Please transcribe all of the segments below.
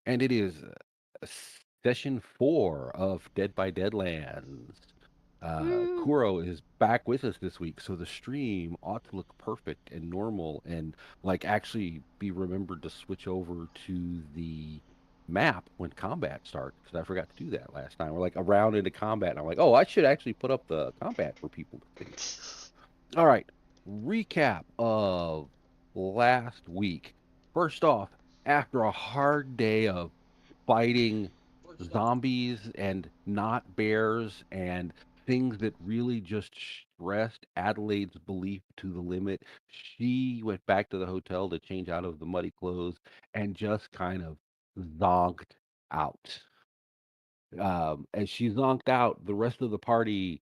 and it is session 4 of Dead by Deadlands. Woo! Kuro is back with us this week, so the stream ought to look perfect and normal and like actually be remembered to switch over to the map when combat starts because I forgot to do that last time. We're like around into combat, and I'm like, oh, I should actually put up the combat for people to see. All right, recap of last week. First off, after a hard day of fighting zombies and not bears and things that really just stressed Adelaide's belief to the limit, she went back to the hotel to change out of the muddy clothes and just kind of zonked out. As she zonked out, the rest of the party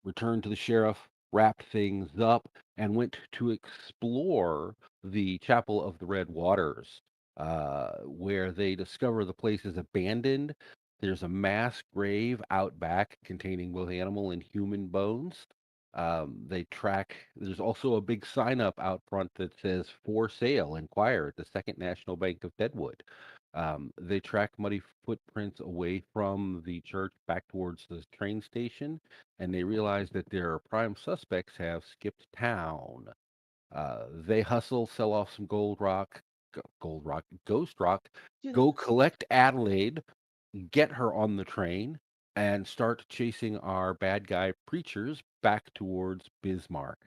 returned to the sheriff, wrapped things up, and went to explore the Chapel of the Red Waters, where they discover the place is abandoned. There's a mass grave out back containing both animal and human bones. They track, there's also a big sign up out front that says for sale, inquire at the Second National Bank of Deadwood. They track muddy footprints away from the church back towards the train station, and they realize that their prime suspects have skipped town. They hustle, sell off some ghost rock, go collect Adelaide, get her on the train, and start chasing our bad guy preachers back towards Bismarck.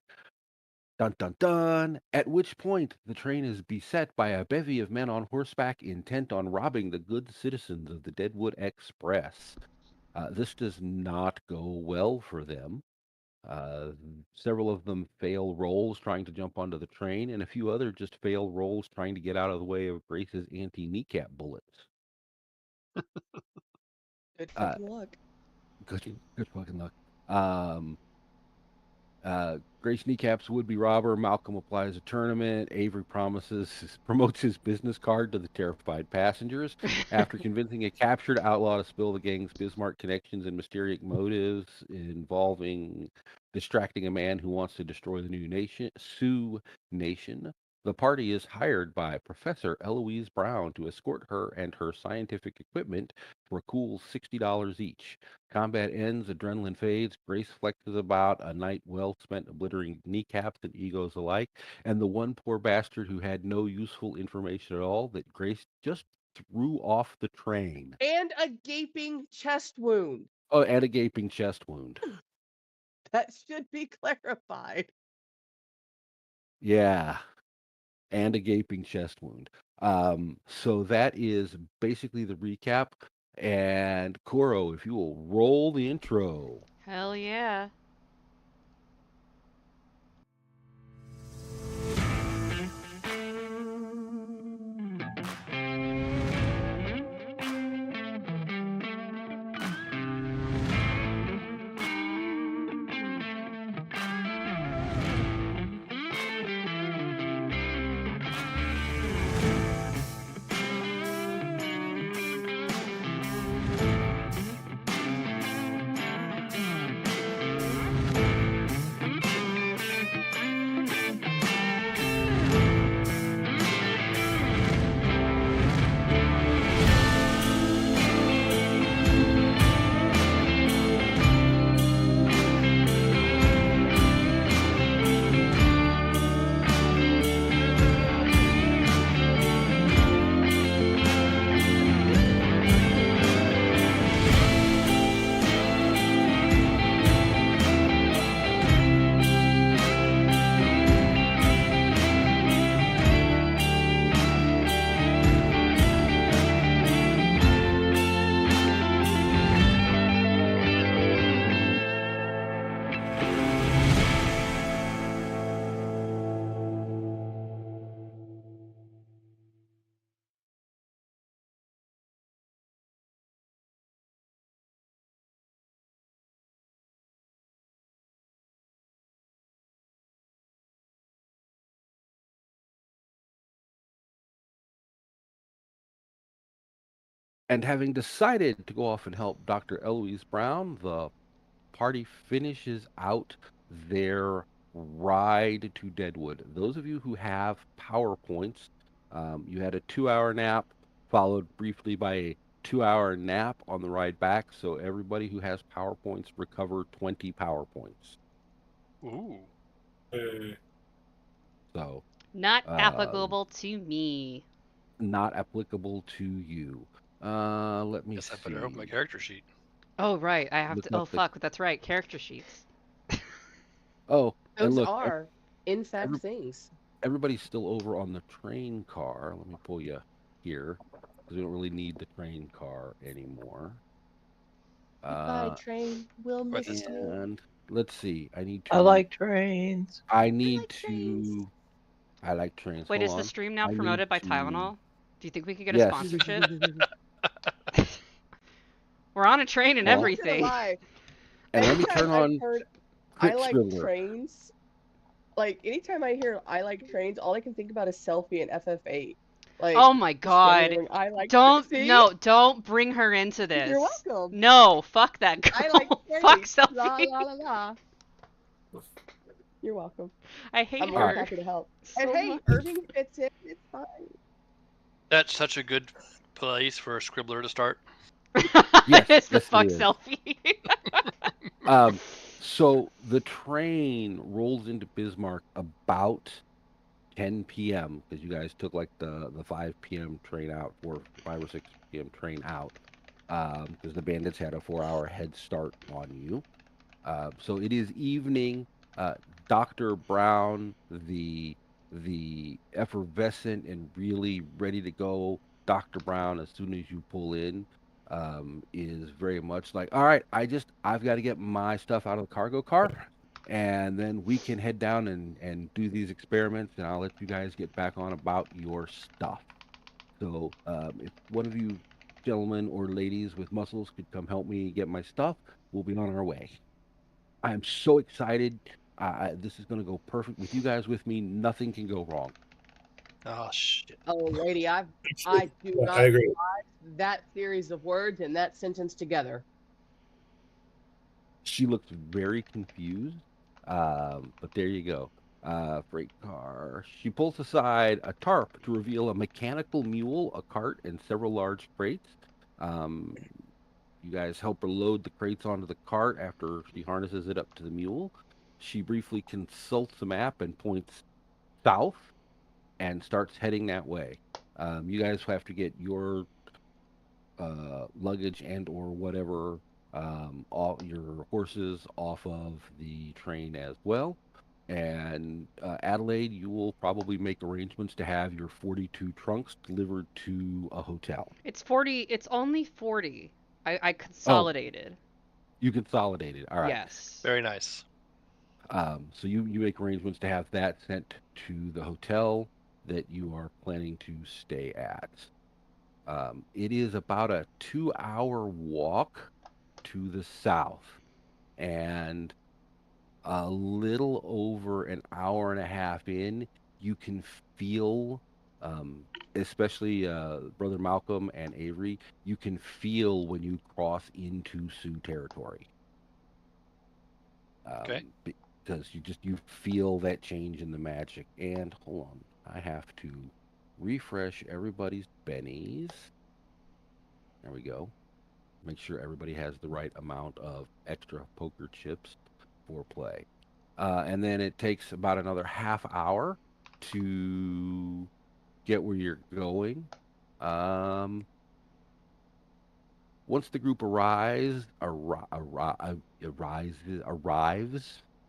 Dun dun dun! At which point the train is beset by a bevy of men on horseback intent on robbing the good citizens of the Deadwood Express. This does not go well for them. Uh, Several of them fail rolls trying to jump onto the train, and a few other just fail rolls trying to get out of the way of Grace's anti-kneecap bullets. Good Uh, fucking luck. good fucking luck. Um, Grace kneecaps would-be robber. Malcolm applies a tournament. Avery promotes his business card to the terrified passengers. After convincing a captured outlaw to spill the gang's Bismarck connections and mysterious motives involving distracting a man who wants to destroy the new nation, Sioux Nation, the party is hired by Professor Eloise Brown to escort her and her scientific equipment for a cool $60 each. Combat ends, adrenaline fades, Grace flexes about a night well spent obliterating kneecaps and egos alike, and the one poor bastard who had no useful information at all that Grace just threw off the train. And a gaping chest wound. Oh, and a gaping chest wound. That should be clarified. Yeah, and a gaping chest wound. So that is basically the recap. And Koro, if you will roll the intro. Hell yeah. And having decided to go off and help Dr. Eloise Brown, the party finishes out their ride to Deadwood. Those of you who have PowerPoints, you had a 2 hour nap followed briefly by a 2-hour nap on the ride back. So everybody who has power points recover 20 power points. Ooh. So Not uh, applicable to me. not applicable to you. Let me Guess I better open my see. character sheet. Oh, right. I have Look to. up Oh, the. fuck. That's right. Character sheets. Oh, and Those look, are, in fact, things. everybody's still over on the train car. Let me pull you here because we don't really need the train car anymore. Goodbye, Uh, train. We'll Wait, miss this. you. and let's see. I need I to like trains. I I need like trains. to. I like trains. Wait, Hold is the on. stream now I need promoted by to. Tylenol? Do you think we could get a Yes. sponsorship? We're on a train and I'm Well, not gonna everything. lie. and let me Anytime turn I've on heard I Crit like Scribbler. trains, like anytime I hear I like trains, all I can think about is Selfie and FF8. Like Oh my just standing there god. going, I like Don't, see? no, don't bring her into You're this. welcome. No, fuck that I like girl. Fuck trains. La Selfie. la la la. You're welcome. I I'm hate All always right. her happy to help. And so hey, much. Irving fits in. It's fine. That's such a good place for a scribbler to start. Yes, It's the yes, it fuck is. Selfie. Um, so the train rolls into Bismarck about 10 p.m. because you guys took like the 5 p.m. train out, or 5 or 6 p.m. train out, because the bandits had a 4-hour head start on you. So it is evening. Dr. Brown, the effervescent and really ready to go Dr. Brown, as soon as you pull in, is very much like, all right, I've got to get my stuff out of the cargo car, and then we can head down and do these experiments, and I'll let you guys get back on about your stuff. So if one of you gentlemen or ladies with muscles could come help me get my stuff, we'll be on our way. I am so excited. This is going to go perfect with you guys with me. Nothing can go wrong. Oh shit. Oh, lady, I do Yeah, I not agree. that series of words and that sentence together. She looks very confused, but there you go. Freight car. She pulls aside a tarp to reveal a mechanical mule, a cart, and several large crates. Um, you guys help her load the crates onto the cart after she harnesses it up to the mule. She briefly consults the map and points south and starts heading that way. You guys have to get your luggage and or whatever, all your horses off of the train as well. And Adelaide, you will probably make arrangements to have your 42 trunks delivered to a hotel. It's 40. It's only 40. I Oh, consolidated. you consolidated. All right. Yes. Very nice. So you make arrangements to have that sent to the hotel that you are planning to stay at. It is about a 2-hour walk to the south, and a little over an hour and a half in, you can feel, um, especially Brother Malcolm and Avery, you can feel when you cross into Sioux territory. Okay. Because you feel that change in the magic. And hold on, I have to refresh everybody's bennies. There we go. Make sure everybody has the right amount of extra poker chips for play. And then it takes about another half hour to get where you're going. Um, Once the group arrives.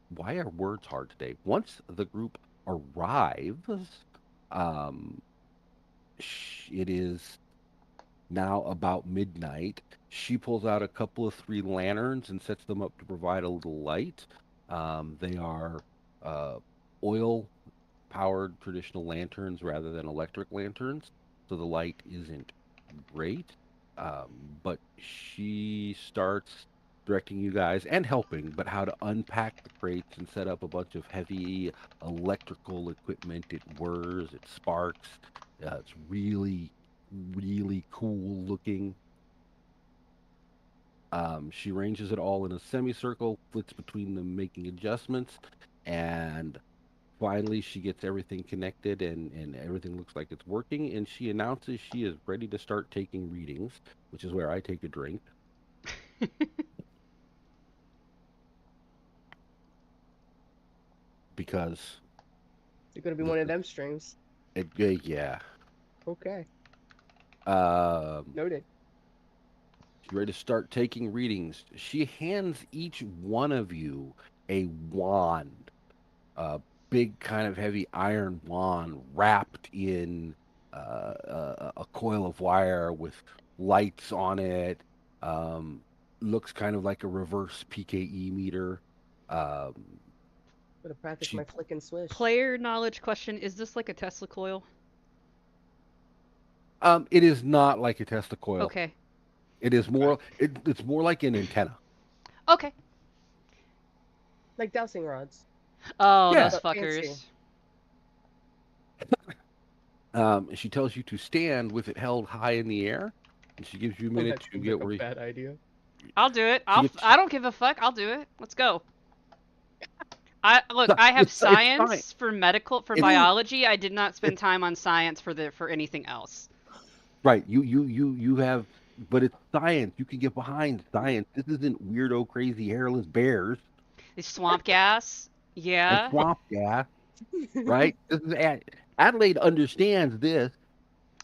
Why are words hard today? Once the group arrives, um, it is now about midnight. She pulls out a couple of 3 lanterns and sets them up to provide a little light. They are uh, oil powered traditional lanterns rather than electric lanterns, so the light isn't great. But she starts directing you guys and helping, but how to unpack the crates and set up a bunch of heavy electrical equipment. It whirs, it sparks. It's really, really cool looking. She arranges it all in a semicircle, flits between them, making adjustments, and finally she gets everything connected and everything looks like it's working, and she announces she is ready to start taking readings, which is where I take a drink. Because It's gonna be this one of is them streams. yeah. Okay, Um, noted. she's ready to start taking readings. She hands each one of you a wand, a big kind of heavy iron wand wrapped in a coil of wire with lights on it. Um, Looks kind of like a reverse PKE meter. Um, Gonna practice she my flick and swish. Player knowledge question: is this like a Tesla coil? It is not like a Tesla coil. Okay. It is more. It's more like an antenna. Okay. Like dowsing rods. Oh, Yeah. those But fancy. fuckers. She tells you to stand with it held high in the air, and she gives you a Oh, minute that to seems get like a where you, bad idea. I'll do it. she gets. I don't give a fuck. I'll do it. Let's go. Look, I have It's fine. science for It, biology. I did not it, spend time on science for anything else. right. You have, but it's science. You can get behind science. This isn't weirdo, crazy, hairless bears It's swamp gas. and Yeah. swamp gas, right? This is Adelaide understands this.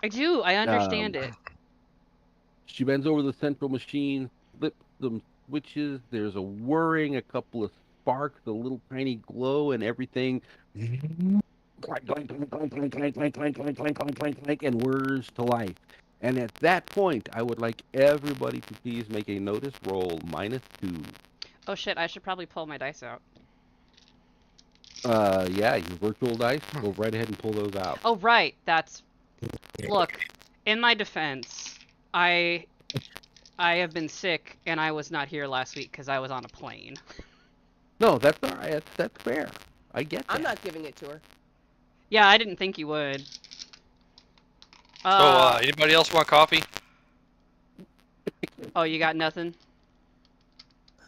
I do. I understand Um, it. she bends over the central machine, flips some switches. There's a whirring, a couple of sparks, a little tiny glow, and everything clank, clank, clank, clank, clank, clank, clank, clank, clank, clank, clank, clank, clank, and whirs to life. And at that point, I would like everybody to please make a notice roll -2. Oh shit, I should probably pull my dice out. Yeah, your virtual dice. Go right ahead and pull those out. Oh right, that's... Look, in my defense, I have been sick and I was not here last week because I was on a plane. No, that's all right. That's fair. I get that. I'm not giving it to her. Yeah, I didn't think you would. So, anybody else want coffee? Oh, you got nothing?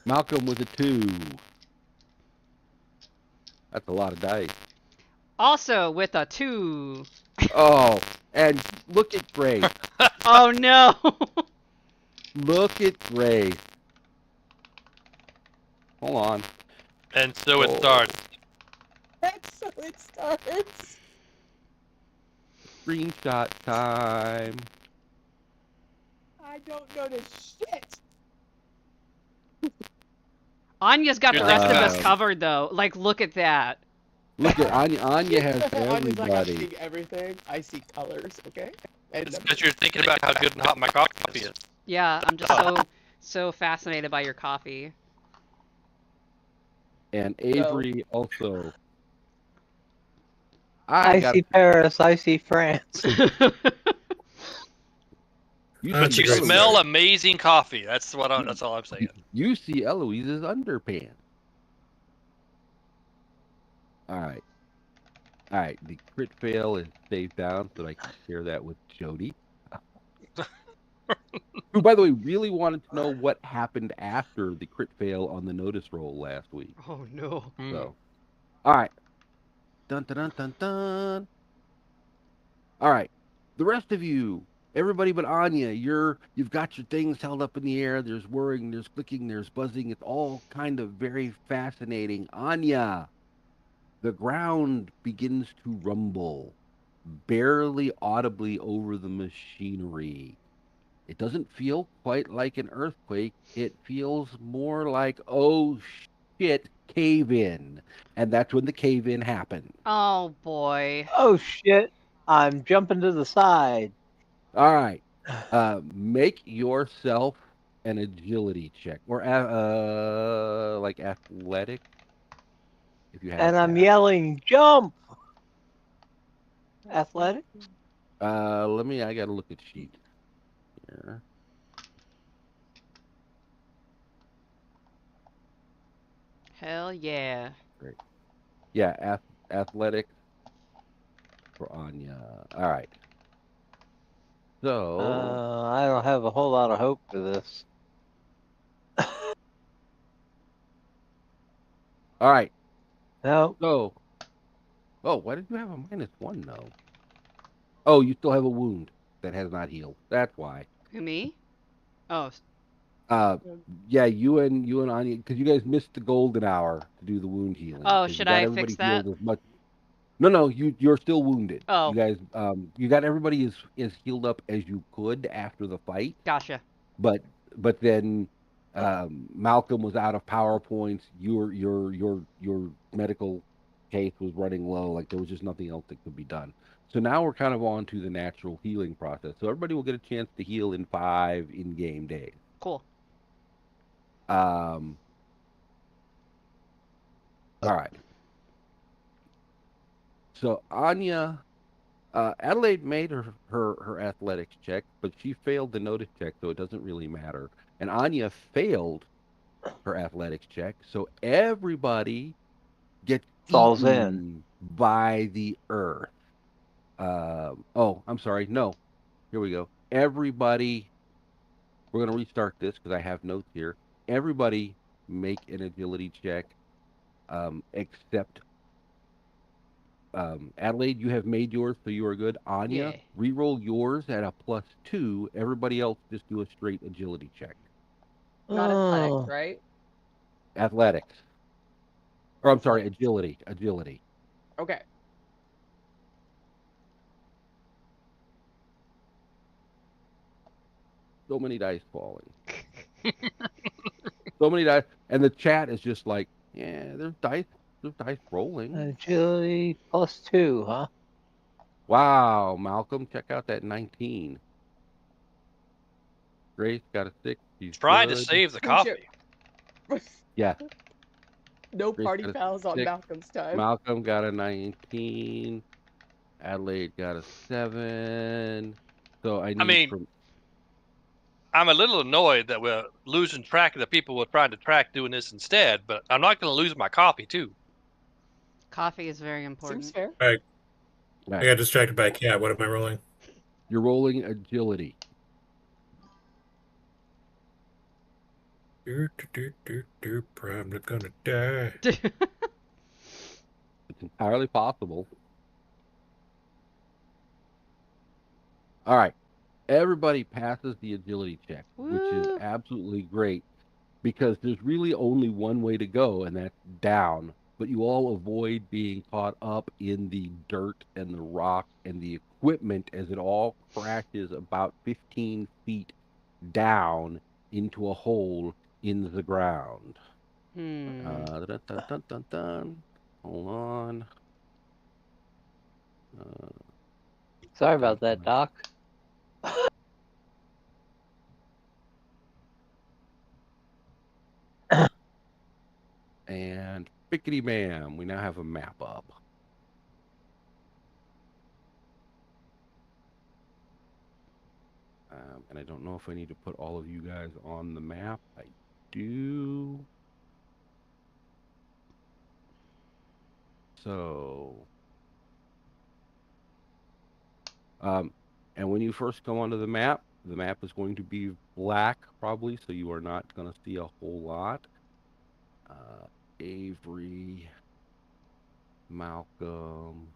Malcolm with a 2. That's a lot of dice. Also with a 2. Oh, and look at Grace. Oh no! Look at Grace. Hold on. And so it Oh. starts. That's so it starts. Screenshot time. I don't notice shit. Anya's got the You're rest of us thinking- covered though. Like, look at that. Look at Anya. Anya has Anya's like, I'm everybody. seeing everything. I see colors. Okay. And It's because you're thinking about how good and hot my coffee is. Yeah, I'm just so fascinated by your coffee. And Avery also. I got see Paris, I see France. But you smell amazing coffee. That's that's all I'm saying. You see Eloise's underpants. All right. All right. The crit fail is saved down so that I can share that with Jody. Who, by the way, really wanted to know what happened after the crit fail on the notice roll last week. Oh no. So, all right. Dun dun dun dun dun. All right. The rest of you, everybody but Anya, you've got your things held up in the air. There's whirring, there's clicking, there's buzzing. It's all kind of very fascinating. Anya, the ground begins to rumble, barely audibly over the machinery. It doesn't feel quite like an earthquake. It feels more like, oh shit, cave in. And that's when the cave in happened. Oh boy. Oh shit, I'm jumping to the side. All right. Make yourself an agility check or like athletic. If you have And I'm that. yelling, jump! Athletic? I gotta look at sheet here. Hell yeah. Great. Yeah, athletic for Anya. All right. So I don't have a whole lot of hope for this. all right. No. So Oh, why did you have a -1 though? Oh, you still have a wound that has not healed. That's why. Who, me? Oh, Uh, Yeah. yeah, you and Anya, because you guys missed the golden hour to do the wound healing. oh, Because you should got I fix everybody that? healed as much. No, no, you're still wounded. You Oh, guys, you got everybody as healed up as you could after the fight. gotcha. but but then Malcolm was out of power points. Your medical case was running low. Like there was just nothing else that could be done. So now we're kind of on to the natural healing process. So everybody will get a chance to heal in 5 in-game days. Cool. Um, all right. So Anya, Adelaide made her athletics check, but she failed the notice check, so it doesn't really matter. And Anya failed her athletics check. So everybody gets Falls in. eaten by the earth. Oh, I'm sorry. No, here we go. Everybody, we're going to restart this because I have notes here. Everybody make an agility check except Adelaide, you have made yours, so you are good. Anya, Yeah. re-roll yours at a +2. Everybody else just do a straight agility check. Not athletics, Oh, right? Athletics. Or I'm sorry, Athletics. agility. Agility. Okay. So many dice falling. So many dice, and the chat is just like, yeah, there's dice rolling. agility +2, huh? Wow, Malcolm, check out that 19. Grace got a 6. She's Trying to good. save the Who's your- coffee. Yeah, No Grace party got a fouls on 6. Malcolm's time. Malcolm got a 19. Adelaide got a 7. So I I need mean, from I'm a little annoyed that we're losing track of the people we're trying to track doing this instead, but I'm not going to lose my coffee too. Coffee is very Seems important. fair. All right. All I right, got distracted by a cat. What am I rolling? you're rolling agility. I'm not gonna die. It's entirely possible. All right, everybody passes the agility check, which is Woo! absolutely great because there's really only one way to go, and that's down. But you all avoid being caught up in the dirt and the rock and the equipment as it all crashes about 15 feet down into a hole in the ground. Dun, dun, dun, dun, dun. Hold on. Sorry about that, Doc. And bickety bam, we now have a map up. And I don't know if I need to put all of you guys on the map. I do. So, and when you first come onto the map is going to be black probably, so you are not going to see a whole lot. Avery, Malcolm,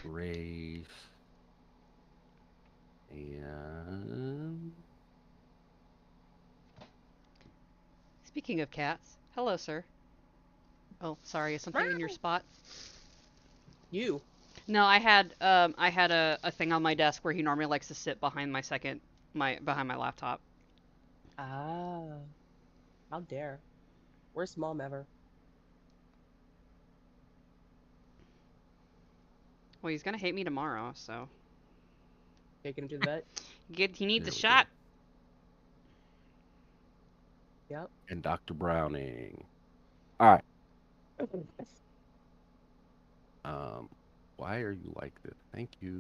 Grace, and Speaking of cats, hello, sir. Oh, sorry, is something in your spot? You. No, I had a thing on my desk where he normally likes to sit behind behind my laptop. Ah. How dare. Worst mom ever. Well, he's gonna hate me tomorrow, so Taking him to the vet. he needs there a we shot. go. Yep. And Dr. Browning. All right. Why are you like this? Thank you.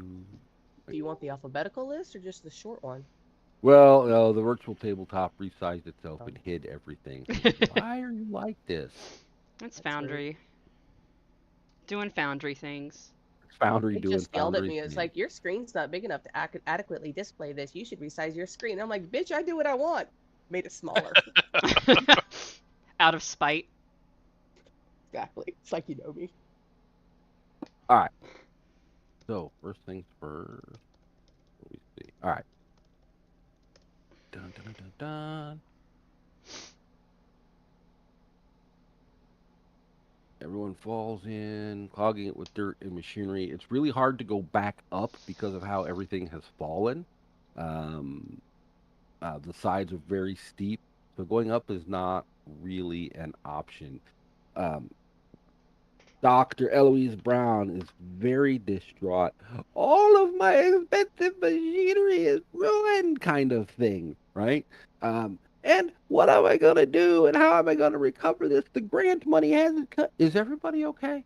Do you want the alphabetical list or just the short one? Well, no, the virtual tabletop resized itself Oh. and hid everything. Why are you like this? It's That's Foundry. Doing Foundry things. It's Foundry It doing just yelled at Foundry me. It's things. like, your screen's not big enough to adequately display this. You should resize your screen. I'm like, bitch, I do what I want. Made it smaller. Out of spite. Exactly. It's like you know me. All right. So first things first. Let me see. All right. Dun, dun, dun, dun, dun. Everyone falls in, clogging it with dirt and machinery. It's really hard to go back up because of how everything has fallen. Um, the sides are very steep, so going up is not really an option. Um, Dr. Eloise Brown is very distraught. All of my expensive machinery is ruined, kind of thing, right? And what am I gonna do? And how am I gonna recover this? The grant money hasn't cut. Is everybody okay?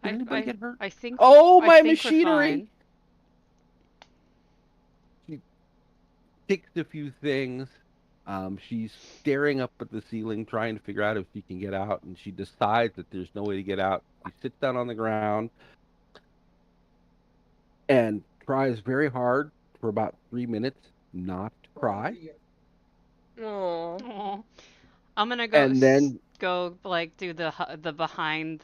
Did I anybody I get hurt? I think Oh, I my think we're machinery! fine. She picks a few things. She's staring up at the ceiling, trying to figure out if she can get out, and she decides that there's no way to get out. She sits down on the ground and tries very hard for about 3 minutes not to cry. Oh, Aw. I'm gonna And then, go like do the behind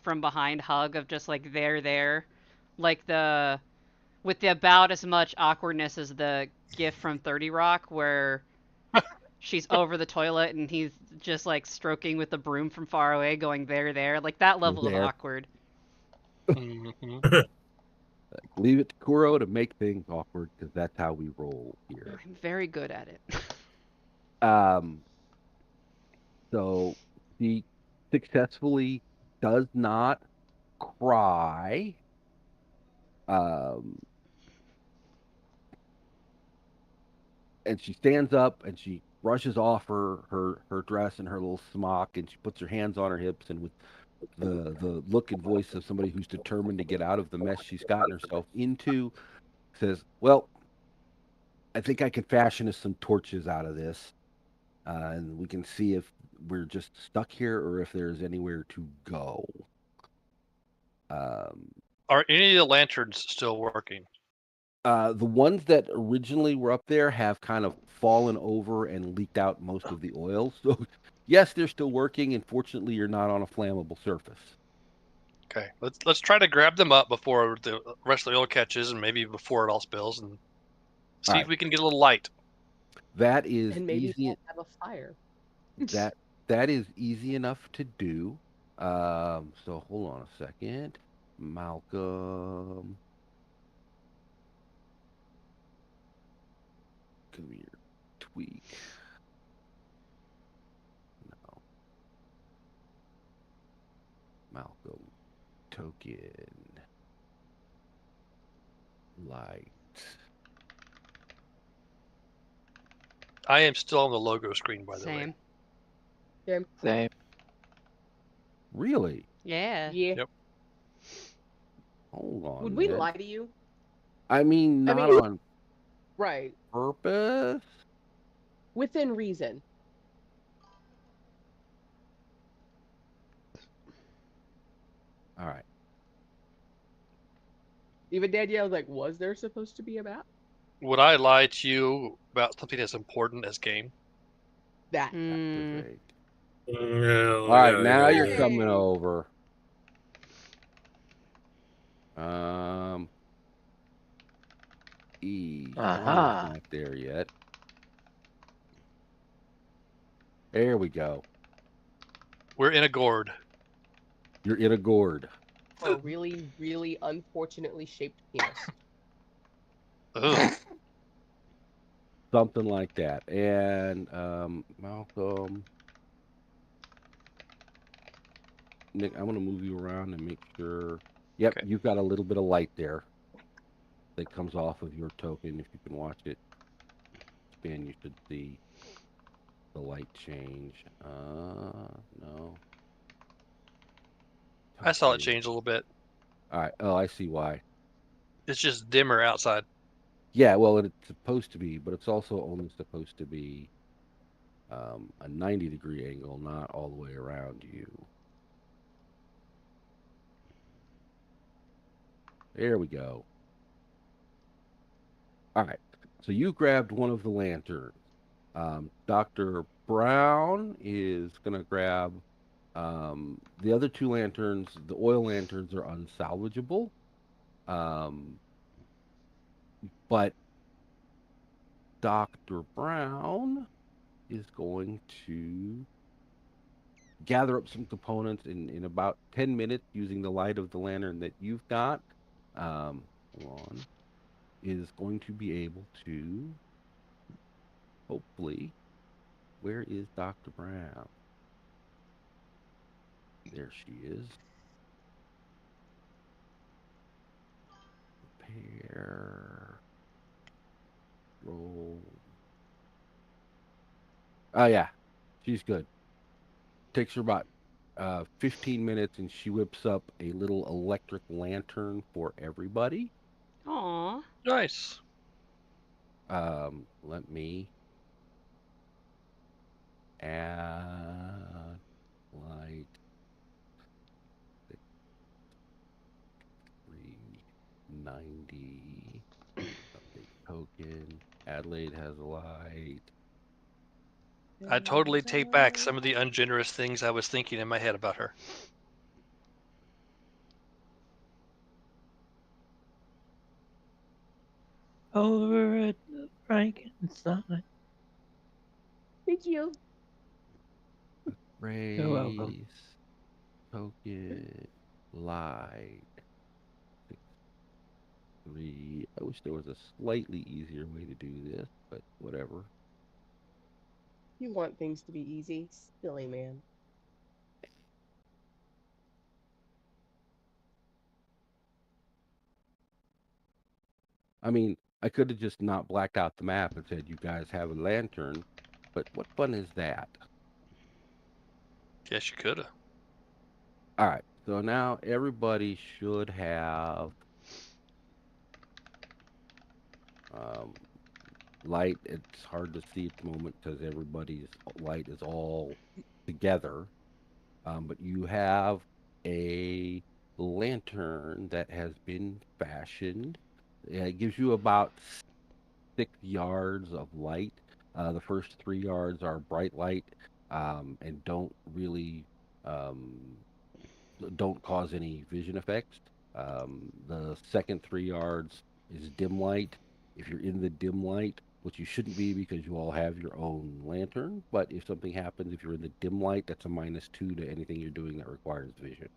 from behind hug of just like there, like the with the about as much awkwardness as the gif from 30 Rock where she's over the toilet and he's just like stroking with the broom from far away, going there, like that level of there, awkward. Mhm. leave it to Kuro to make things awkward because that's how we roll here. I'm very good at it. Um, so she successfully does not cry. Um, and she stands up and she brushes off her dress and her little smock, and she puts her hands on her hips, and with the look and voice of somebody who's determined to get out of the mess she's gotten herself into, says, "Well, I think I can fashion us some torches out of this, and we can see if we're just stuck here or if there's anywhere to go." Um, Are any of the lanterns still working? the ones that originally were up there have kind of fallen over and leaked out most of the oil. So, yes, they're still working, and fortunately, you're not on a flammable surface. Okay, let's try to grab them up before the rest of the oil catches, and maybe before it all spills, and All see if right, we can get a little light. that is and maybe easy. we'll have a fire. That that is easy enough to do. So hold on a second, Malcolm. Come here, tweak. No, Malcolm. Token. Light. I am still on the logo screen, by the way. Same. Yeah. Same. Really? Yeah. Yeah. Yep. Hold on, Would we man. lie to you? I mean, I not mean, on right. purpose. Within reason. All right. Even Danielle's like, was there supposed to be a map? Would I lie to you about something as important as game? That. Hmm. Activate. No, All right, yeah, now yeah, you're yeah. coming Hey. over. Um, E. Almost Aha. not there yet. There we go. We're in a gourd. You're in a gourd. A really, really unfortunately shaped penis. Ugh. Something like that. And Malcolm, Nick, I'm gonna move you around and make sure. Yep, Okay. you've got a little bit of light there that comes off of your token. If you can watch it spin, you should see the light change. No. I saw it Token. change a little bit. All right. Oh, I see why. It's just dimmer outside. Yeah, well, it's supposed to be, but it's also only supposed to be a 90-degree angle, not all the way around you. There we go. All right. So you grabbed one of the lanterns. Dr. Brown is going to grab The other two lanterns, the oil lanterns, are unsalvageable. But Dr. Brown is going to gather up some components in about 10 minutes using the light of the lantern that you've got. Hold on. Is going to be able to, hopefully, where is Dr. Brown? There she is. Repair. Roll. Oh, yeah. She's good. Takes her about 15 minutes, and she whips up a little electric lantern for everybody. Aw. Nice. Let me add light 390 update token. Adelaide has a light. I totally take back some of the ungenerous things I was thinking in my head about her. Over at the Frankenstein. Thank you. You're welcome. Race token light 3. I wish there was a slightly easier way to do this, but whatever. You want things to be easy. Silly man. I mean, I could have just not blacked out the map and said, you guys have a lantern, but what fun is that? Yes, you could have. All right, so now everybody should have light. It's hard to see at the moment because everybody's light is all together. But you have a lantern that has been fashioned. It gives you about 6 yards of light. The first 3 yards are bright light and don't cause any vision effects. The second 3 yards is dim light. If you're in the dim light, which you shouldn't be because you all have your own lantern, but if something happens, if you're in the dim light, that's a -2 to anything you're doing that requires vision.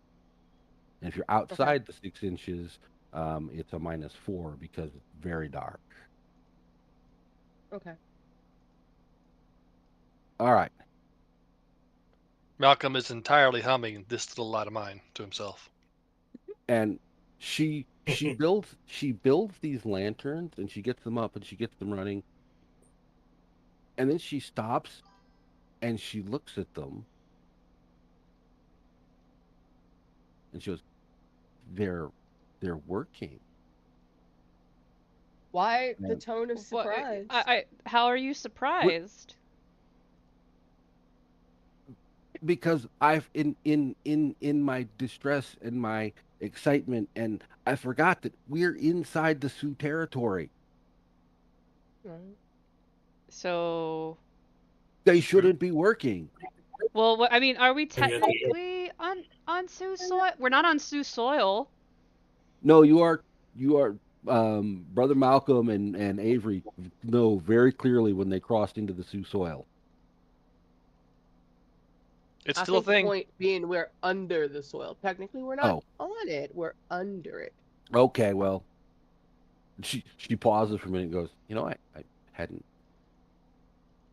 And if you're outside the 6 inches, it's a -4 because it's very dark. Okay. All right. Malcolm is entirely humming "This Little Light of Mine" to himself. And she builds these lanterns, and she gets them up and she gets them running. And then she stops and she looks at them and she goes, they're working. Why the And tone of What? surprise? How are you surprised? because I've in my distress and my excitement, and I forgot that we're inside the Sioux territory. Right. So, They shouldn't be working. well, I mean, are we And yet they- technically on Sioux soil? We're not on Sioux soil. No, you are Brother Malcolm and Avery know very clearly when they crossed into the Sioux soil. It's I still a think the thing. point being we're under the soil. Technically, we're not on it. We're under it. Okay, well, she pauses for a minute and goes, I hadn't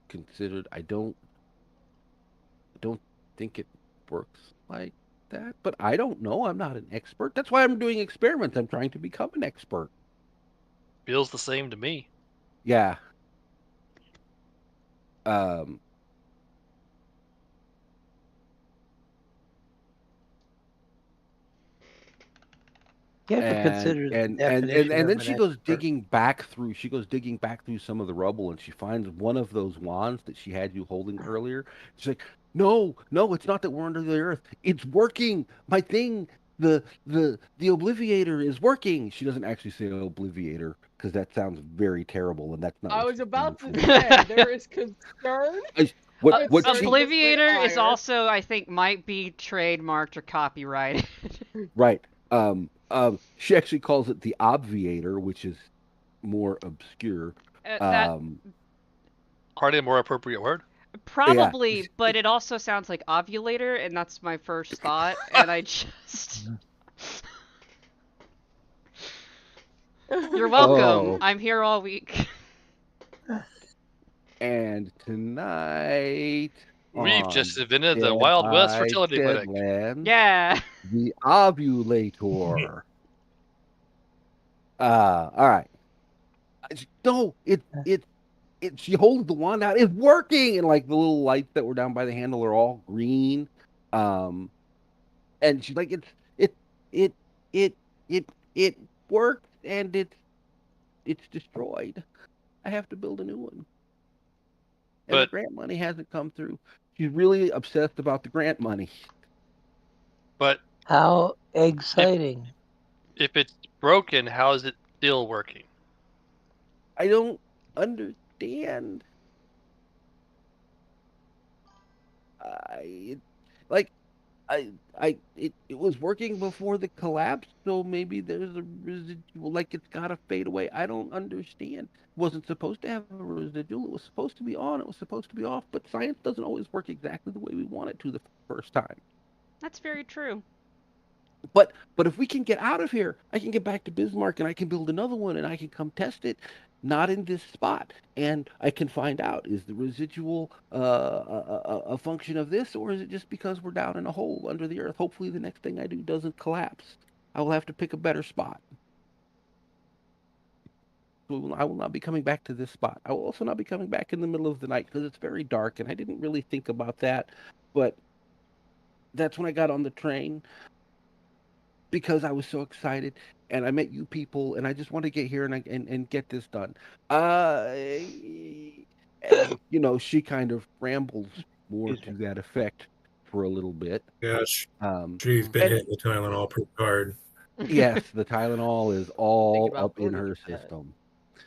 considered. I don't think it works like that, but I don't know. I'm not an expert. That's why I'm doing experiments. I'm trying to become an expert. Feels the same to me. Yeah. Um, You have to consider the definition and of then an she goes expert. digging back through. She goes digging back through some of the rubble, and she finds one of those wands that she had you holding earlier. She's like, "No, no, it's not that we're under the earth. It's working. My thing, the Obliviator is working." She doesn't actually say Obliviator because that sounds very terrible, and that's not. I what was she's about going to for. say there is concern. What she Obliviator is also, I think, might be trademarked or copyrighted. right. She actually calls it the obviator, which is more obscure. That Hardly a more appropriate word. probably, Yeah. but it also sounds like ovulator, and that's my first thought, and I just. You're welcome. Oh. I'm here all week. And tonight We've just on invented the Dead Wild West by fertility clinic. Deadlands, Yeah. the ovulator. All right. No, she holds the wand out. It's working, and like the little lights that were down by the handle are all green. And she's like, it it it it worked, and it's destroyed. I have to build a new one, and the But grant money hasn't come through. She's really obsessed about the grant money. but How exciting. if it's broken, how is it still working? I don't understand. I like it was working before the collapse, so maybe there's a residual, like it's gotta fade away. I don't understand. It wasn't supposed to have a residual. It was supposed to be on. It was supposed to be off. But science doesn't always work exactly the way we want it to the first time. That's very true. But if we can get out of here, I can get back to Bismarck and I can build another one and I can come test it, not in this spot, and I can find out, is the residual a function of this, or is it just because we're down in a hole under the earth? Hopefully, the next thing I do doesn't collapse. I will have to pick a better spot. I will not be coming back to this spot. I will also not be coming back in the middle of the night because it's very dark, and I didn't really think about that, but that's when I got on the train, because I was so excited and I met you people and I just want to get here and get this done. And she kind of rambles more to that effect for a little bit. Yeah, she's been And hitting the Tylenol pretty hard. yes, the Tylenol is all about up in going to her get that. system.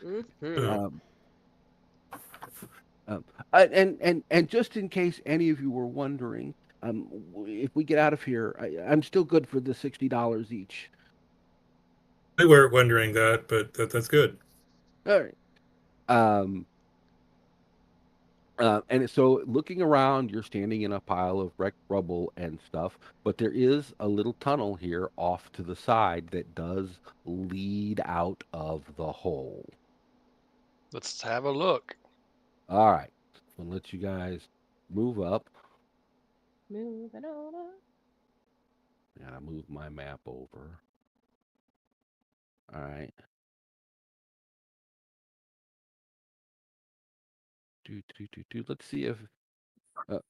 Mhm. And just in case any of you were wondering, if we get out of here, I'm still good for the $60 each. We were wondering that, but that's good. All right. And so looking around, you're standing in a pile of wrecked rubble and stuff, but there is a little tunnel here off to the side that does lead out of the hole. Let's have a look. All right. I'll let you guys move up. Moving on up. And I move my map over. All right. Let's see if It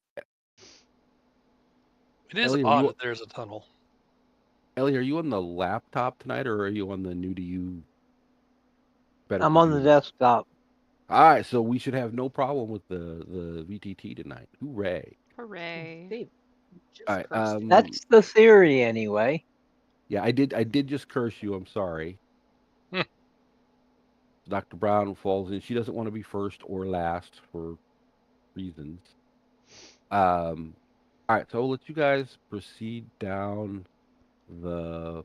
is Ellie, odd that there's a tunnel. Ellie, are you on the laptop tonight, or are you on the new to you better I'm on the computer? desktop. All right, so we should have no problem with the VTT tonight. Hooray! Hooray. They just All right, cursed you. That's the theory, anyway. Yeah, I did just curse you. I'm sorry. Dr. Brown falls in. She doesn't want to be first or last for reasons. All right, so I'll let you guys proceed down the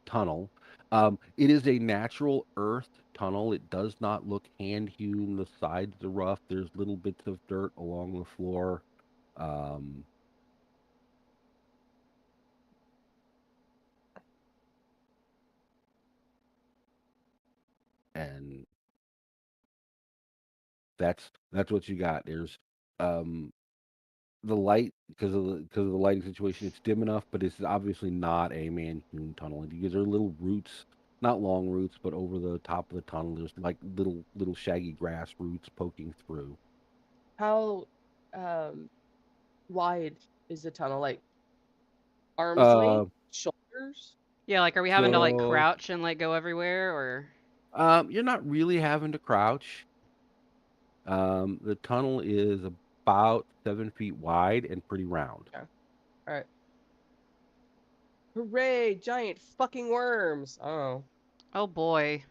tunnel. It is a natural earth tunnel. It does not look hand hewn. The sides are rough. There's little bits of dirt along the floor. And that's what you got. There's the light, because of the lighting situation. It's dim enough, but it's obviously not a man-hewn tunnel. Because there are little roots, not long roots, but over the top of the tunnel. There's like little shaggy grass roots poking through. How wide is the tunnel? Like arms length, shoulders? Yeah, like, are we having to like crouch and like go everywhere, or? You're not really having to crouch. The tunnel is about 7 feet wide and pretty round. Okay. All right. Hooray! Giant fucking worms. Oh. Oh boy.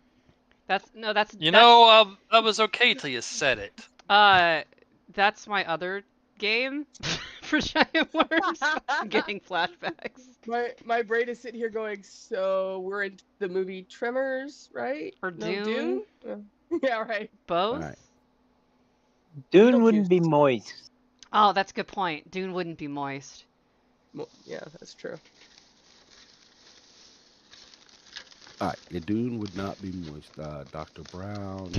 That's I was okay till you said it. That's my other game for giant worms. I'm getting flashbacks. My brain is sitting here going, so we're in the movie Tremors, right? Or No, Dune? Yeah, right. Both? All right. Dune wouldn't be moist. Oh, that's a good point. Dune wouldn't be moist. Yeah, that's true. All right. Yeah, Dune would not be moist. Dr. Brown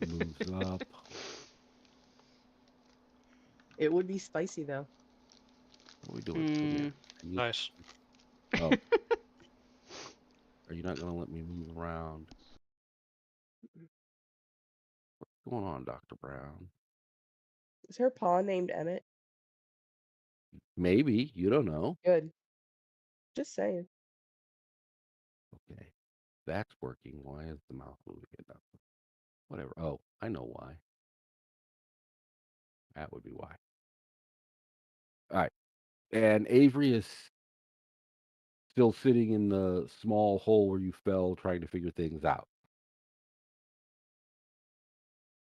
moves up. It would be spicy though. What are we doing? Come here. Nice. Oh, are you not going to let me move around? What's going on, Dr. Brown? Is her paw named Emmett? Maybe. You don't know. Good. Just saying. Okay. That's working. Why is the mouth moving it up? Whatever. Oh, I know why. That would be why. All right. And Avery is still sitting in the small hole where you fell trying to figure things out.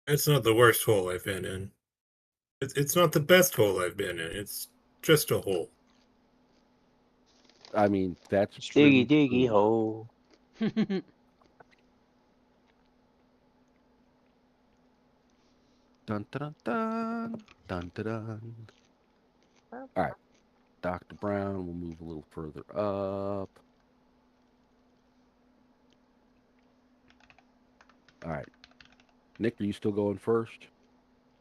It's not the worst hole I've been in. It's not the best hole I've been in. It's just a hole. I mean, that's Diggy pretty diggy true. hole. Dun dun dun dun dun dun. All right. Dr. Brown will move a little further up. All right. Nick, are you still going first?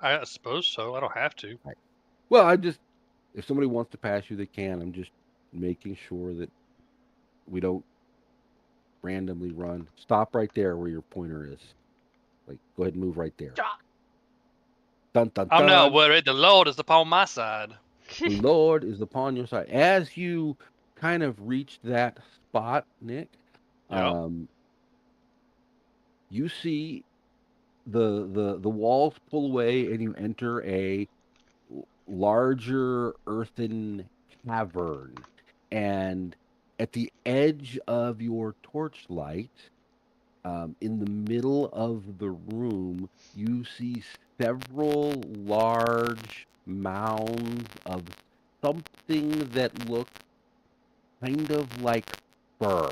I suppose so. I don't have to. Right. Well, if somebody wants to pass you, they can. I'm just making sure that we don't randomly run. Stop right there where your pointer is. Like, go ahead and move right there. Stop. Dun dun I'm dun. not worried. The Lord is upon my side. The Lord is upon your side. As you kind of reach that spot, Nick, Yep. you see the walls pull away and you enter a larger earthen cavern. And at the edge of your torchlight, in the middle of the room, you see several large mounds of something that looks kind of like fur.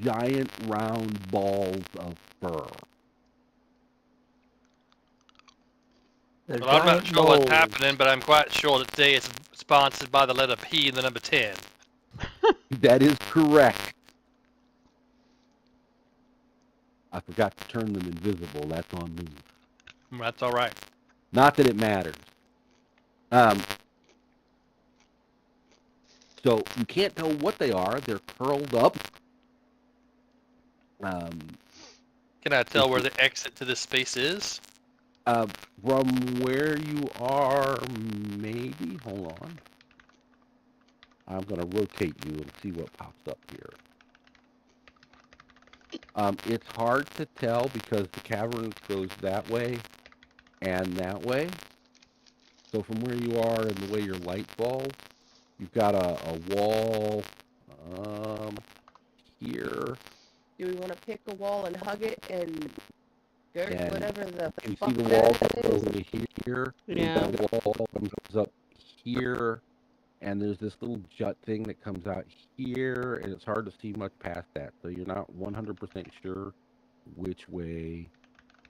Giant round balls of fur. The Well, I'm not giant sure what's moles. happening, but I'm quite sure that today it's sponsored by the letter P and the number 10. That is correct. I forgot to turn them invisible. That's on me. That's all right. Not that it matters. So you can't tell what they are. They're curled up. Can I tell where the exit to this space is? From where you are, maybe. Hold on. I'm going to rotate you and see what pops up here. It's hard to tell because the cavern goes that way and that way. So from where you are and the way your light falls, you've got a wall here. Do we want to pick a wall and hug it and dirt And whatever the you see fuck the wall that goes is? over here. Yeah. The wall comes up here. And there's this little jut thing that comes out here. And it's hard to see much past that. So you're not 100% sure which way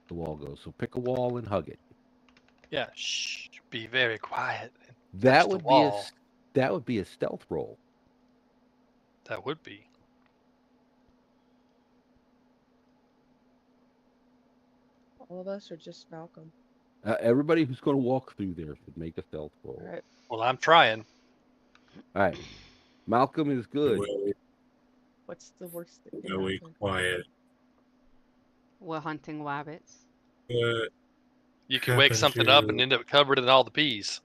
the wall goes. So pick a wall and hug it. Yeah, shh. Be very quiet. That Touch the would be wall. that would be a stealth roll. That would be. All of us or just Malcolm? Everybody who's going to walk through there should make a stealth roll. All right. Well, I'm trying. All right. Malcolm is good. What's the worst that can Really happen? quiet. We're hunting rabbits. What You can wake happened something up and to- end up covered in all the peas.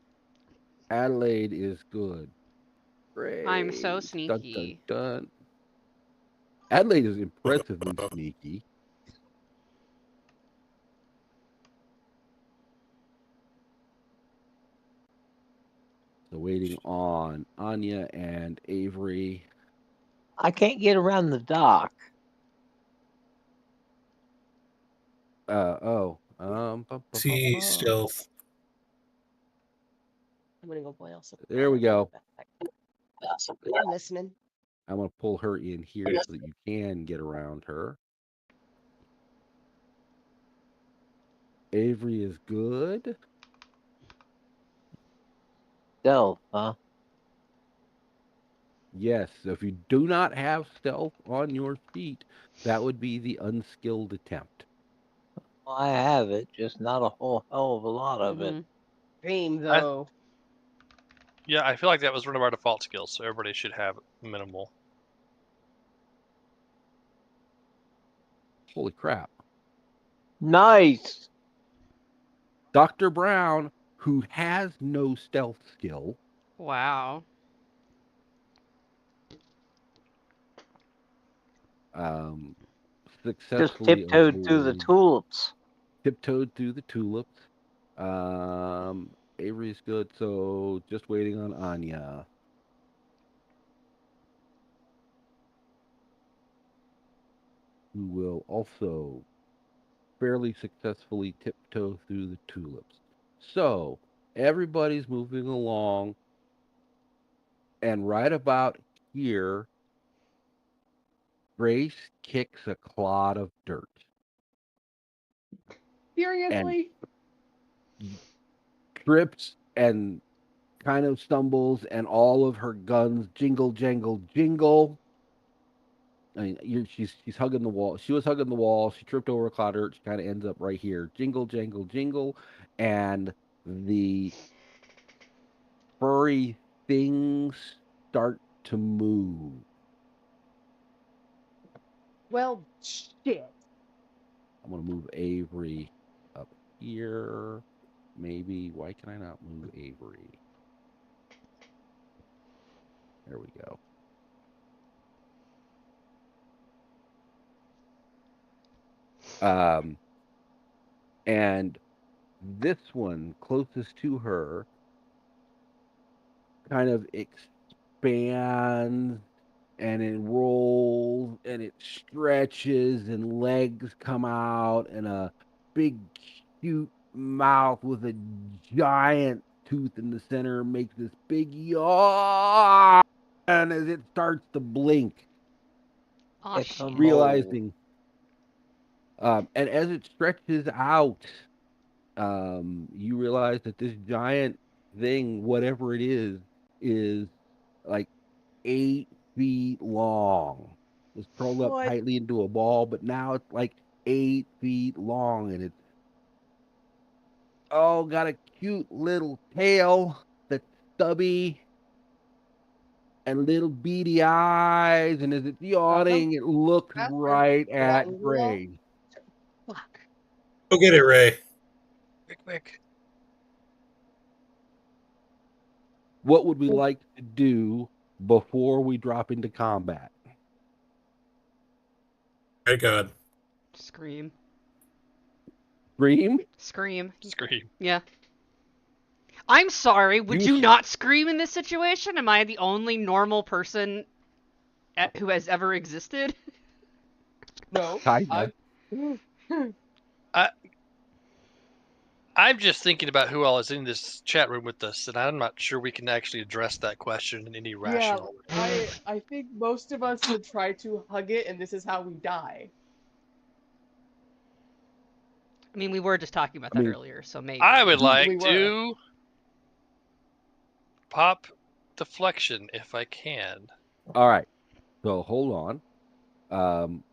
Adelaide is good. I'm so Great. sneaky. Dun, dun, dun. Adelaide is impressively sneaky. So waiting on Anya and Avery. I can't get around the dock. See stealth. I'm gonna go boil some. There we go. I'm listening. I'm gonna pull her in here so that you can get around her. Avery is good. Stealth, huh? Yes, if you do not have stealth on your sheet, that would be the unskilled attempt. Well, I have it, just not a whole hell of a lot of it. Dream though. Yeah, I feel like that was one of our default skills, so everybody should have minimal. Holy crap. Nice. Dr. Brown, who has no stealth skill, Wow. Just successfully tiptoed through the tulips. tiptoed through the tulips. Avery's good, so just waiting on Anya. Who will also fairly successfully tiptoe through the tulips. So everybody's moving along, and right about here, Grace kicks a clod of dirt and Seriously? trips and kind of stumbles, and all of her guns jingle, jangle, jingle. I mean, she's hugging the wall. She was hugging the wall. She tripped over a cloud of dirt. She kind of ends up right here. Jingle, jangle, jingle, and the furry things start to move. Well, shit. I'm gonna move Avery up here. Maybe. Why can I not move Avery? There we go. And this one closest to her kind of expands and it rolls and it stretches and legs come out and a big cute mouth with a giant tooth in the center makes this big yawn as it starts to blink, Oh, It's a shit. mole. realizing and as it stretches out, you realize that this giant thing, whatever it is like 8 feet long. It's curled up What? tightly into a ball, but now it's like 8 feet long, and it's got a cute little tail that's stubby and little beady eyes, and as it's Come yawning, it looks faster. right Get out and at move along. Gray. Fuck. Go get it, Ray. Quick. What would we like to do before we drop into combat? My God. Scream. Scream? Scream. Scream. Yeah. I'm sorry, would You you not scream in this situation? Am I the only normal person who has ever existed? No. Kinda. I'm just thinking about who all is in this chat room with us, and I'm not sure we can actually address that question in any Yeah, rational way. I think most of us would try to hug it, and this is how we die. I mean, we were just talking about I that mean, earlier, so maybe. I would like We were. to pop deflection if I can. All right. So hold on.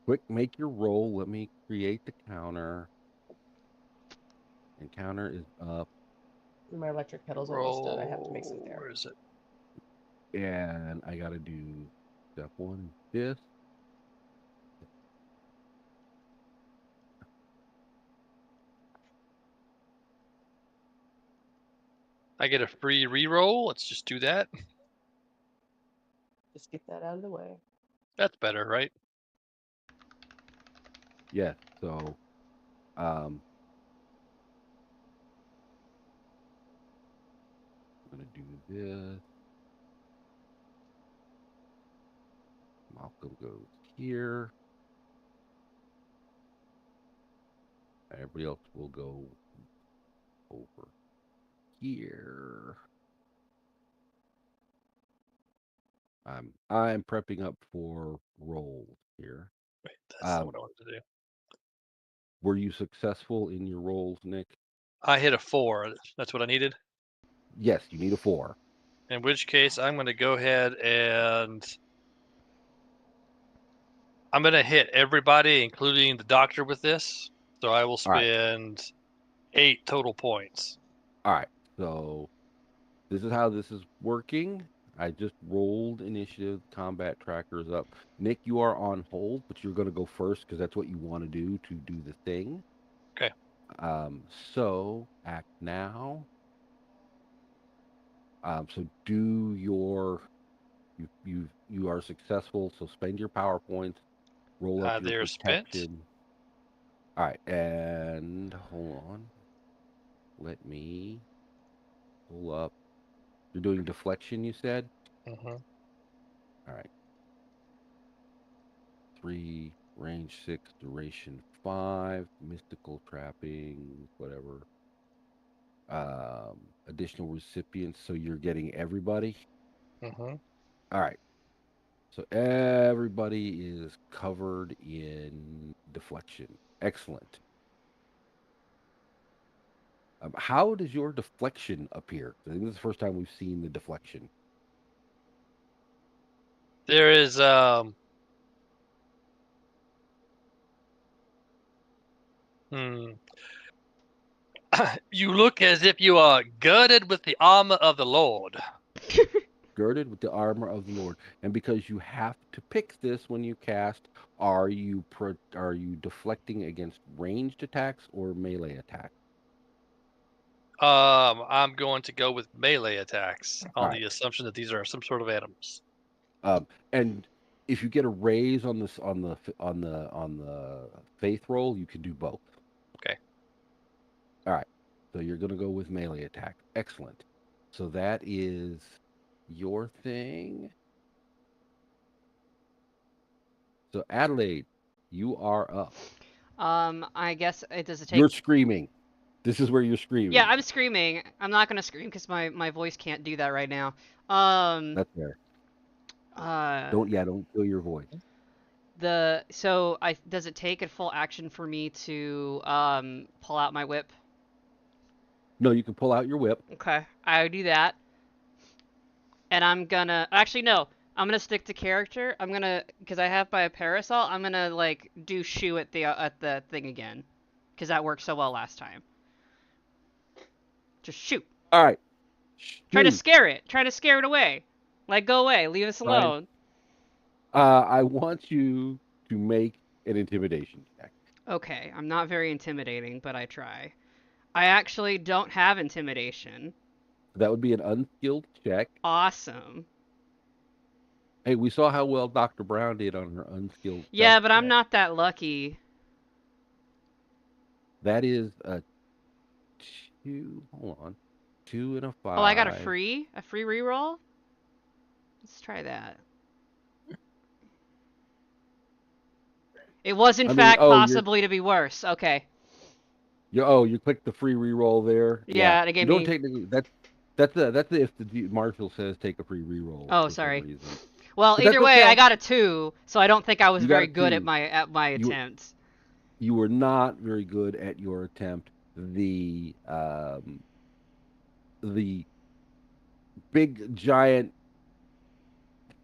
Quick, make your roll. Let me create the counter. And counter is up. My electric kettle's almost done. I have to make some there. Where is it? And I gotta do step one is this. I get a free reroll. Let's just do that. Just get that out of the way. That's better, right? Yes. So I'm gonna do this. Malcolm goes here. Everybody else will go over here. I'm prepping up for rolls here. Wait, that's not what I wanted to do. Were you successful in your rolls, Nick? I hit a 4. That's what I needed. Yes, you need a 4. In which case, I'm going to go ahead and I'm going to hit everybody, including the doctor, with this. So I will All right. spend 8 total points. All right. So this is how this is working. I just rolled initiative. Combat tracker is up. Nick, you are on hold, but you're going to go first because that's what you want to do the thing. Okay. So act now. So do your you are successful. So spend your power points. Roll up your They're spent. protection. All right, and hold on. Let me pull up. You're doing deflection, you said? Mm-hmm. All right. 3, range 6, duration 5, mystical trapping, whatever. Additional recipients, so you're getting everybody. Mm-hmm. All right. So everybody is covered in deflection. Excellent. How does your deflection appear? I think this is the first time we've seen the deflection. There is you look as if you are girded with the armor of the Lord. Girded with the armor of the Lord. And because you have to pick this when you cast, are you deflecting against ranged attacks or melee attacks? I'm going to go with melee attacks on Right. the assumption that these are some sort of animals. And if you get a raise on this on the faith roll, you can do both. Okay. All right. So you're going to go with melee attack. Excellent. So that is your thing. So Adelaide, you are up. I guess it does it take. You're screaming. This is where you're screaming. Yeah, I'm screaming. I'm not gonna scream because my voice can't do that right now. That's fair. Uh. Don't kill your voice. So does it take a full action for me to pull out my whip? No, you can pull out your whip. Okay, I do that. And I'm gonna actually no. I'm gonna stick to character. I'm gonna because I have my parasol. I'm gonna like do shoo at the thing again, because that worked so well last time. Just shoot. All right. Try to Shoot. scare it. Try to scare it away. Like go away. Leave us alone. I want you to make an intimidation check. Okay, I'm not very intimidating, but I try. I actually don't have intimidation. That would be an unskilled check. Awesome. Hey, we saw how well Dr. Brown did on her unskilled. Yeah, but I'm check. not that lucky. That is a 2. Hold on. 2 and a 5. Oh, I got a free reroll? Let's try that. It was in fact possibly to be worse. Okay. You clicked the free reroll there. Yeah, it gave you don't me. technically. That's if the marshal says take a free reroll. Oh, for sorry. some reason. Well, But either way, okay. I got a 2, so I don't think I was You got very a good 2. at my attempts. You were not very good at your attempt. The big giant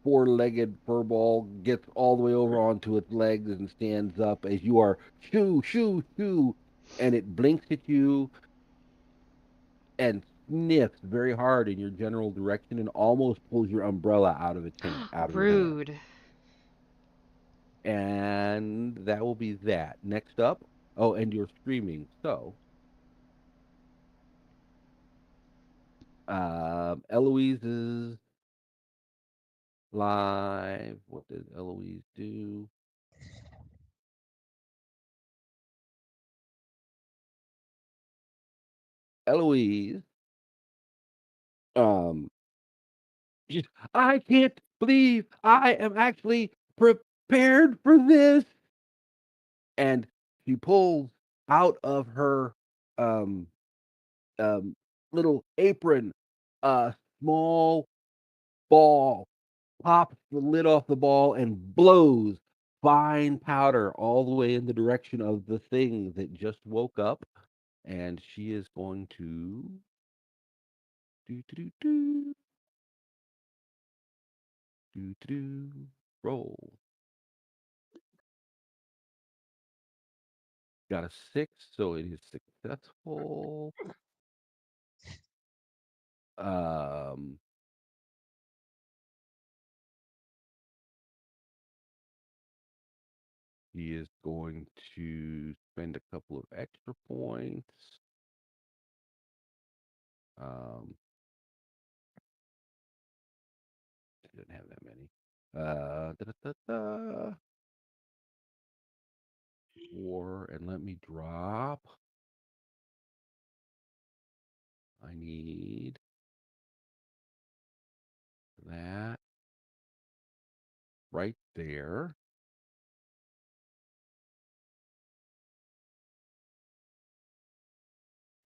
4-legged furball gets all the way over onto its legs and stands up as you are shoo, shoo, shoo, and it blinks at you and sniffs very hard in your general direction and almost pulls your umbrella out of its hand, out of your hand. Rude. And that will be that. Next up, oh, and you're screaming. So, Eloise is live. What does Eloise do? Eloise, um, I can't believe I am actually prepared for this. And she pulls out of her um little apron a small ball, pops the lid off the ball, and blows fine powder all the way in the direction of the thing that just woke up. And she is going to do do do do do do roll. Got a 6, so it is successful. Um, he is going to spend a couple of extra points. Um, he doesn't have that many. Da, da, da, da. 4, and let me drop. I need that right there.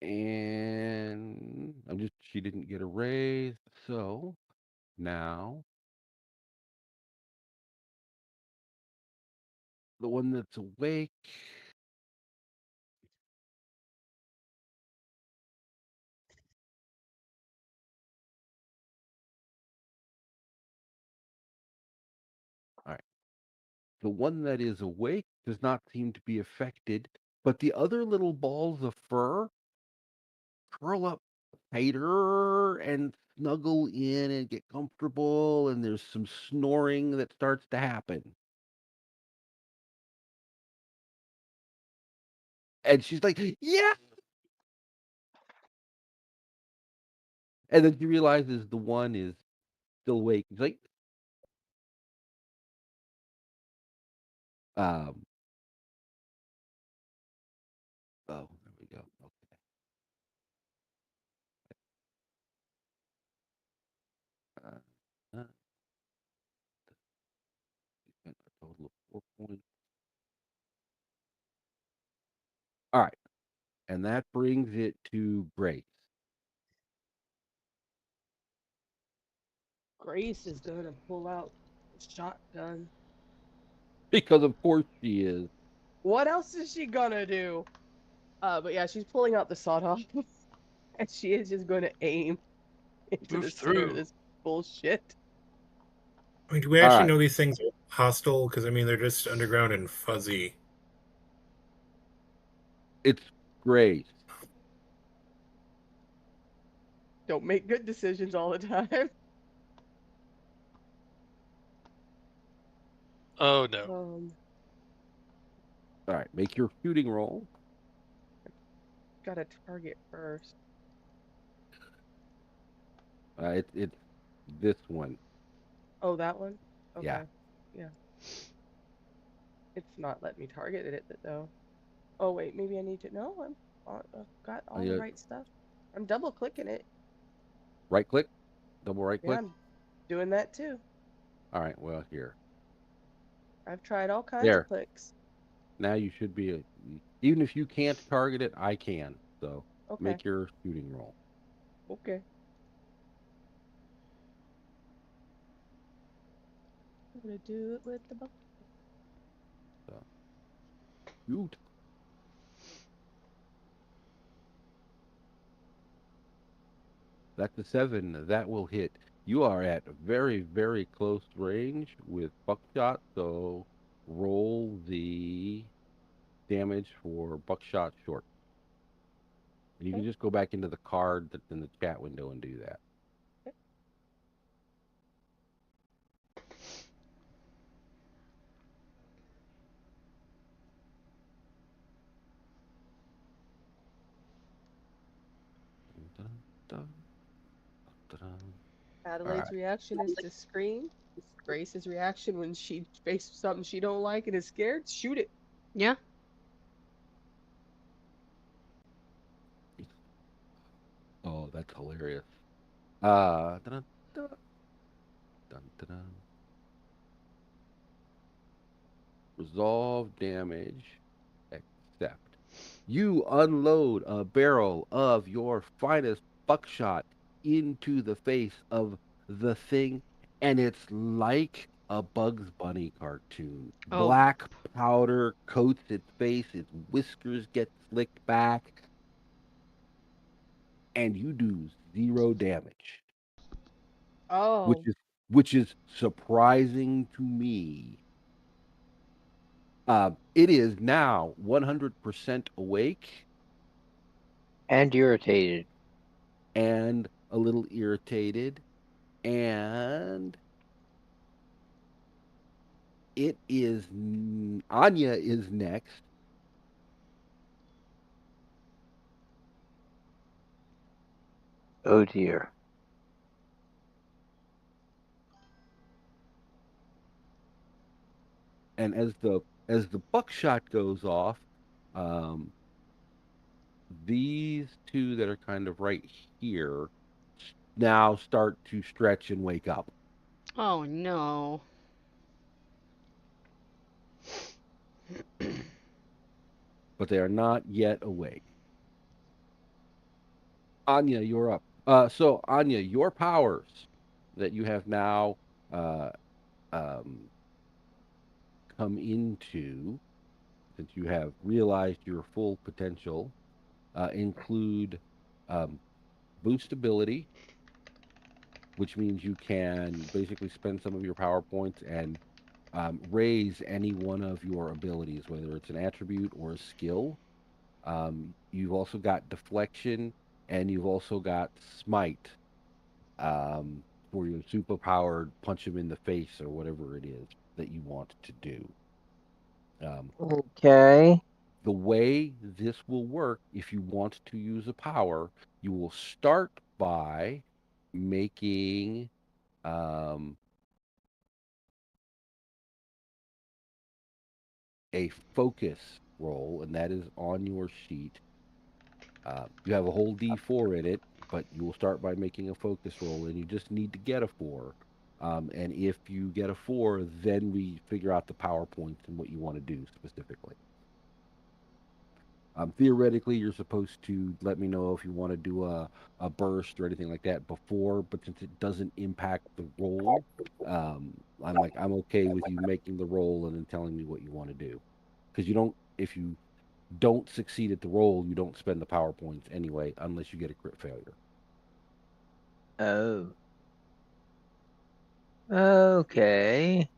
And she didn't get a raise, so now the one that's awake. All right. The one that is awake does not seem to be affected, but the other little balls of fur curl up tighter and snuggle in and get comfortable, and there's some snoring that starts to happen. And she's like, yeah. And then she realizes the one is still awake. She's like, um, oh, there we go. Okay. Uh, spent a total of 4 points. All right. And that brings it to Grace. Grace is gonna pull out the shotgun. Because of course she is. What else is she gonna do? But yeah, she's pulling out the sawed off, and she is just gonna aim into Move the center of through. this bullshit. I mean, do we All actually right. know these things are hostile? Because, I mean, they're just underground and fuzzy. It's Grace. Don't make good decisions all the time. Oh no. All right. Make your shooting roll. Gotta target first. It's this one. Oh, that one? Yeah. Okay. Yeah. It's not letting me target it though. Oh wait, maybe I need to. No, I've got all the right stuff. I'm double clicking it. Right click. Double right Yeah, click. I'm doing that too. All right. Well, here. I've tried all kinds of There. clicks. Now you should be. Even if you can't target it, I can. So Okay. make your shooting roll. Okay. I'm gonna do it with the buck. So shoot. That's a 7. That will hit. You are at very, very close range with buckshot. So roll the damage for buckshot short. And you can Okay. just go back into the card that's in the chat window and do that. Okay. Dun, dun, dun, dun. All Adelaide's right. reaction is to scream. Grace's reaction when she faces something she don't like and is scared, shoot it. Yeah. Oh, that's hilarious. Dun, dun, dun, dun, dun. Resolve damage, except You unload a barrel of your finest buckshot into the face of the thing, and it's like a Bugs Bunny cartoon. Oh, Black powder coats its face, its whiskers get slicked back, and you do 0 damage, which Oh. is which is surprising to me. It is now 100% awake And irritated. and a little irritated, and Anya is next, Oh dear. and as the buckshot goes off, um, these two that are kind of right here now start to stretch and wake up, oh no. but they are not yet awake. Anya, you're up. So Anya, your powers that you have now uh, um, come into, since you have realized your full potential, include um, boost ability, which means you can basically spend some of your power points and raise any one of your abilities, whether it's an attribute or a skill. You've also got deflection, and you've also got smite, um, for your superpowered punch him in the face or whatever it is that you want to do. Um, Okay. the way this will work, if you want to use a power, you will start by making um, a focus roll, and that is on your sheet. You have a whole D4 in it, but you will start by making a focus roll, and you just need to get a 4. And if you get a 4, then we figure out the power points and what you want to do specifically. Theoretically, you're supposed to let me know if you want to do a burst or anything like that before, but since it doesn't impact the roll, I'm okay with you making the roll and then telling me what you want to do. Because if you don't succeed at the roll, you don't spend the power points anyway, unless you get a crit failure. Oh. Okay.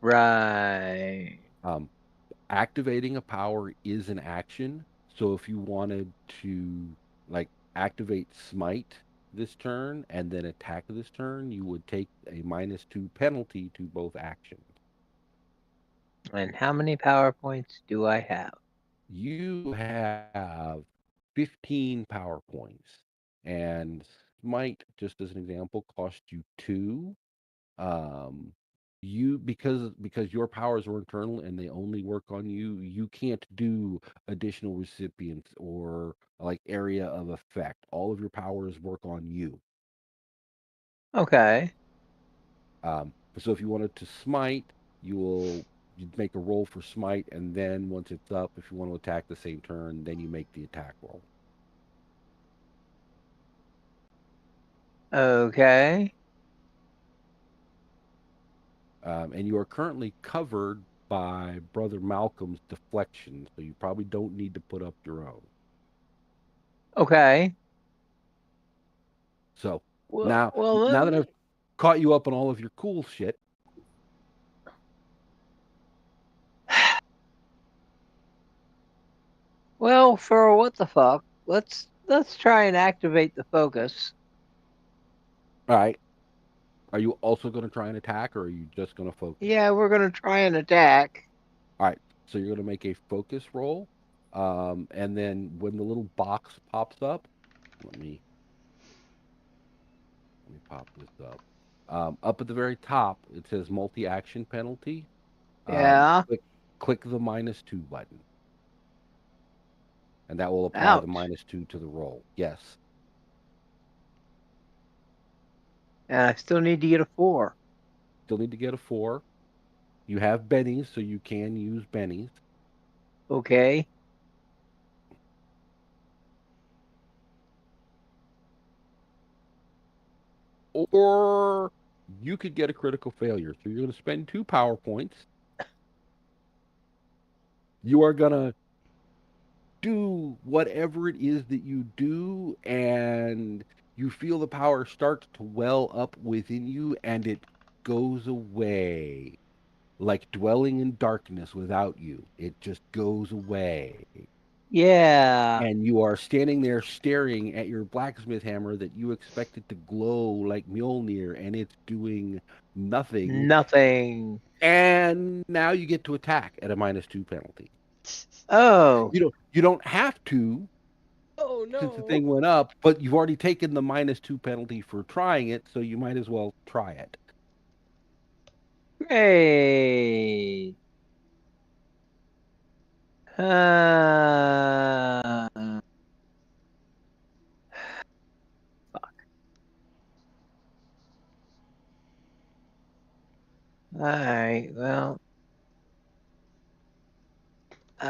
Right. Um, Activating a power is an action. So if you wanted to like activate smite this turn and then attack this turn, you would take a -2 penalty to both actions. And how many power points do I have? You have 15 power points, and smite, just as an example, cost you 2. Um, you because your powers are internal and they only work on you, you can't do additional recipients or like area of effect. All of your powers work on you. Okay. So if you wanted to smite, you'd make a roll for smite, and then once it's up, if you want to attack the same turn, then you make the attack roll. Okay. And you are currently covered by Brother Malcolm's deflection, so you probably don't need to put up your own. Okay. So Well, now, well, let now that me. I've caught you up on all of your cool shit, Well, for what the fuck? Let's try and activate the focus. all right, are you also going to try and attack, or are you just going to focus? Yeah, we're gonna try and attack. All right, so you're going to make a focus roll, and then when the little box pops up, let me let me pop this up. Up at the very top, it says multi-action penalty. Um, Yeah. click click the -2 button, and that will apply the Ouch. -2 to the roll. Yes, And I still need to get a 4. still need to get a 4. You have bennies, so you can use bennies. Okay. Or you could get a critical failure. So you're going to spend 2 power points. You are going to do whatever it is that you do, and you feel the power start to well up within you, and it goes away. Like dwelling in darkness without you. It just goes away. Yeah. And you are standing there staring at your blacksmith hammer that you expected to glow like Mjolnir, and it's doing nothing. Nothing. And now you get to attack at a -2 penalty. Oh. You don't have to, Oh since the no. thing went up, but you've already taken the -2 penalty for trying it, so you might as well try it. Great. Uh, fuck. All right. Well. All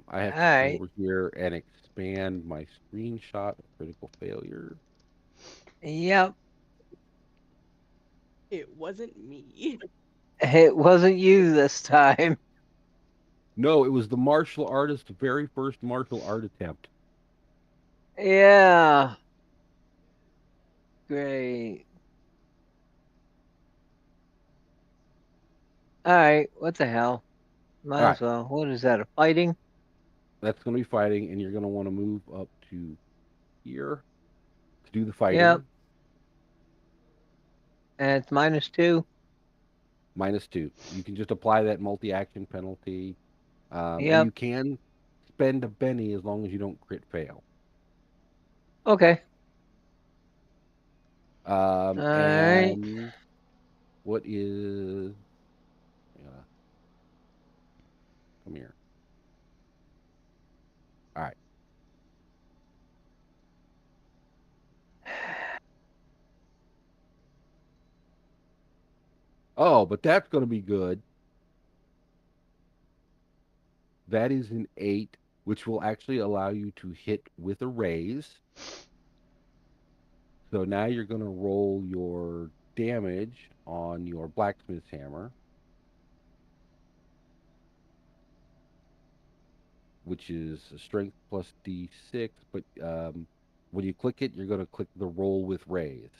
I have to go right. over here and expand my screenshot of critical failure. Yep. It wasn't me. It wasn't you this time. No, it was the martial artist's very first martial art attempt. Yeah. Great. All right. What the hell? All Might right, as well. What is that? A fighting? that's going to be fighting, and you're going to want to move up to here to do the Yep. fighting. And it's -2. -2. You can just apply that multi-action penalty, and Yep. you can spend a Benny as long as you don't crit fail. Okay. All right. And what is? Come here. All right. Oh, but that's going to be good. That is an 8, which will actually allow you to hit with a raise. So now you're going to roll your damage on your blacksmith's hammer, which is a strength plus d6. But when you click it, you're going to click the roll with raise.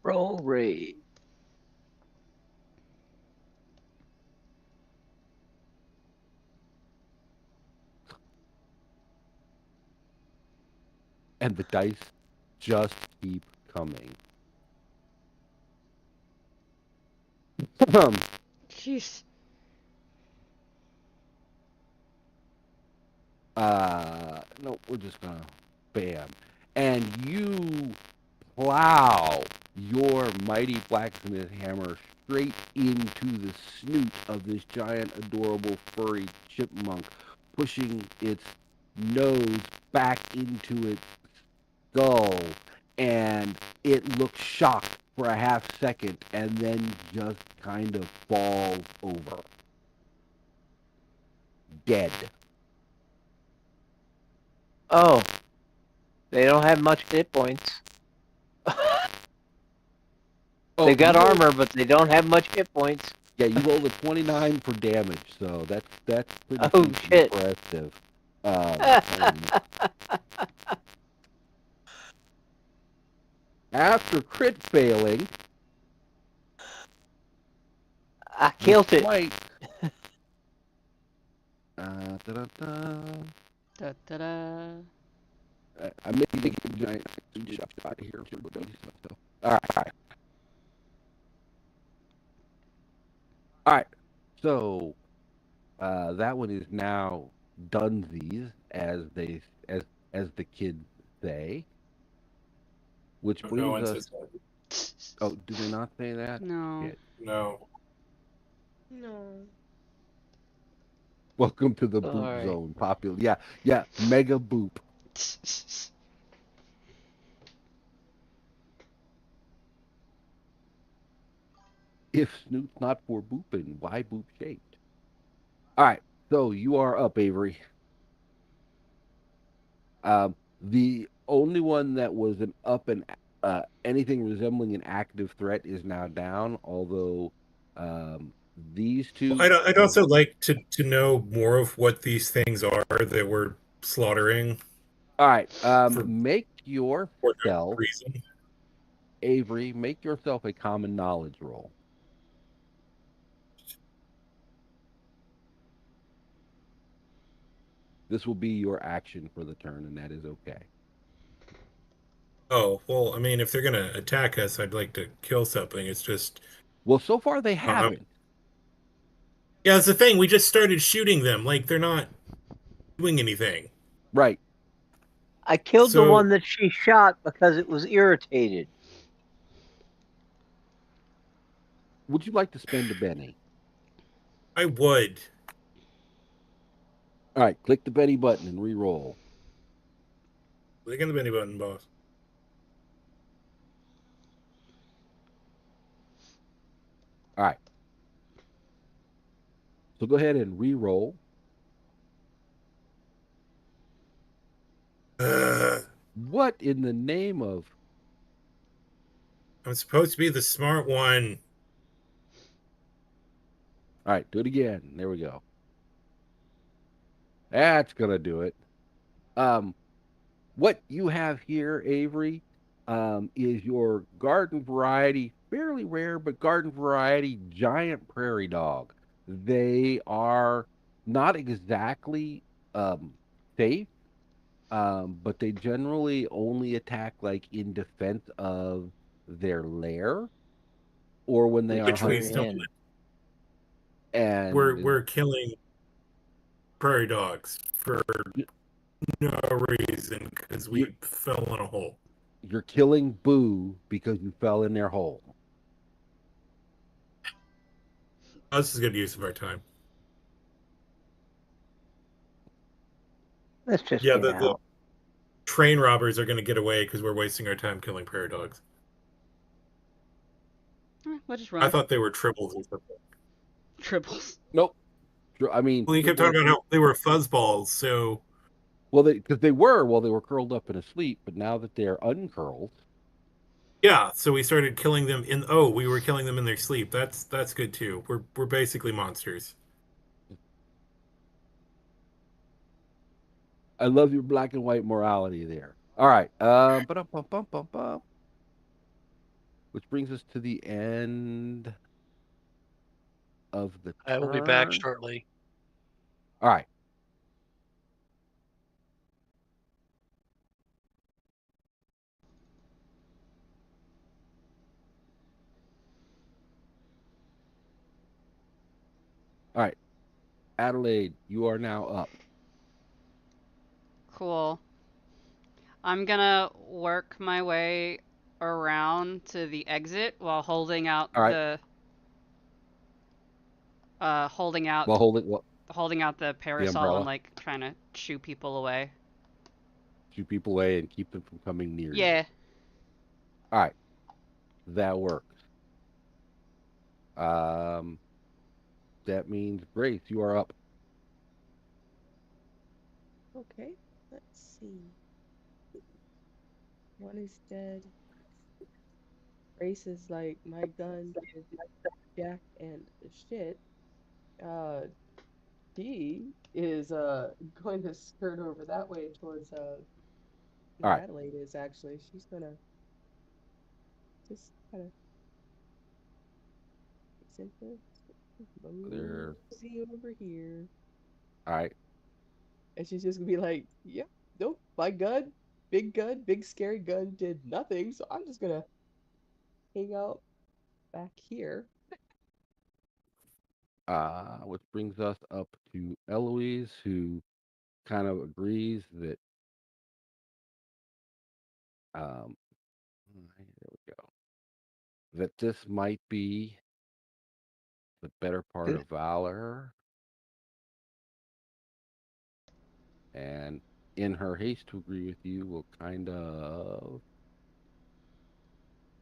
Roll rate. And the dice just keep coming. Jeez. No, we're just gonna bam. And you plow your mighty blacksmith hammer straight into the snoot of this giant, adorable, furry chipmunk, pushing its nose back into its skull. And it looks shocked for a half second and then just kind of falls over. Dead. Oh, they don't have much hit points. Oh, They've got you rolled, armor, but they don't have much hit points. yeah, you rolled a 29 for damage, so that's pretty Oh, freaking shit. impressive. After crit failing, I killed it. despite da-da-da, Da, da, da. I may be a giant shot here. So. All right. All right. So that one is now dunsies, as the kids say. Which No brings one us. says that. Oh, do they not say that? No. Shit. No. No. Welcome to the All boop right. zone. Popular. Yeah. Mega boop. If Snoot's not for booping, why boop shaped? All right, so you are up, Avery. The only one that was an up and anything resembling an active threat is now down. Although these Well, two, I'd also like to know more of what these things are that we're slaughtering all right, for make no yourself, reason. Avery, make yourself a common knowledge roll. This will be your action for the turn, and that is okay. Oh, well, I mean, if they're gonna attack us, I'd like to kill something. It's just, Well, so far they uh, haven't. yeah, it's the thing. We just started shooting them. Like they're not doing anything. Right. I killed the So one that she shot because it was irritated. Would you like to spend a Benny? I would. All right, click the Benny button and re-roll. Click on the Benny button, boss. All right. So go ahead and re-roll. Uh, What in the name of... I'm supposed to be the smart one. All right, do it again. There we go. That's gonna do it. Um, what you have here, Avery, is your garden variety, fairly rare, but garden variety giant prairie dog. They are not exactly safe, but they generally only attack like in defense of their lair or when they are Which we've They're hunting. stolen. in. And We're killing prairie dogs for no reason because you're we fell in a hole. you're killing Boo because you fell in their hole. Oh, this is good use of our time. Let's just Yeah, get the out. train robbers are going to get away because we're wasting our time killing prairie dogs. We'll just I run. thought they were tribbles or something. Triples. Nope. I mean, Well, you kept talking about how they were fuzzballs, so well, because they were while they were curled up and asleep, but now that they're uncurled, yeah, so we started killing them in. Oh, we were killing them in their sleep. That's good too. We're basically monsters. I love your black and white morality there. All right. Ba-dum-bum-bum-bum-bum. Which brings us to the end of the I will be back turn. shortly. All right. All right. Adelaide, you are now up. Cool. I'm gonna work my way around to the exit while holding out All right. the holding out Well, hold it. Well, holding out the the parasol and umbrella. like trying to shoo people away. Shoot people away and keep them from coming near you. Yeah. All right. That works. Um, that means Grace, you are up. Okay, let's see. One is dead. Race is like my gun did jack and shit. Uh, D is going to skirt over that way towards All where right. Adelaide is actually. She's gonna just kind of simple There. mosey over here, All right. and she's just gonna be like, "Yep, nope, my gun, big scary gun did nothing, so I'm just gonna hang out back here." Which brings us up to Eloise, who kind of agrees that there we go. That this might be the better part Good. of valor, and in her haste to agree with you, will kind of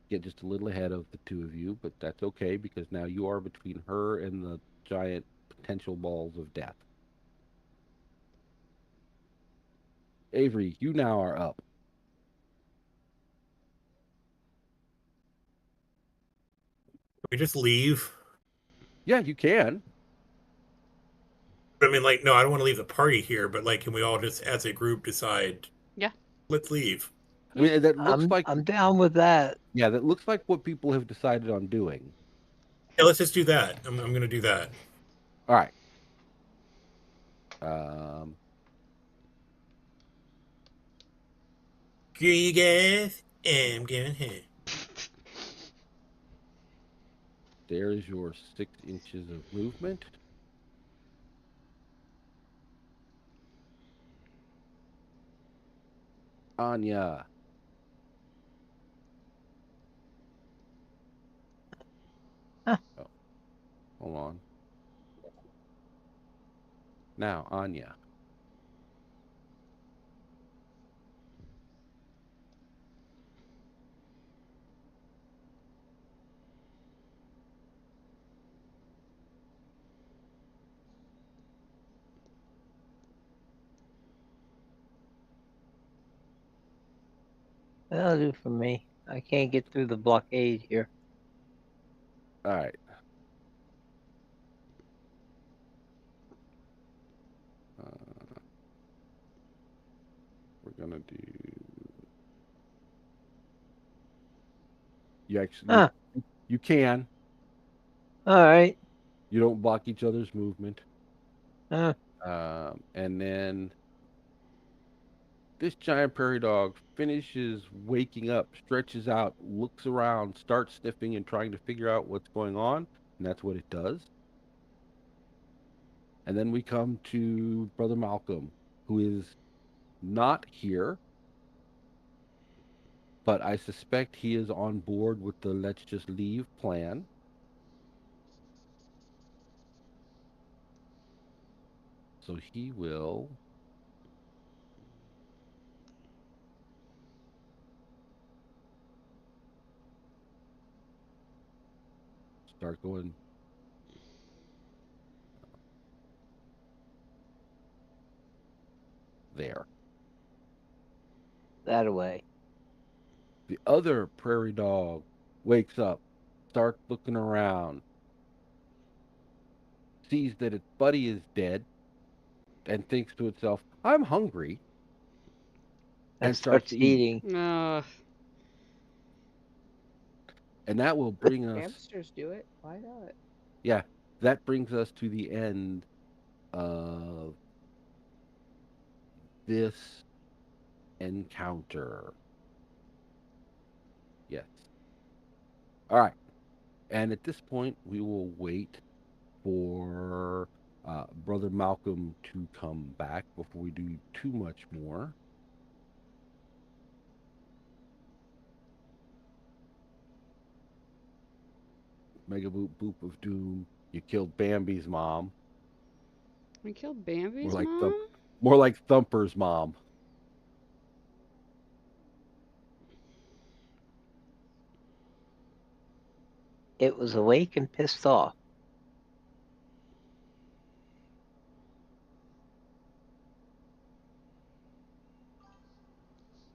get just a little ahead of the two of you, but that's okay because now you are between her and the giant potential balls of death. Avery, you now are up. We just leave. Yeah, you can. I mean, like, no, I don't want to leave the party here, but like, can we all just, as a group, decide? Yeah. Let's leave. I mean, that looks I'm like I'm down with that. yeah, that looks like what people have decided on doing. Yeah, let's just do that. I'm gonna do that. All right. Um, You guys, I'm going home. there's your 6 inches of movement. Anya. Huh. Oh, hold on. Now, Anya. That'll do for me. I can't get through the blockade here. All right. Uh, we're gonna do. You actually Huh. you can. All right. You don't block each other's movement. Uh, And then this giant prairie dog finishes waking up, stretches out, looks around, starts sniffing and trying to figure out what's going on, and that's what it does. And then we come to Brother Malcolm, who is not here, but I suspect he is on board with the let's just leave plan. So he will start going there. that away. The other prairie dog wakes up, starts looking around, sees that its buddy is dead, and thinks to itself, I'm hungry, And and starts starts to eat. eating. And that will bring us, Hamsters do it. Why not? yeah, that brings us to the end of this encounter. Yes. All right. And at this point, we will wait for Brother Malcolm to come back before we do too much more. Mega boop boop of doom. You killed Bambi's mom. We killed More Bambi's like mom? more like Thumper's mom. It was awake and pissed off.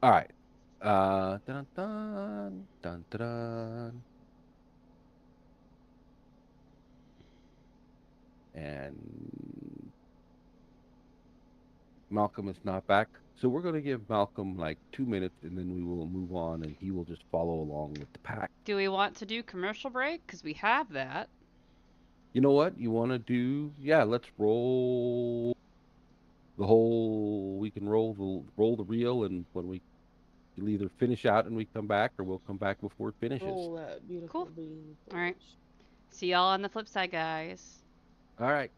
All right. Dun, dun, dun, dun, dun. And Malcolm is not back. So we're going to give Malcolm like 2 minutes and then we will move on and he will just follow along with the pack. Do we want to do commercial break? Because we have that. You know what? You want to do? Yeah, let's roll the whole. We can roll the reel, and when you'll either finish out and we come back, or we'll come back before it finishes. Roll that beautiful Cool. bean. All right. Please. See y'all on the flip side, guys. All right.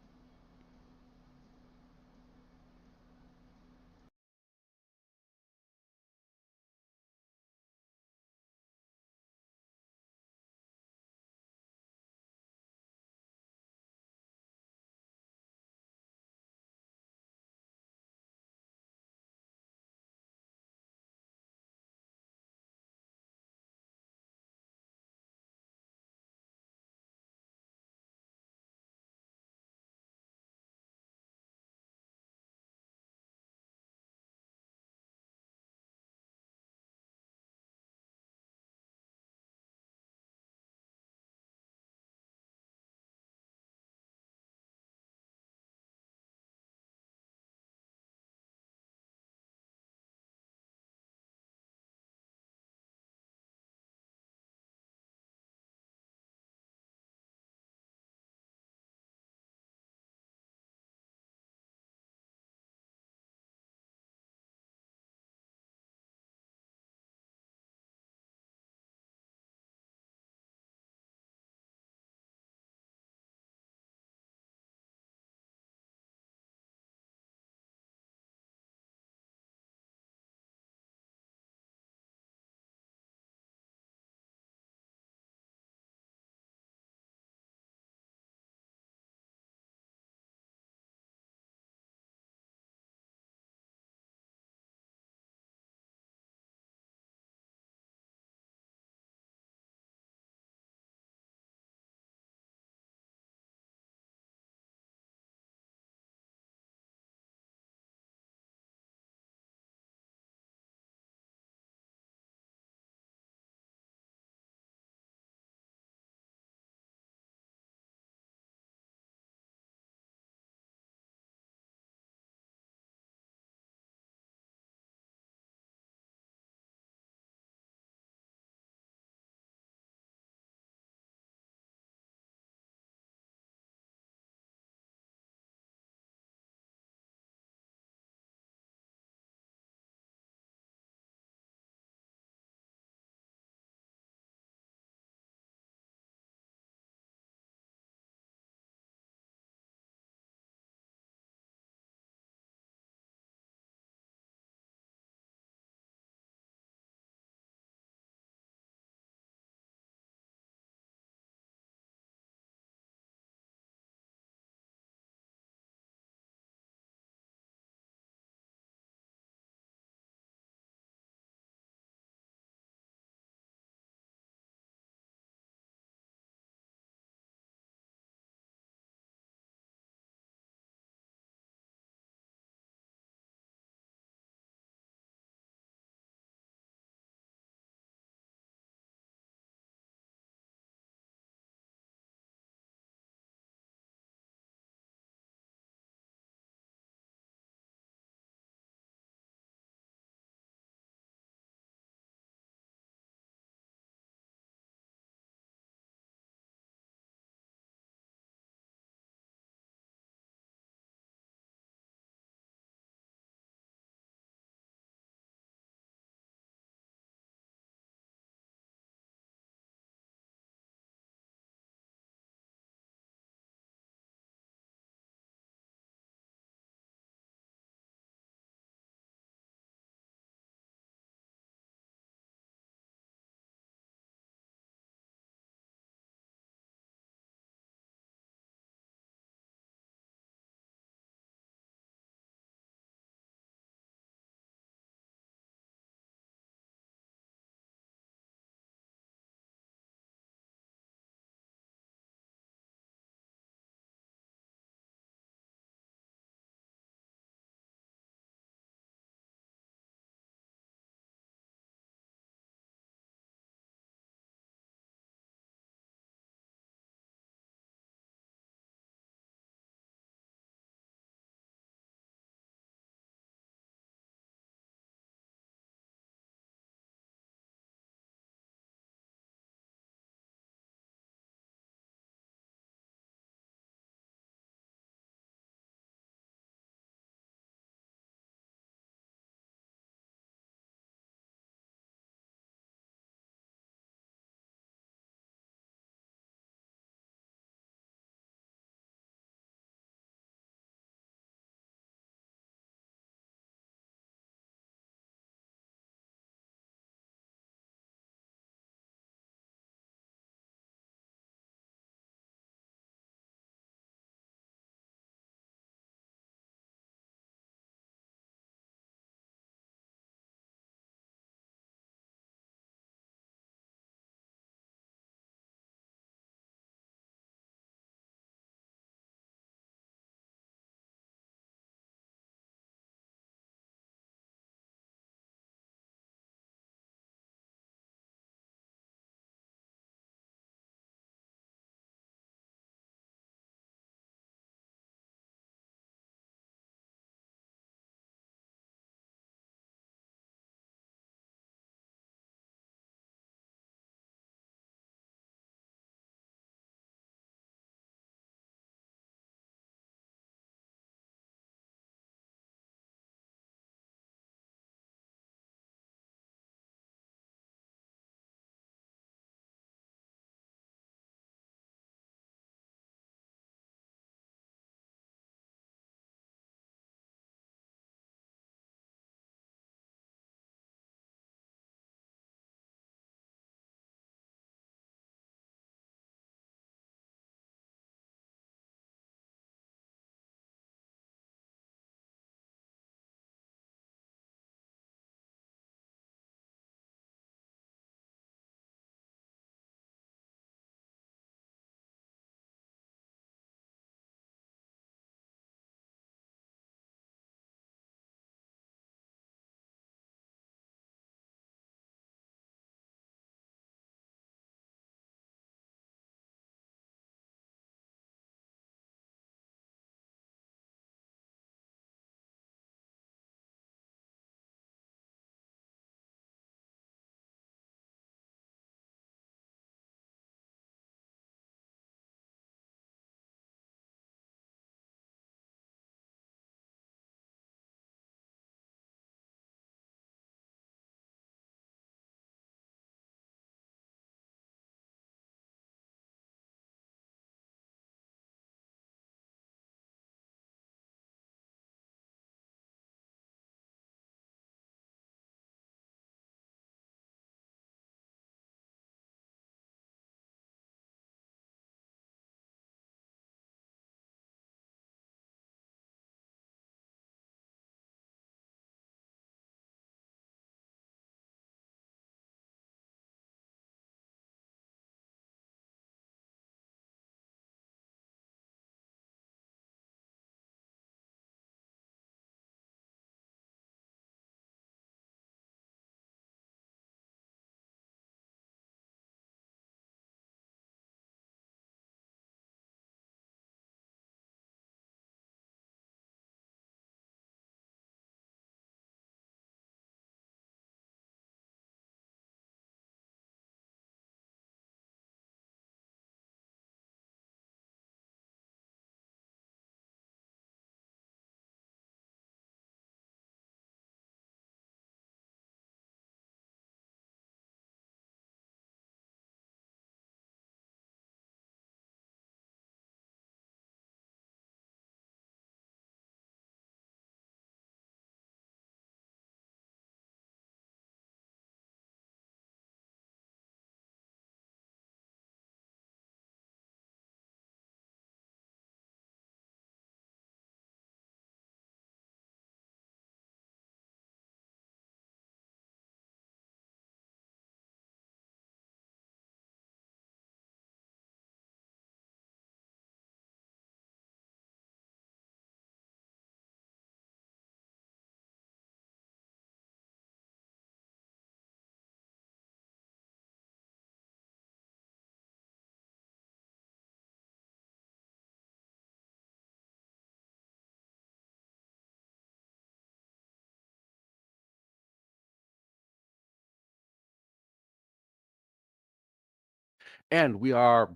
And we are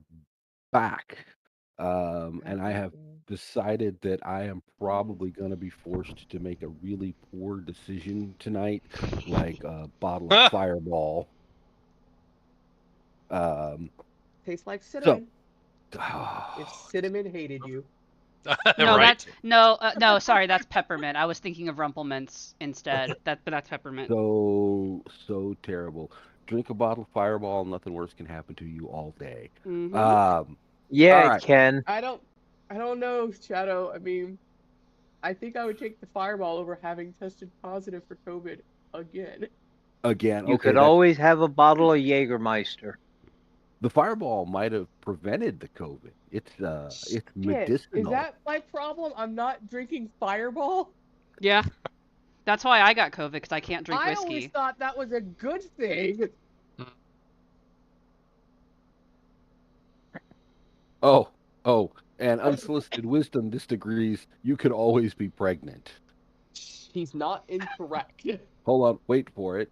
back. And I God have damn. decided that I am probably going to be forced to make a really poor decision tonight, like a bottle of Fireball. Um, Tastes like so, cinnamon. If cinnamon hated you. No, Right. no, sorry, that's peppermint. I was thinking of Rumplemints instead. But that's peppermint. so terrible. Drink a bottle of Fireball, nothing worse can happen to you all day. Mm-hmm. Yeah, All it right. can. I don't know, Shadow. I mean, I think I would take the fireball over having tested positive for COVID again. Again, You okay, could that's always have a bottle of Jägermeister. the Fireball might have prevented the COVID. It's Shit, is medicinal. that my problem? I'm not drinking fireball? Yeah, that's why I got COVID because I can't drink I always whiskey. thought that was a good thing. Oh, and unsolicited wisdom disagrees. You could always be pregnant. He's not incorrect. Hold on, wait for it.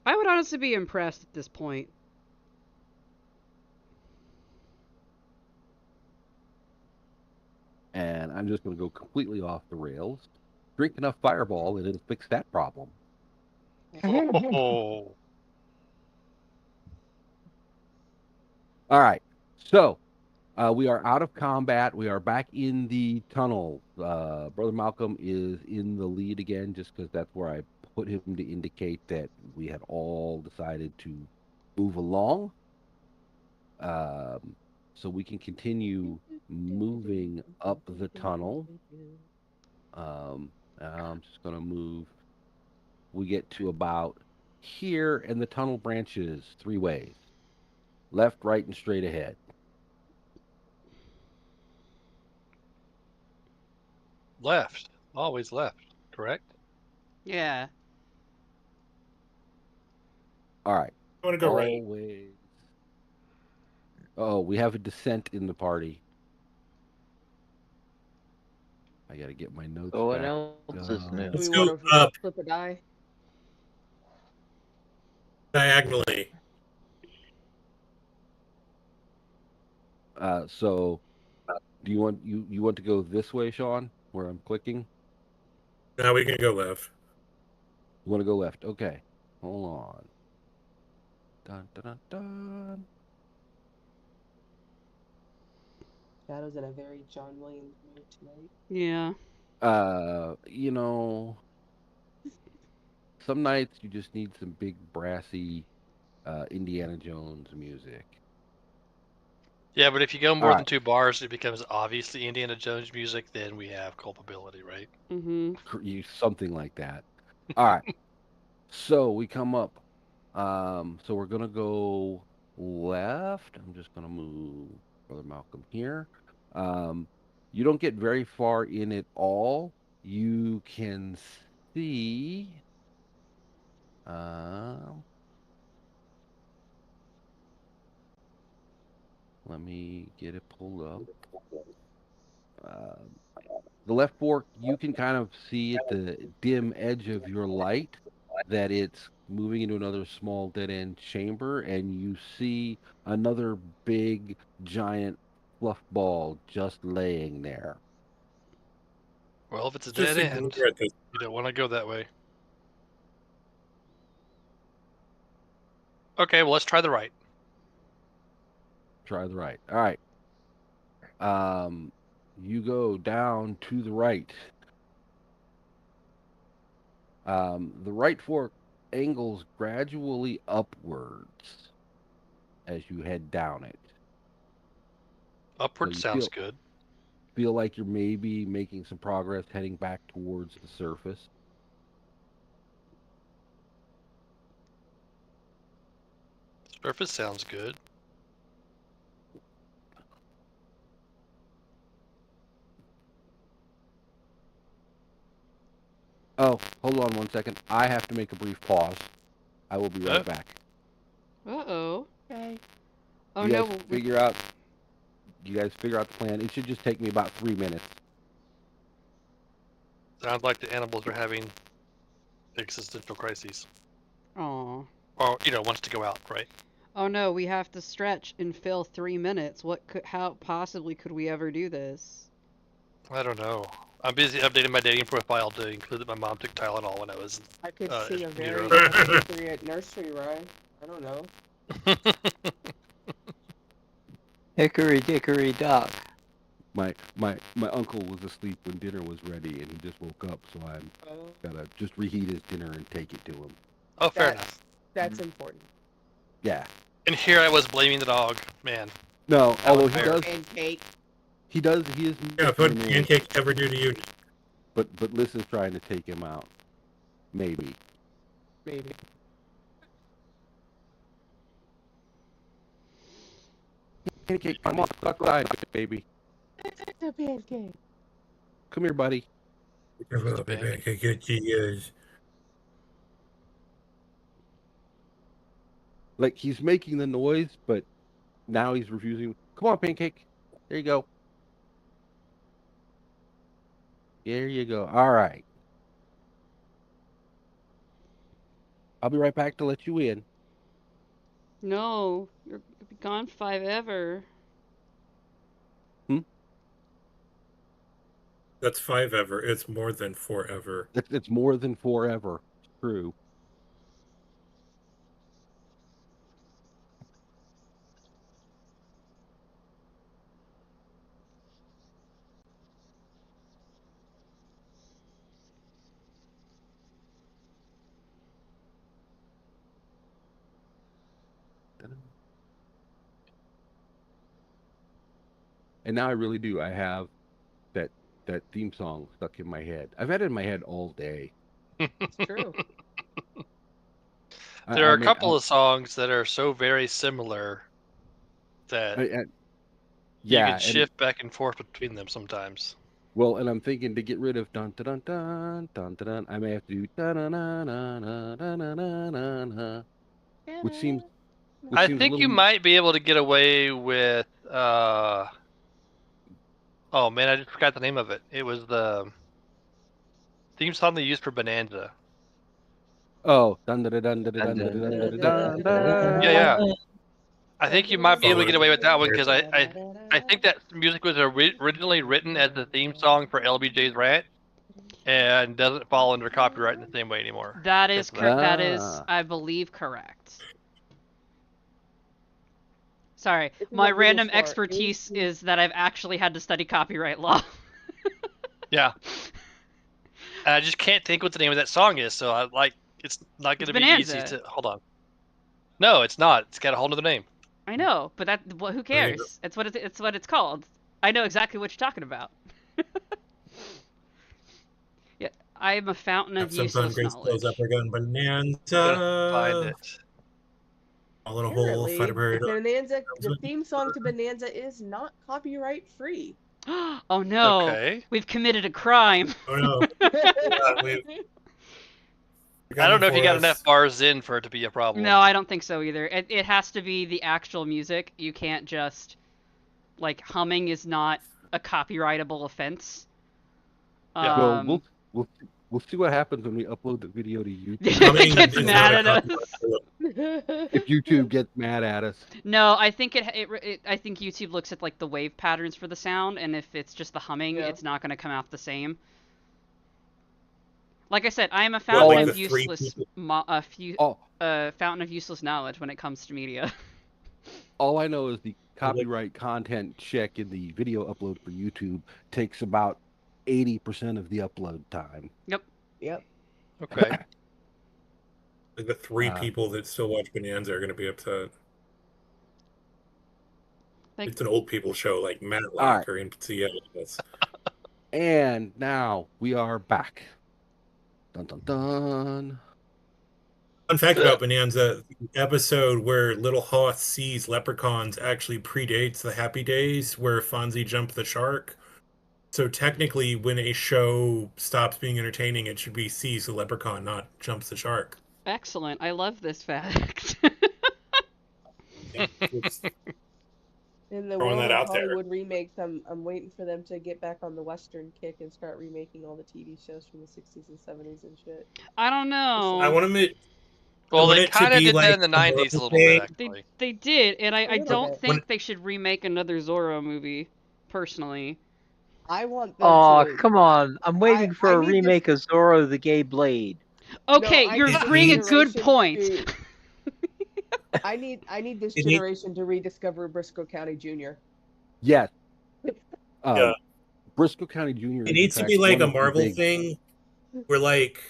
I would honestly be impressed at this point. And I'm just going to go completely off the rails. Drink enough Fireball and it'll fix that problem. Oh. All right. So we are out of combat. We are back in the tunnel. Brother Malcolm is in the lead again, just because that's where I put him to indicate that we had all decided to move along. So we can continue moving up the tunnel. I'm just going to move. We get to about here, and the tunnel branches three ways: left, right, and straight ahead. Left. Always left. Correct? Yeah. All right. I want to go right. Always. Oh, we have a descent in the party. I got to get my notes So what back. else is new? Do Let's we go want to up flip a die? diagonally. So do you want to go this way, Sean, where I'm clicking? Now we can go left. You want to go left? Okay. Hold on. Dun, dun, dun, dun. Shadow's in a very John Williams mood tonight. Yeah. You know, some nights you just need some big brassy Indiana Jones music. Yeah, but if you go All more than right. 2 bars, it becomes obviously Indiana Jones music. Then we have culpability, right? Mm-hmm. Something like that. All right. So we come up. So we're gonna go left. I'm just gonna move Brother Malcolm here. Um, you don't get very far in at all. You can see. Um, Let me get it pulled up. Um, the left fork, you can kind of see at the dim edge of your light that it's moving into another small dead end chamber, and you see another big, giant fluff ball just laying there. Well, if it's a Just dead ignore end, it this. you don't want to go that way. Okay, well, let's try the right. Try the right. All right. You go down to the right. The right fork angles gradually upwards as you head down it. So Upward you sounds good. feel like you're maybe making some progress heading back towards the surface. Surface sounds good. Oh, hold on one second. I have to make a brief pause. I will be right back. Uh-oh. Okay. Oh You guys no, figure out you guys figure out the plan. It should just take me about 3 minutes. Sounds like the animals are having existential crises. Aw. Or, wants to go out, right? Oh no, we have to stretch and fill 3 minutes. How possibly could we ever do this? I don't know. I'm busy updating my dating profile to include that my mom took Tylenol when I was I could sing a meet her very earlier. inappropriate nursery rhyme. I don't know. Hickory dickory dock. My uncle was asleep when dinner was ready, and he just woke up, so I'm Oh, gotta just reheat his dinner and take it to him. Oh, fair that enough. that's important. Yeah. And here I was blaming the dog. Man, No, That although was he fair. does, Pancake. he does, he is Yeah, missing what an ear, pancake ever do to you? but Liz is trying to take him out. Maybe. Maybe. Pancake, come on, outside, baby. It's a pancake. Come here, buddy. Mr. Pink. Pancake, he is. Like he's making the noise, but now he's refusing. Come on, Pancake. There you go. There you go. All right. I'll be right back to let you in. No, you'll be gone forever. That's 5 ever. It's more than 4 ever. It's more than forever. It's true. And now I really do. I have that theme song stuck in my head. I've had it in my head all day. It's true. There I are a may, couple of songs that are so very similar that I, you yeah, can and shift back and forth between them sometimes. well, and I'm thinking to get rid of dun dun dun dun dun dun. I may have to do dun dun dun dun dun dun dun dun dun, which seems I a think you little. might be able to get away with oh man, I just forgot the name of it. It was the theme song they used for Bonanza. Oh, dun dun dun dun dun dun dun dun dun dun Yeah, dun. yeah. I think you might be able to get away with that one because Solid. I think that music was originally written as the theme song for LBJ's Rant and doesn't fall under copyright in the same way anymore. That Because is of that. that is, Ah, I believe, correct. Sorry, It's in my the legal random store. expertise is that I've actually had to study copyright law. Yeah. And I just can't think what the name of that song is, so it's not going It's to be easy Bonanza. to hold on. No, it's not. It's got a whole other name. I know, but who cares? It's what it's called. I know exactly what you're talking about. Yeah, I am a fountain of Some fun, useless great skills up knowledge. again. Gotta find Bonanza. it. All in a hole, fight a Apparently, bird. The theme song to Bonanza is not copyright free. Oh no, Okay. we've committed a crime. Oh no. We've I don't coming know if you for got us. enough bars in for it to be a problem. No, I don't think so either. It has to be the actual music. You can't just, like, humming is not a copyrightable offense. Yeah. well, Um, we'll see what happens when we upload the video to YouTube. it Humming gets is mad not a at copyright. us. If YouTube gets mad at us, No, I think I think YouTube looks at like the wave patterns for the sound, and if it's just the humming, Yeah. it's not going to come out the same. Like I said, I am a What, fountain like of the three useless people? all fountain of useless knowledge when it comes to media. all I know is the copyright content check in the video upload for YouTube takes about 80% of the upload time. Yep. Yep. Okay. Like the 3 Uh, people that still watch Bonanza are going to be upset. Like, It's an old people show, like All Matlock right. or NCS. That's And now we are back. Dun dun dun. fun fact about Bonanza: the episode where Little Hoth sees leprechauns actually predates the Happy Days, where Fonzie jumped the shark. So technically, when a show stops being entertaining, it should be sees the leprechaun, not jumps the shark. excellent. I love this fact. It's In the throwing world that of out there. Hollywood remakes, I'm waiting for them to get back on the Western kick and start remaking all the TV shows from the 60s and 70s and shit. I don't I know. want to Well, want they it to kind of be did that like in the a 90s a Marvel little bit, thing. actually. They did, and A I little don't bit. think they should remake another Zorro movie, personally. I want them Oh, to. come on. I'm waiting for I a need this. remake of Zorro the Gay Blade. No, Okay, I you're need this bringing good generation points. to. I need this It need- generation to rediscover Briscoe County Jr. Yes. yeah, Briscoe County Jr. it is in needs to fact be like one a of the Marvel big. thing where like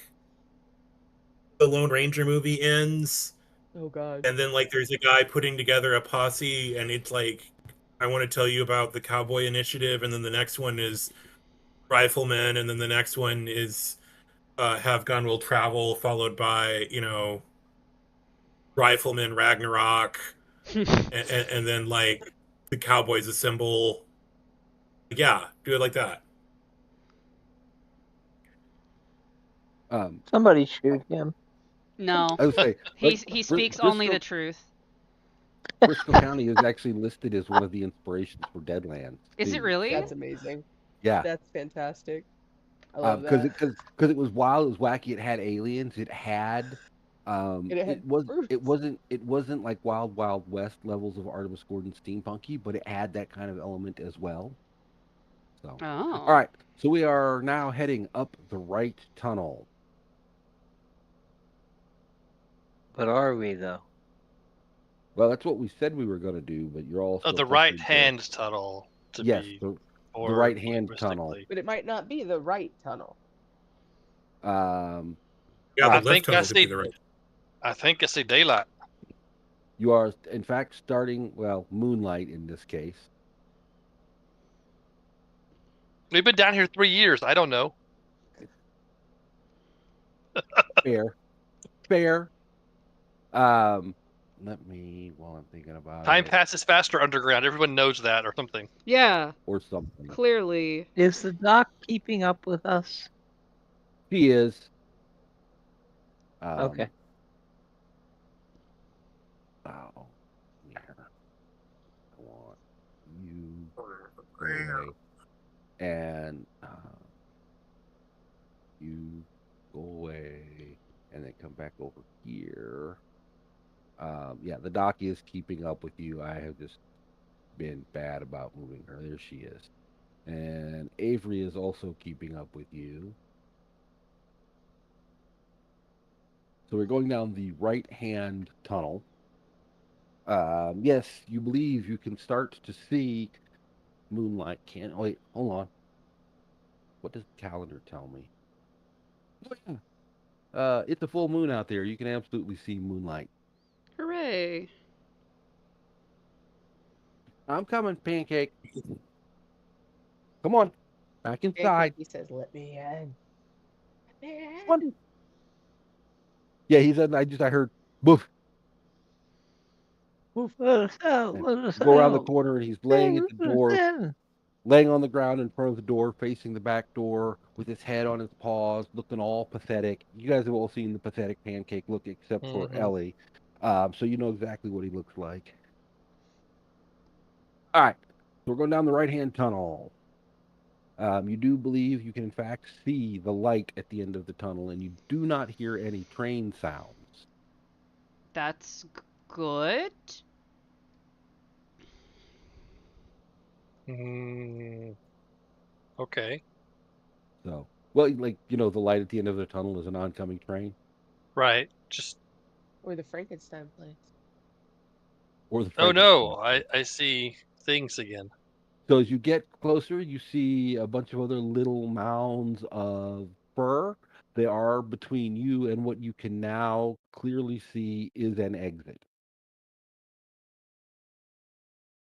the Lone Ranger movie ends, Oh God. and then like there's a guy putting together a posse, and it's like I want to tell you about the Cowboy Initiative, and then the next one is Riflemen, and then the next one is Have Gun Will Travel, followed by Rifleman Ragnarok, and then like the Cowboys Assemble. Yeah, do it like that. Um, Somebody shoot him. No, I would say like he speaks only the truth. Briscoe County is actually listed as one of the inspirations for Deadlands Is it too. really? That's amazing. Yeah, That's fantastic. I love because that. it was wild, it was wacky. It had aliens. It had And it had fruits. it wasn't like Wild Wild West levels of Artemis Gordon steampunky, but it had that kind of element as well. So, all Oh. right. So we are now heading up the right tunnel. But are we, though? Well, that's what we said we were going to do, but you're all still The pressured right to- hand tunnel, to Yes, be the more right hand tunnel. linguistically. But it might not be the right tunnel. Um, Yeah, All the right. left tunnel could be the right. I think it's the daylight. you are in fact starting moonlight in this case. We've been down here 3 years. I don't know. Fair, fair. Let me while I'm thinking about Time it passes faster underground. Everyone knows that, or something. Yeah, or something. clearly. Is the doc keeping up with us? She is. Okay. Oh, here. I want you go away, and you go away, and then come back over here. Yeah, the doc is keeping up with you. I have just been bad about moving her. There she is. And Avery is also keeping up with you. So we're going down the right-hand tunnel. Yes, you believe you can start to see moonlight. Wait, hold on. What does the calendar tell me? Oh, yeah. It's a full moon out there. You can absolutely see moonlight. Hooray. I'm coming, Pancake. Come on, back inside. He says, "Let me in." Let me in. Come on. Yeah, he said. I heard, boof. Let us out. And Let us go around the out. corner, and he's Hey, laying at the let us door, in. laying on the ground in front of the door, facing the back door, with his head on his paws, looking all pathetic. You guys have all seen the pathetic Pancake look, except for Ellie, so you know exactly what he looks like. All right, so we're going down the right-hand tunnel. You do believe you can, in fact, see the light at the end of the tunnel, and you do not hear any train sounds. That's good. Okay. So, well, like, the light at the end of the tunnel is an oncoming train. Right. Just. Or the Frankenstein place. Or the Oh Frankenstein no! place. I see things again. So as you get closer, you see a bunch of other little mounds of fur. They are between you and what you can now clearly see is an exit.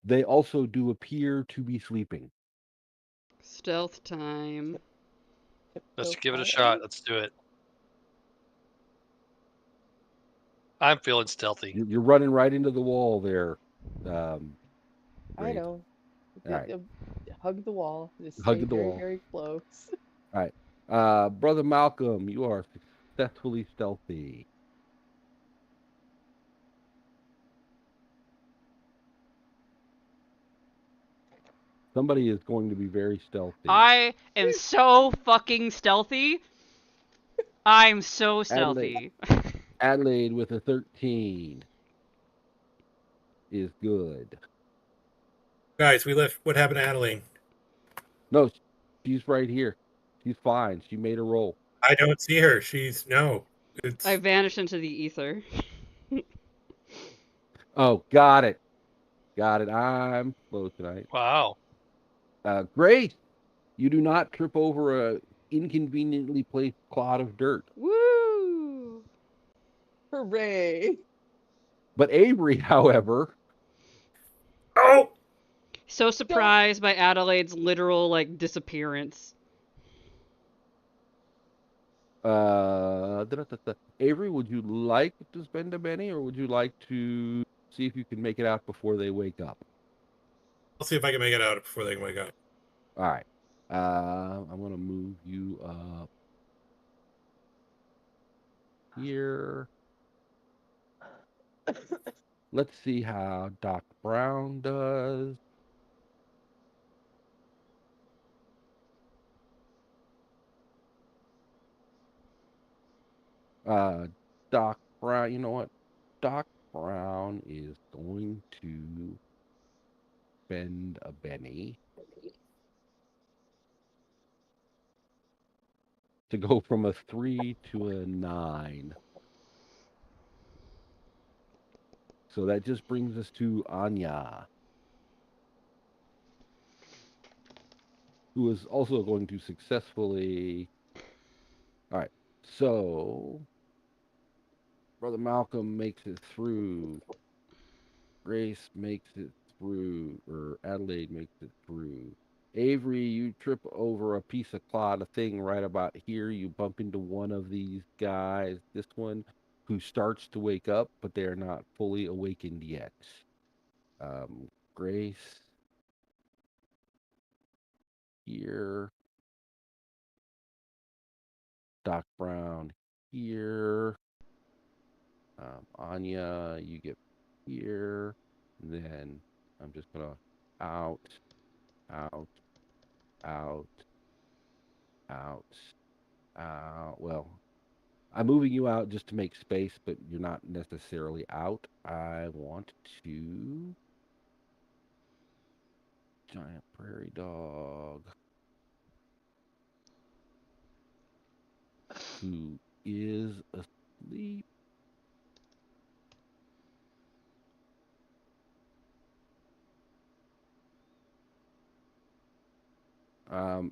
They also do appear to be sleeping. Stealth time. Let's So give it a quietly. shot. Let's do it. I'm feeling stealthy. You're running right into the wall there. I Graves. know. All right. Hug the wall. Just Hug stay the very, wall. very close. All right. Brother Malcolm, you are successfully stealthy. Somebody is going to be very stealthy. I am so fucking stealthy. I'm so Adelaide. stealthy. Adelaide with a 13 is good. Guys, we left. What happened to Adeline? No, she's right here. She's fine. She made a roll. I don't see her. She's no. I It's vanished into the ether. Oh, got it. Got it. I'm slow tonight. Wow. Grace, you do not trip over a inconveniently placed clod of dirt. Woo! Hooray! But Avery, however, oh. So Don't. surprised by Adelaide's literal like disappearance. Avery, would you like to spend a penny, or would you like to see if you can make it out before they wake up? I'll see if I can make it out before they wake up. All right. I'm gonna move you up here. Let's see how Doc Brown does. Uh, Doc Brown, you know what? Doc Brown is going to spend a penny to go from a 3 to a 9. So that just brings us to Anya, who is also going to successfully. All right. So Brother Malcolm makes it through. Grace makes it through, or Adelaide makes it through. Avery, you trip over a piece of clod, a thing right about here. You bump into one of these guys, this one, who starts to wake up, but they're not fully awakened yet. Grace, here. Doc Brown, here. Anya, you get here. Then I'm just gonna out, out, out, out, out. Well, I'm moving you out just to make space, but you're not necessarily out. I want to giant prairie dog who is asleep.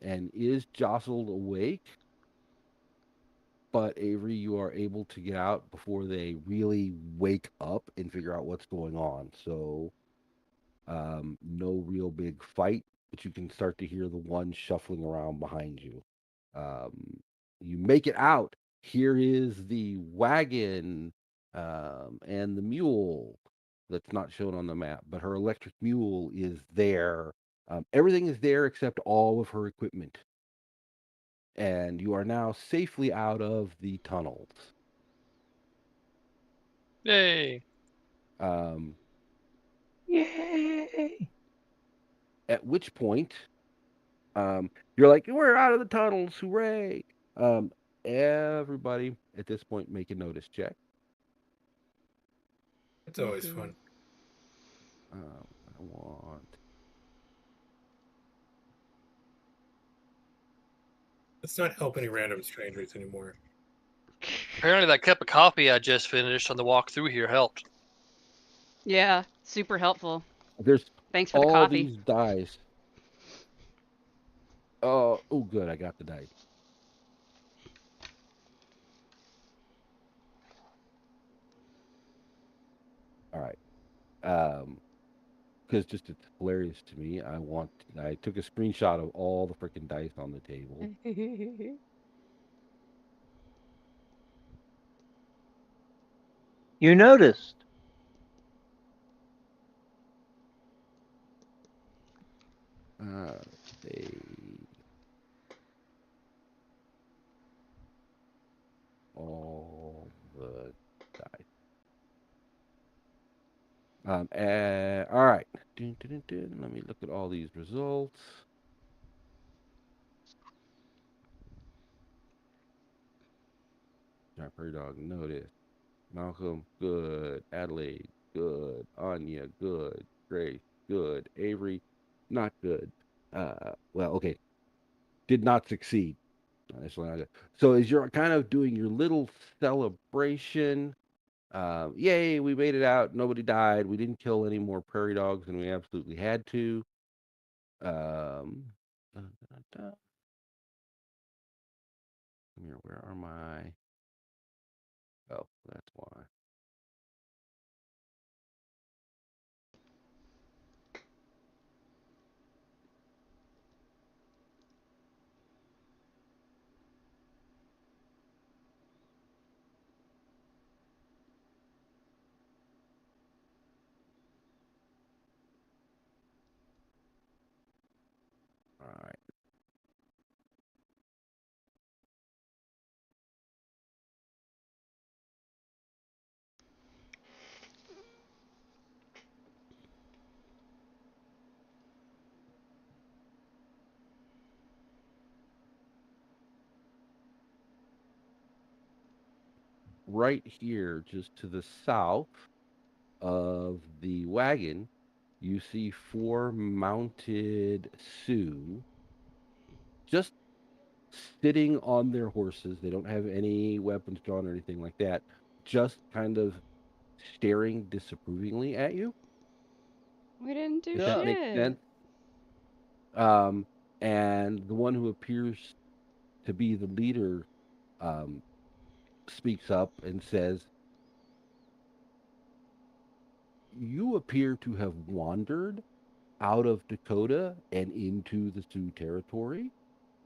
And is jostled awake. But Avery, you are able to get out before they really wake up and figure out what's going on. So, no real big fight, but you can start to hear the one shuffling around behind you. You make it out. Here is the wagon and the mule that's not shown on the map, but her electric mule is there. Everything is there except all of her equipment. And you are now safely out of the tunnels. Yay. Um, Yay! at which point, you're like, we're out of the tunnels, hooray! Everybody at this point make a notice check. It's always fun. I want. Let's not help any random strangers anymore. Apparently that cup of coffee I just finished on the walk through here helped. Yeah, super helpful. There's Thanks for the all coffee. these dice. Oh, good, I got the dice. All right. Because just it's hilarious to me. I took a screenshot of all the freaking dice on the table. You noticed. They all the dice. All right. Dun, dun, dun, dun. Let me look at all these results. Prairie dog notice. Malcolm, good. Adelaide, good. Anya, good. Grace, good. Avery, not good. Well, okay, did not succeed. That's what I got. So as you're kind of doing your little celebration, yay, we made it out. Nobody died. We didn't kill any more prairie dogs than we absolutely had to. Um, dun, dun, dun. Here, where are my? Oh, that's why. All right. Right here, just to the south of the wagon, you see four mounted Sioux just sitting on their horses. They don't have any weapons drawn or anything like that, just kind of staring disapprovingly at you, We didn't do if that makes shit. sense. Um, and the one who appears to be the leader um, speaks up and says, "You appear to have wandered out of Dakota and into the Sioux territory.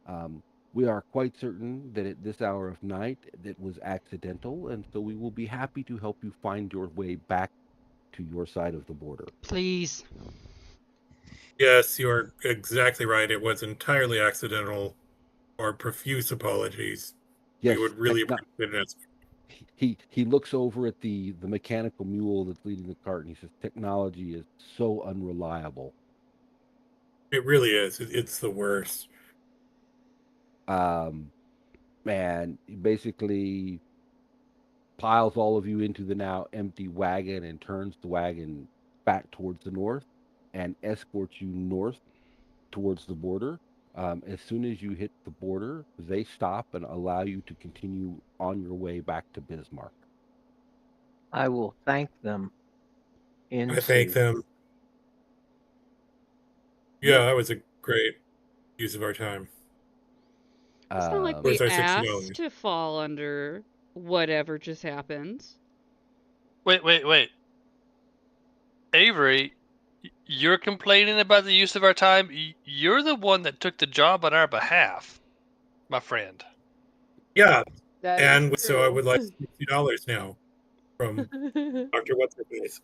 Um, we are quite certain that at this hour of night that was accidental, and so we will be happy to help you find your way back to your side of the border." Please. Yes, you are exactly right. It was entirely accidental. Our profuse apologies. We Yes, would really techno- appreciate it. he looks over at the mechanical mule that's leading the cart, and he says, "Technology is so unreliable." It really is. It's the worst. Um, and he basically piles all of you into the now empty wagon and turns the wagon back towards the north and escorts you north towards the border. As soon as you hit the border, they stop and allow you to continue on your way back to Bismarck. I will thank them in I thank Sioux. them. Yep. Yeah, that was a great use of our time. It's not like Where's we Um, our asked $60? to fall under whatever just happened. Wait. Avery, you're complaining about the use of our time. You're the one that took the job on our behalf, my friend. Yeah, That is and so I true. would like $60 now from Dr. What's Her Face.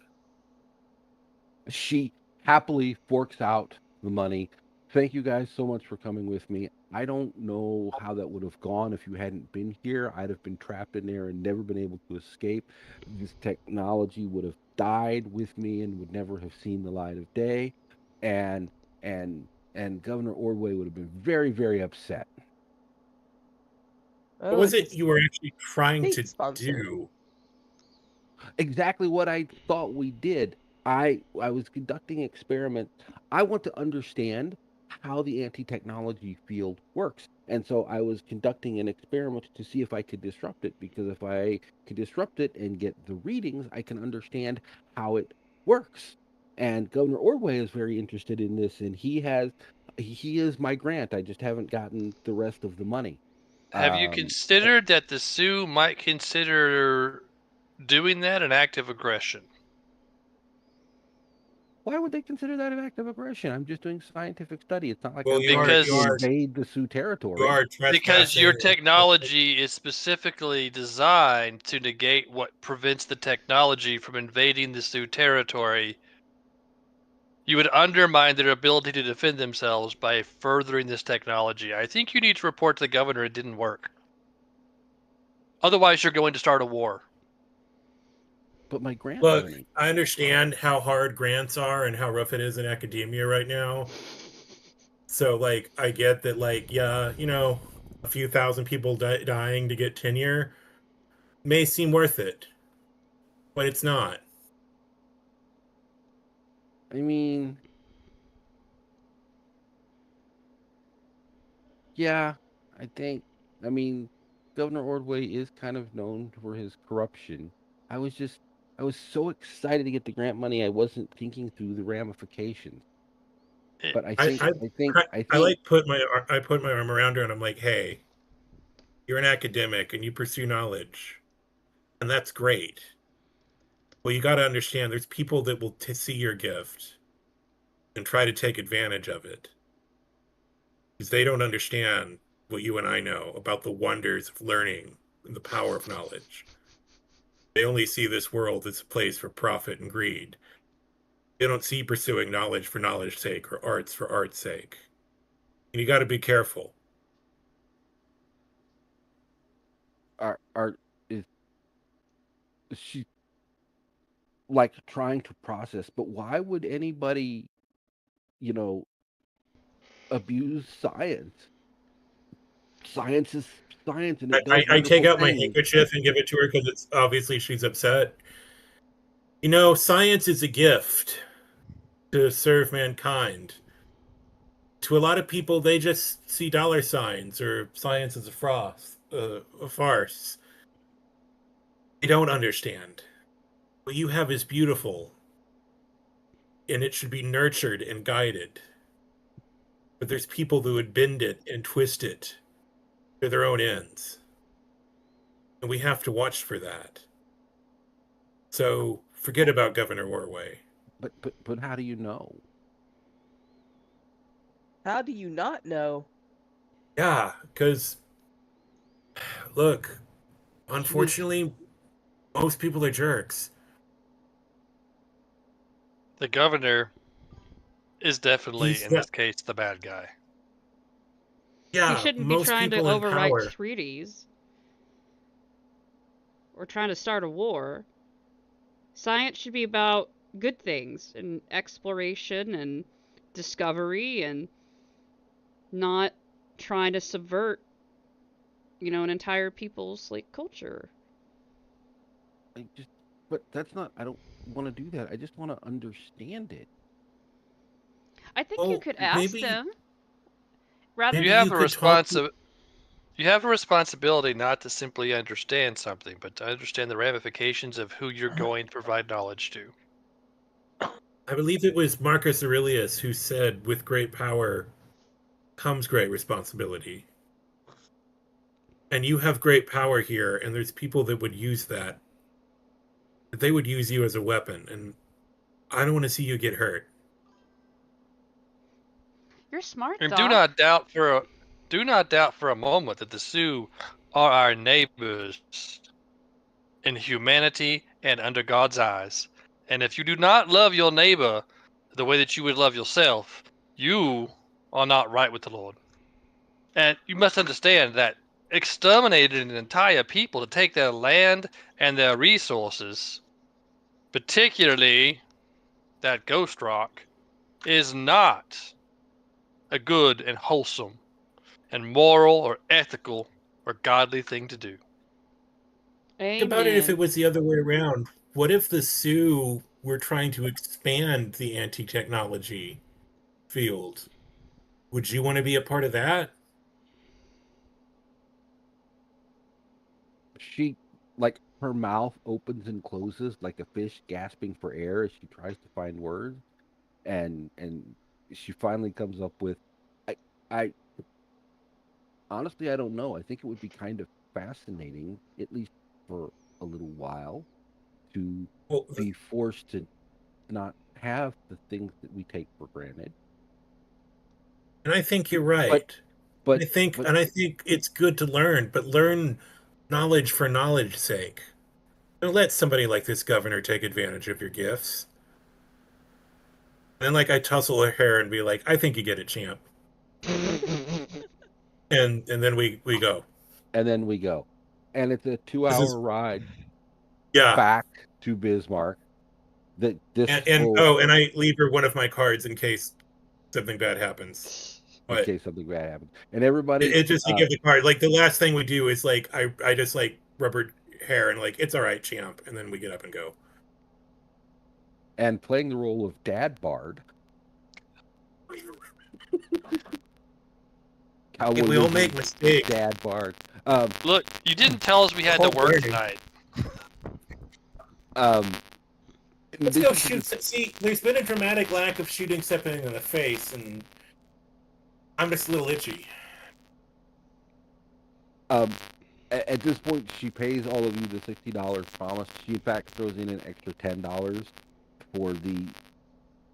she happily forks out the money. Thank you guys so much for coming with me. I don't know how that would have gone if you hadn't been here. I'd have been trapped in there and never been able to escape. This technology would have died with me and would never have seen the light of day. And and and Governor Ordway would have been very, very upset. What Oh, was it's a it you were actually trying state to sponsor. do? Exactly what I thought we did. I was conducting experiments. I want to understand how the anti-technology field works. And so I was conducting an experiment to see if I could disrupt it, because if I could disrupt it and get the readings, I can understand how it works. And Governor Ordway is very interested in this, and he is my grant. I just haven't gotten the rest of the money. Have you Um, considered that the Sioux might consider doing that an act of aggression? Why would they consider that an act of aggression? I'm just doing scientific study. It's not like Well, I'm you trying are Because you to are invade the Sioux you territory. are because your trespassing. technology is specifically designed to negate what prevents the technology from invading the Sioux territory. You would undermine their ability to defend themselves by furthering this technology. I think you need to report to the governor it didn't work. Otherwise, you're going to start a war. But my grant Look, money. I understand how hard grants are and how rough it is in academia right now. So, like, I get that, like, yeah, a few thousand people dying to get tenure may seem worth it. but it's not. I mean, yeah, I think. I mean, Governor Ordway is kind of known for his corruption. I was just, I was so excited to get the grant money, I wasn't thinking through the ramifications. It, But I I I think, like I put my arm around her and I'm like, hey, you're an academic and you pursue knowledge, and that's great. Well, you got to understand, there's people that will see your gift and try to take advantage of it because they don't understand what you and I know about the wonders of learning and the power of knowledge. They only see this world as a place for profit and greed. They don't see pursuing knowledge for knowledge's sake or arts for art's sake. And you got to be careful. are is she like trying to process? But why would anybody, you know, abuse science? Science is science, and it does I take wonderful out my things. handkerchief and give it to her because it's obviously she's upset. You know, science is a gift to serve mankind. To a lot of people, they just see dollar signs or science as a farce. They don't understand. What you have is beautiful, and it should be nurtured and guided. But there's people who would bend it and twist it to their own ends. And we have to watch for that. So forget about Governor Orway. But how do you know? How do you not know? Yeah, because look, She was unfortunately, most people are jerks. the governor is definitely, He's in the, this case, the bad guy. He yeah, shouldn't be most trying to people in overwrite power. treaties or trying to start a war. Science should be about good things and exploration and discovery and not trying to subvert, an entire people's like culture. I just, but that's not. I don't want to do that. I just want to understand it. I think you Well, could ask maybe them rather. You maybe have you a could talk to. you have a responsibility not to simply understand something, but to understand the ramifications of who you're going to provide knowledge to. I believe it was Marcus Aurelius who said, "With great power comes great responsibility." And you have great power here, and there's people that would use that. They would use you as a weapon, and I don't want to see you get hurt. You're smart, And Doc. do not doubt for a moment that the Sioux are our neighbors in humanity and under God's eyes. And if you do not love your neighbor the way that you would love yourself, you are not right with the Lord. And you must understand that exterminating an entire people to take their land and their resources, particularly that ghost rock, is not a good and wholesome and moral or ethical or godly thing to do. Think about it if it Amen. was the other way around. What if the Sioux were trying to expand the anti technology field? Would you want to be a part of that? She, like, her mouth opens and closes like a fish gasping for air as she tries to find words, and she finally comes up with, I I honestly I don't know. I think it would be kind of fascinating, at least for a little while, to Well, be forced to not have the things that we take for granted. and I think you're But right. but but I think it's good to learn, but learn knowledge for knowledge's sake. Don't let somebody like this governor take advantage of your gifts. And then like I tussle her hair and be like, I think you get it, champ. And then we go. and then we go. And it's a two This is hour ride yeah. back to Bismarck. That this And will, oh, and I leave her one of my cards in case something bad happens. in But case something bad happens. And everybody, it just to give the card. Like the last thing we do is like I just like rubber hair and like it's all right, champ, and then we get up and go. and playing the role of Dad Bard. Cowboy We all Lizard, make mistakes. Dad Bard. Look, you didn't tell us we had to Whole work learning. tonight. In Let's go addition to shoot. See, there's been a dramatic lack of shooting something in the face, and I'm just a little itchy. At this point, she pays all of you the $60 promise. She, in fact, throws in an extra $10 for the,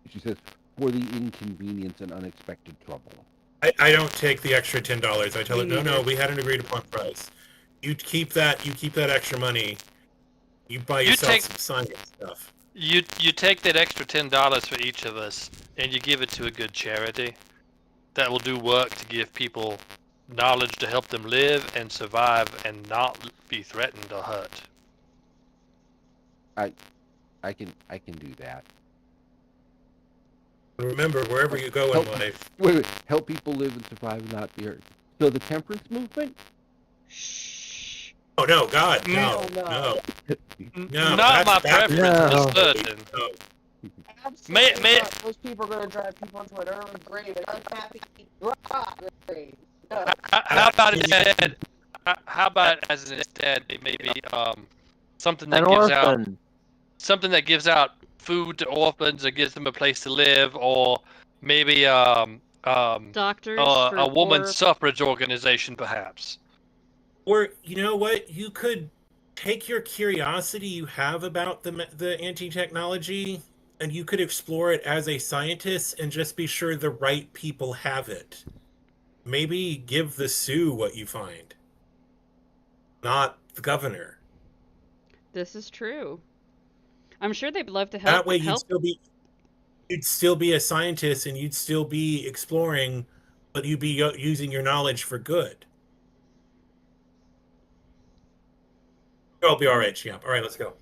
she says, for the inconvenience and unexpected trouble. I don't take the extra $10. I tell Me her, no, neither. we had an agreed upon price. You keep that extra money. You buy yourself some science stuff. You take that extra $10 for each of us, and you give it to a good charity that will do work to give people knowledge to help them live and survive and not be threatened or hurt. I can do that. Remember, wherever you go in life. Wait, help people live and survive and not be hurt. So the temperance movement? Shh. Oh no, God, no, No. no. Not my preference, No. but certain. No. Absolutely May- not. Those people are going to drive people into an urban grave, an unhappy grave. No. How about instead? How about as instead maybe something that An gives out orphan. something that gives out food to orphans or gives them a place to live, or maybe Doctors for a woman's poor. suffrage organization, perhaps. Or you know what? You could take your curiosity you have about the anti-technology, and you could explore it as a scientist, and just be sure the right people have it. Maybe give the Sioux what you find, not the governor. This is true. I'm sure they'd love to help. That way, you'd still be a scientist, and you'd still be exploring, but you'd be using your knowledge for good. I'll be all right, champ. All right, let's go.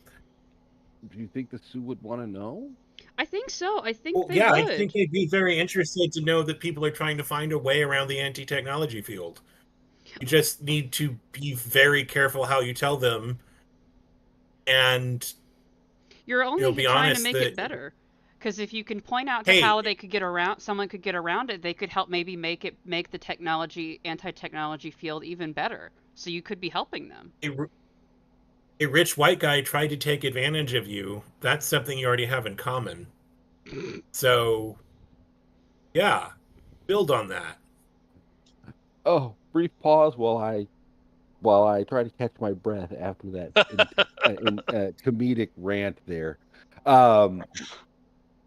Do you think the Sioux would want to know? I think so. I think Well, they yeah, would. I think they'd be very interested to know that people are trying to find a way around the anti-technology field. You just need to be very careful how you tell them, and You're only be trying to honest make that it better. Because if you can point out to Hey, how they could get around, someone could get around it, they could help maybe make the anti-technology field even better. So you could be helping them. a rich white guy tried to take advantage of you. That's something you already have in common. So, yeah, build on that. Oh, brief pause while I try to catch my breath after that comedic rant there. Um,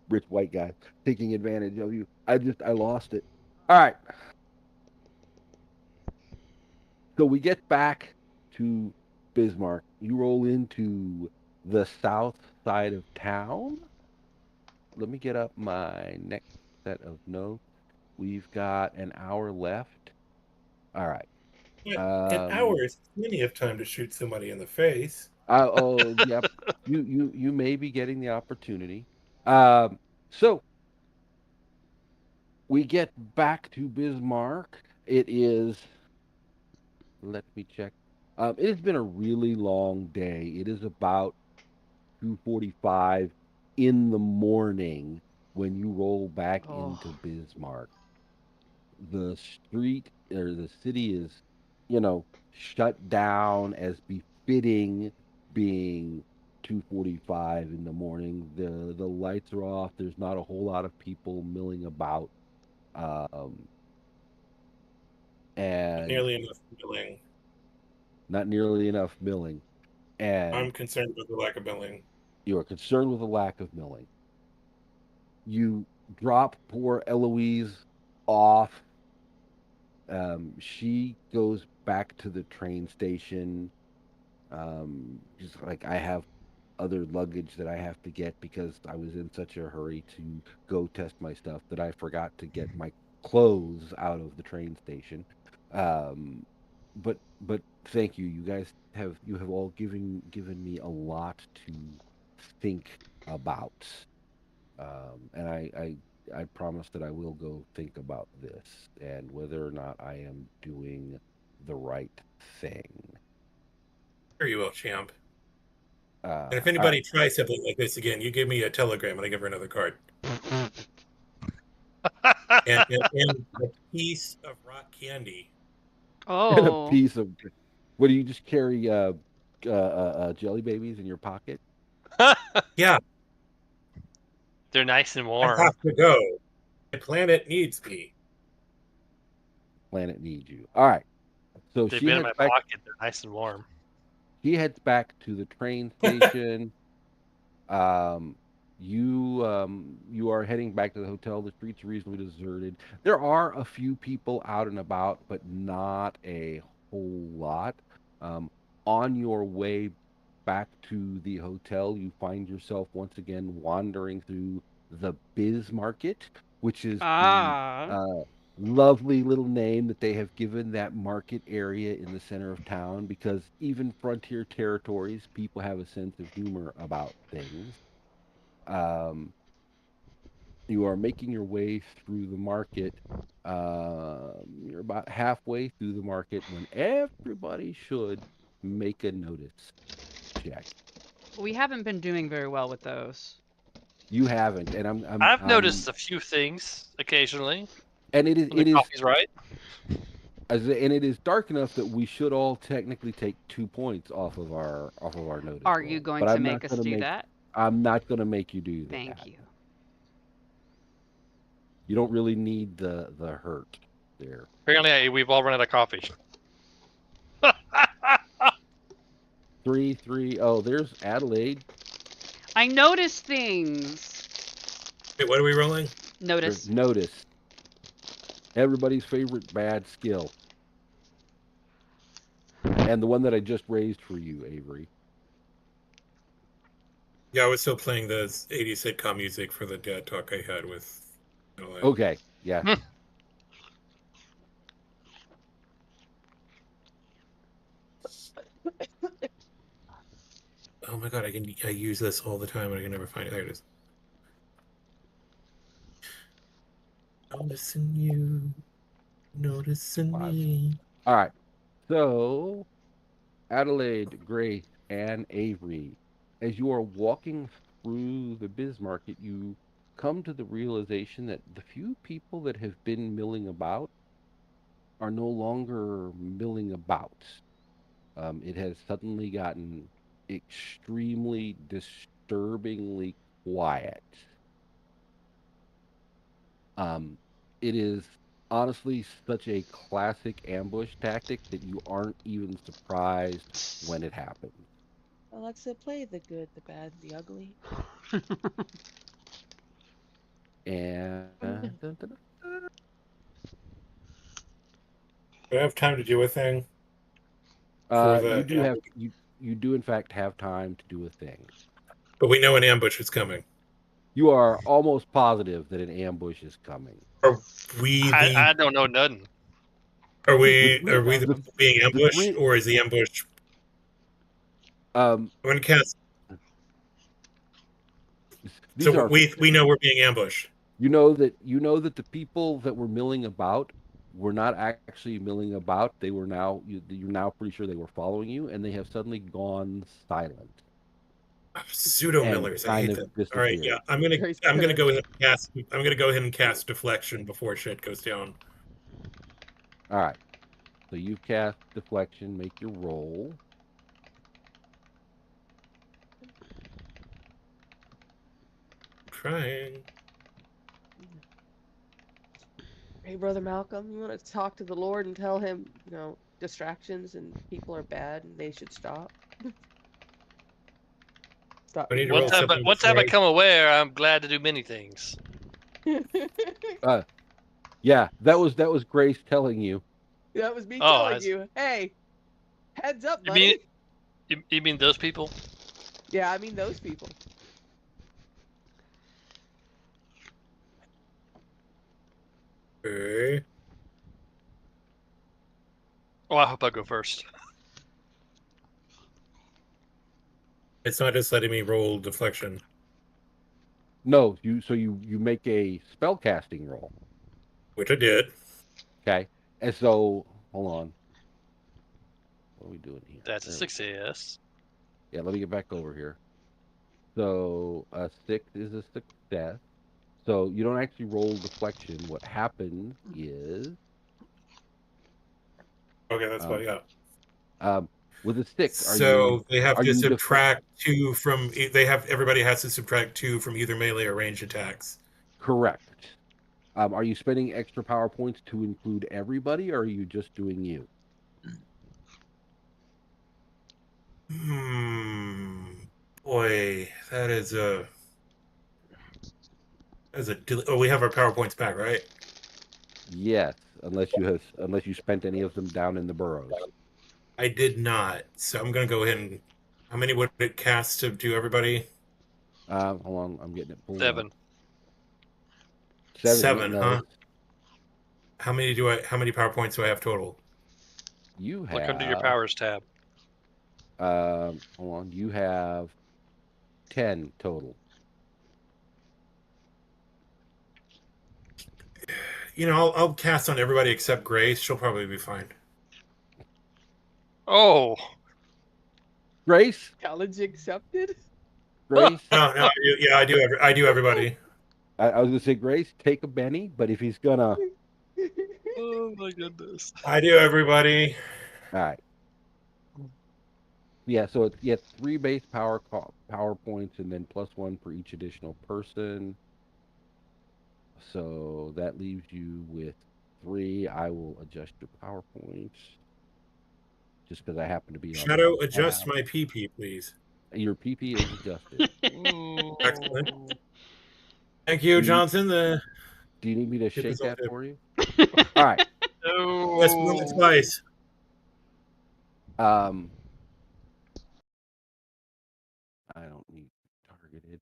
Rich white guy taking advantage of you. I lost it. All right. So we get back to Bismarck. You roll into the south side of town. Let me get up my next set of notes. We've got an hour left. All right. An hour is plenty of time to shoot somebody in the face. Oh, yep. You may be getting the opportunity. So we get back to Bismarck. It is. Let me check. It has been a really long day. It is about 2:45 in the morning when you roll back into Oh. Bismarck. The street or the city is, shut down as befitting being 2:45 in the morning. The lights are off. There's not a whole lot of people milling about. Um, and Nearly enough billing. not nearly enough milling. And I'm concerned about the lack of billing. you are concerned with the lack of milling. You drop poor Eloise off. She goes back to the train station. Just like I have other luggage that I have to get because I was in such a hurry to go test my stuff that I forgot to get my clothes out of the train station. Um, but thank you. You have all given me a lot to think about. And I promise that I will go think about this and whether or not I am doing the right thing. Here you will, champ. And if All anybody right. tries something like this again, you give me a telegram and I give her another card. And a piece of rock candy. And a Oh, piece of what do you just carry jelly babies in your pocket? Yeah, They're nice and I warm. have to go. The planet needs me. Planet needs you. All right. So They've been in my pocket. They're nice and warm. she heads back to the train station. Um, you are heading back to the hotel. The streets are reasonably deserted. There are a few people out and about, but not a whole lot. Um, on your way back to the hotel, you find yourself once again wandering through the Biz Market, which is the ah. uh, lovely little name that they have given that market area in the center of town because even frontier territories, people have a sense of humor about things. Um, you are making your way through the market. You're about halfway through the market when everybody should make a notice check. We haven't been doing very well with those. You haven't, and I've noticed a few things occasionally and it is when the coffee's right. and it is dark enough that we should all technically take 2 points off of our notice Are you roll. going But to make us do that? I'm not gonna make you do Thank that. you. You don't really need the hurt there. Apparently, we've all run out of coffee. 3-3. Oh, there's Adelaide. I notice things. Wait, what are we rolling? Notice. Notice. Everybody's favorite bad skill. And the one that I just raised for you, Avery. Yeah, I was still playing the 80s sitcom music for the dad talk I had with. Okay, yeah. Oh my god, I use this all the time and I can never find it. There it is. Noticing you, noticing 5. me. All right. So, Adelaide, Grace, and Avery, as you are walking through the biz market, you come to the realization that the few people that have been milling about are no longer milling about. It has suddenly gotten extremely disturbingly quiet. Um, it is honestly such a classic ambush tactic that you aren't even surprised when it happens. Alexa, play the good, the bad, the ugly. And dun, dun, dun. Do I have time to do a thing for You the do have ambush? you do in fact have time to do a thing. But we know an ambush is coming. You are almost positive that an ambush is coming. Are we I the don't know nothing. are The we three are we the the people being the ambushed three or is the ambush? um I'm gonna cast. these So are we know we're being ambushed. you know that the people that were milling about were not actually milling about. They were now you're now pretty sure they were following you, and they have suddenly gone silent Pseudo and millers. I kind hate of them. All right, yeah. disappeared. Very I'm gonna good. go ahead and cast. I'm gonna go ahead and cast deflection before shit goes down. All right, so you've cast deflection. Make your roll. Trying. Hey, Brother Malcolm, you want to talk to the Lord and tell him, distractions and people are bad and they should stop? Stop I need being to One roll time, bad. but something one time before I I. come aware, I'm glad to do many things. Uh, yeah, that was Grace telling you. That was me Oh, telling you, hey, heads up, you mean buddy. you mean those people? Yeah, I mean those people. Okay. Oh, I hope I go first. It's not just letting me roll deflection, No, you make a spell casting roll. which I did. Okay, and so hold on. What are we doing here? That's a There we go. success. Yeah, let me get back over here. So a 6 is a success. So you don't actually roll deflection. What happens is, Okay, that's what um, I got. um, with a 6, So they have are to you subtract 2 from. Everybody has to subtract 2 from either melee or ranged attacks. correct? Are you spending extra power points to include everybody, or are you just doing you? Boy, that is a. Oh, we have our power points back, right? Yes, unless you spent any of them down in the burrows. I did not. So I'm gonna go ahead and. How many would it cast to do everybody? Hold on, I'm getting it pulled up. 7. 7. Seven, No, huh? How many do I? How many power points do I have total? you Look under your have. powers tab. Hold on, you have 10 total. I'll cast on everybody except Grace. She'll probably be fine. Oh. Grace, Challenge accepted. Grace. No, no, I do. I do everybody. I was gonna say Grace, take a Benny, but if he's gonna, Oh my goodness. I do everybody. all right. Yeah, so it's 3 base power points, and then +1 for each additional person. So that leaves you with 3. I will adjust your power points just because I happen to be on that Shadow, adjust tab. my PP, please. Your PP is adjusted. Excellent. Ooh. Thank you, Do you Johnson. The do you need me to tip shake is on that tip. for you? All right. Yes, once or No. twice. Um, I don't need targeted.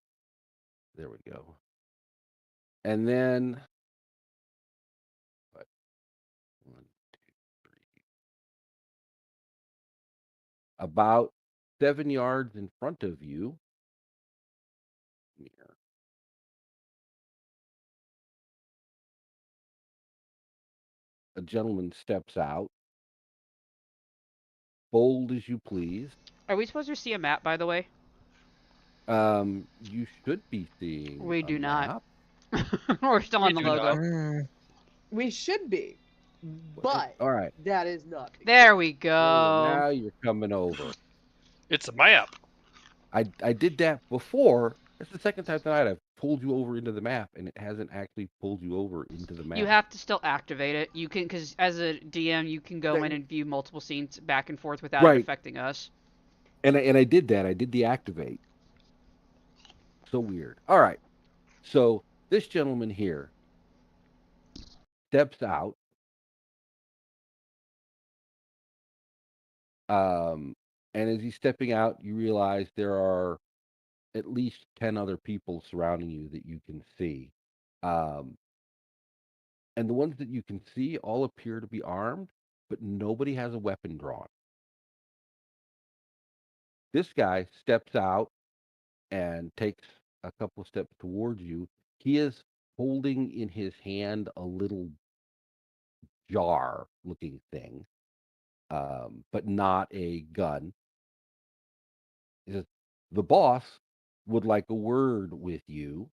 There we go. And then what? 1, 2, 3. About 7 yards in front of you. Here, a gentleman steps out, bold as you please. Are we supposed to see a map, by the way? You should be seeing We a do not. map. We're still We on the do not. logo. We should be, but All right. that is not the There we Oh, go. now you're coming over. It's a map. I did that before. That's the second time tonight I've pulled you over into the map, and it hasn't actually pulled you over into the You map. have to still activate it. You can, because as a DM, you can go in Then- and view multiple scenes back and forth without it Right. affecting us. And I did that. I did the activate. So weird. All right. So this gentleman here steps out. And as he's stepping out, you realize there are at least 10 other people surrounding you that you can see. Um, and the ones that you can see all appear to be armed, but nobody has a weapon drawn. This guy steps out and takes a couple of steps towards you. He is holding in his hand a little jar looking thing, but not a gun. He says, "The boss would like a word with you.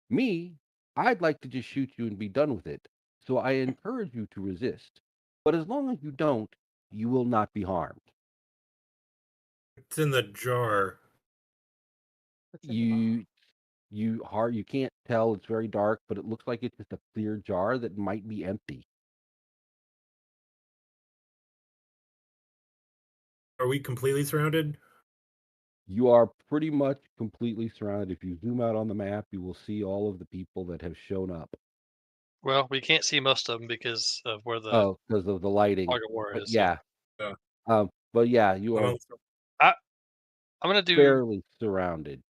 Me, I'd like to just shoot you and be done with it. So I encourage you to resist. But as long as you don't, you will not be harmed. It's in the jar. What's in the box? You can't tell, it's very dark, but it looks like it's just a clear jar that might be empty. Are we completely surrounded? You are pretty much completely surrounded. If you zoom out on the map, you will see all of the people that have shown up. Well, we can't see most of them because of where the Oh, because of the lighting. fog of war But is. yeah. Yeah. But yeah, you are I'm gonna do. fairly surrounded.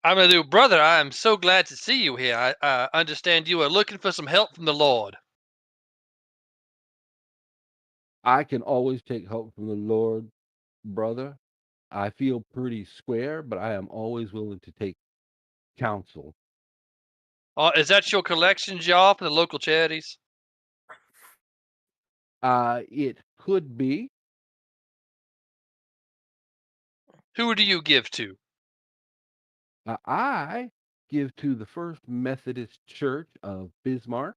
I'm gonna do, brother. I am so glad to see you here. I understand you are looking for some help from the Lord. I can always take help from the Lord, brother. I feel pretty square, but I am always willing to take counsel. Is that your collection jar for the local charities? It could be. Who do you give to? I give to the First Methodist Church of Bismarck.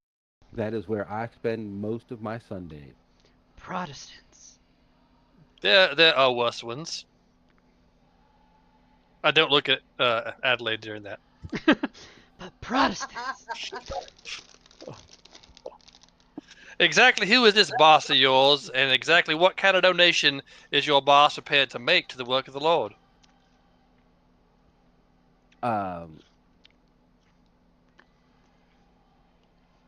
That is where I spend most of my Sundays. Protestants. They're our worst ones. I don't look at Adelaide during that. But Protestants. Exactly who is this boss of yours, and exactly what kind of donation is your boss prepared to make to the work of the Lord? Um,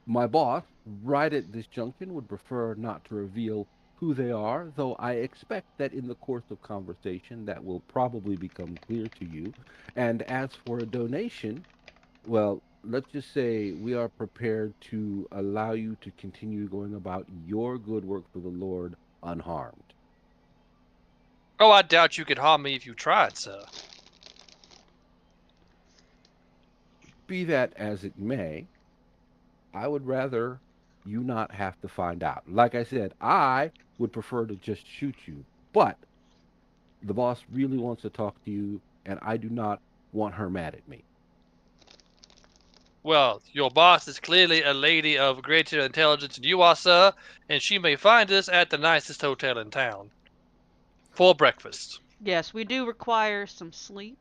my boss, right at this junction, would prefer not to reveal who they are, though I expect that in the course of conversation that will probably become clear to you. And as for a donation, well, let's just say we are prepared to allow you to continue going about your good work for the Lord unharmed. Oh, I doubt you could harm me if you tried, sir. Be that as it may, I would rather you not have to find out. Like I said, I would prefer to just shoot you, but the boss really wants to talk to you, and I do not want her mad at me. Well, your boss is clearly a lady of greater intelligence than you are, sir, and she may find us at the nicest hotel in town for breakfast. Yes, we do require some sleep.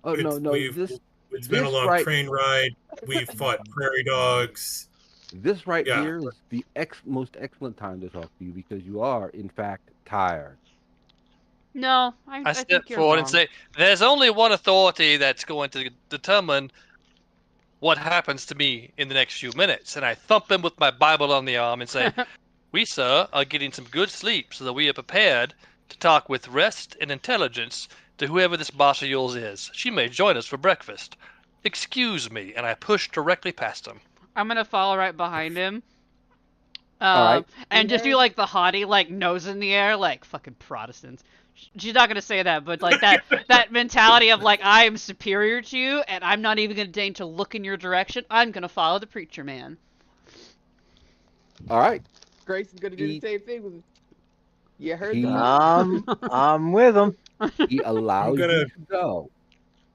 Oh no, no, It's been a this long right train ride. We fought prairie dogs. this right Yeah. here is the most excellent time to talk to you because you are in fact tired. No, I I step think you're forward and wrong. say, there's only one authority that's going to determine what happens to me in the next few minutes. And I thump him with my Bible on the arm and say, we, sir, are getting some good sleep so that we are prepared to talk with rest and intelligence to whoever this boss of yours is. She may join us for breakfast. Excuse me, and I push directly past him. I'm gonna follow right behind him. All right. And just do like the haughty, like nose in the air, like fucking Protestants. She's not gonna say that, but like that mentality of like I am superior to you, and I'm not even gonna deign to look in your direction. I'm gonna follow the preacher man. All right. Grace is gonna do the He same thing with me. You heard the he man. I'm with them. he I'm allows gonna you to go.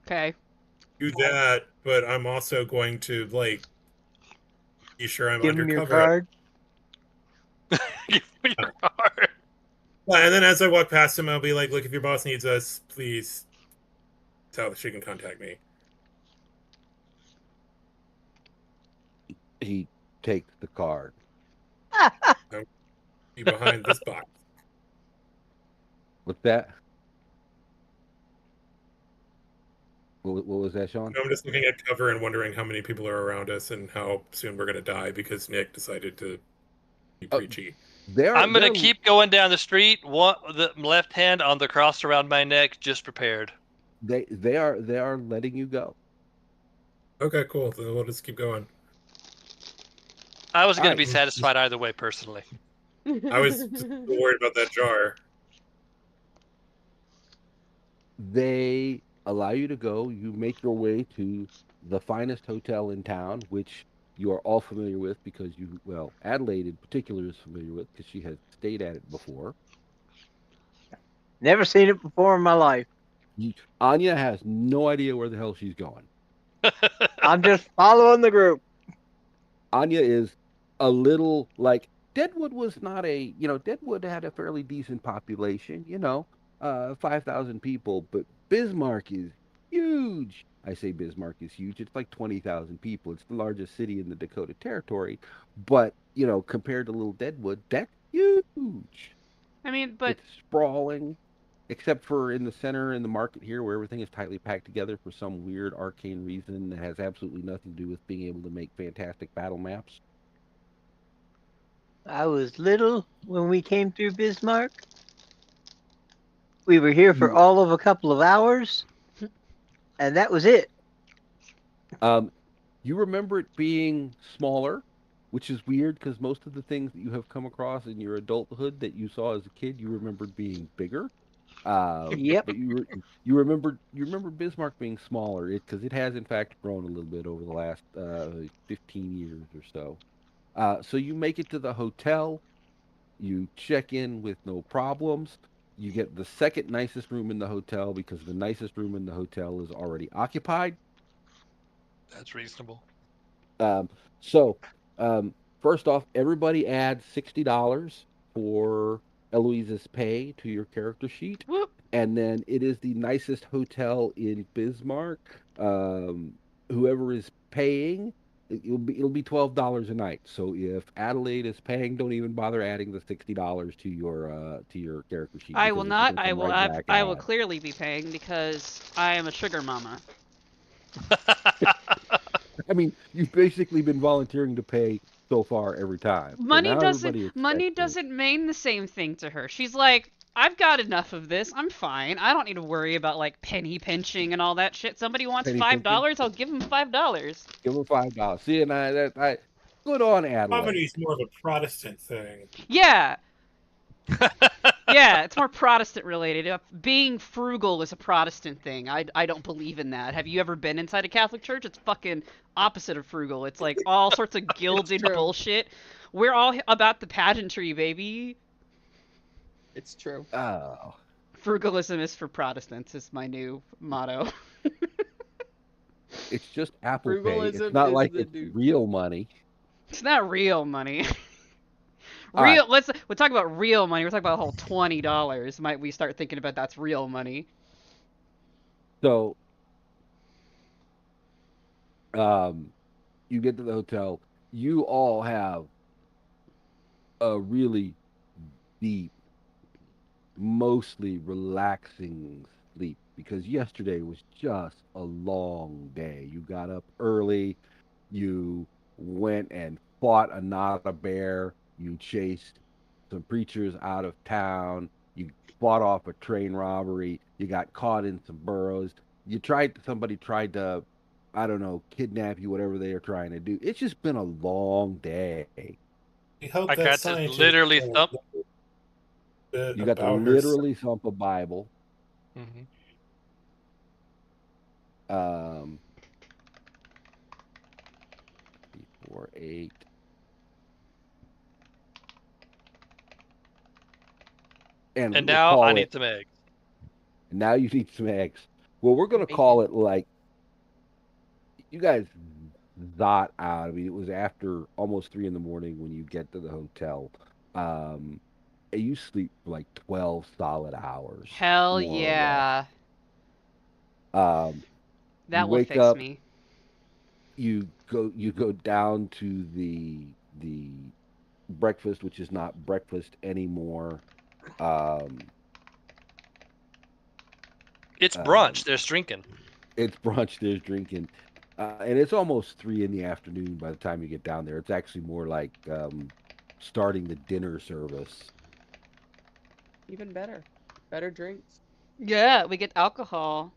Okay. do that, but I'm also going to be sure I'm Give them your undercover. card. Give me your card. Well, and then as I walk past him, I'll be like, "Look, if your boss needs us, please tell her she can contact me." He takes the card. I'll be behind this box. What's that? What was that, Sean? I'm just looking at cover and wondering how many people are around us and how soon we're gonna die because Nick decided to be Oh, preachy. I'm going to They're keep going down the street, one the left hand on the cross around my neck, just prepared. they are letting you go. Okay, cool. Then we'll just keep going. I was All going to right. be satisfied either way, personally. I was just worried about that jar. They allow you to go. You make your way to the finest hotel in town, which you are all familiar with because well, Adelaide in particular is familiar with because she has stayed at it before. Never seen it before in my life. Anya has no idea where the hell she's going. I'm just following the group. Anya is a little like Deadwood was not Deadwood had a fairly decent population, 5,000 people, but Bismarck is huge. I say Bismarck is huge. It's like 20,000 people. It's the largest city in the Dakota Territory, but, compared to little Deadwood, that's huge. I mean, but It's sprawling, except for in the center in the market here where everything is tightly packed together for some weird arcane reason that has absolutely nothing to do with being able to make fantastic battle maps. I was little when we came through Bismarck. We were here for You, all of a couple of hours, and that was it. um, you remember it being smaller, which is weird because most of the things that you have come across in your adulthood that you saw as a kid, you remembered being bigger. Yep. But you remember Bismarck being smaller, because it has in fact grown a little bit over the last 15 years or so. So you make it to the hotel, you check in with no problems. You get the second nicest room in the hotel because the nicest room in the hotel is already occupied. That's reasonable. Um, so, um, first off, everybody adds $60 for Eloise's pay to your character sheet, Whoop. and then it is the nicest hotel in Bismarck. Whoever is paying, it'll be $12 a night. So if Adelaide is paying, don't even bother adding the $60 to your character sheet I will because it's just not. going to come right back I will at. clearly be paying because I am a sugar mama. I mean, you've basically been volunteering to pay so far every time. So Money now doesn't everybody money expects it. doesn't mean the same thing to her. She's like, I've got enough of this. I'm fine. I don't need to worry about like penny pinching and all that shit. Somebody wants Penny five pinching, dollars, I'll give them $5. give them $5. See, and I good on Comedy Adelaide. is more of a Protestant thing. Yeah, yeah, it's more Protestant related. Being frugal is a Protestant thing. I don't believe in that. Have you ever been inside a Catholic church? It's fucking opposite of frugal. It's like all sorts of It's gilded true. bullshit. We're all about the pageantry, baby. It's true. Oh, Frugalism is for Protestants is my new motto. it's just Apple Pay. It's Frugalism not is like the it's new. real money. It's not real money. All right. We'll talk about real money. We're talking about a whole $20. Might we start thinking about that's real money? So, um, you get to the hotel. You all have a really deep, mostly relaxing sleep because yesterday was just a long day. You got up early, you went and fought a not a bear, you chased some preachers out of town, you fought off a train robbery, you got caught in some burrows, somebody tried to, I don't know, kidnap you, whatever they are trying to do. It's just been a long day. We hope I that got to scientists literally know thump. a bit You got to about her. literally thump a Bible. Mhm. Um, 4, 8. And And we'll now I call it. need some eggs. Now you need some eggs. Well, we're gonna Bacon. call it like you guys thought out. I mean, it was after almost 3 in the morning when you get to the hotel. Um, and you sleep for like 12 solid hours, Hell more or less. yeah. Um, you That will wake fix up, me. you go down to the breakfast, which is not breakfast anymore. Um, It's um, brunch. There's drinking. it's brunch, there's drinking, and it's almost 3 in the afternoon by the time you get down there. It's actually more like starting the dinner service. Even better. Better drinks. Yeah, we get alcohol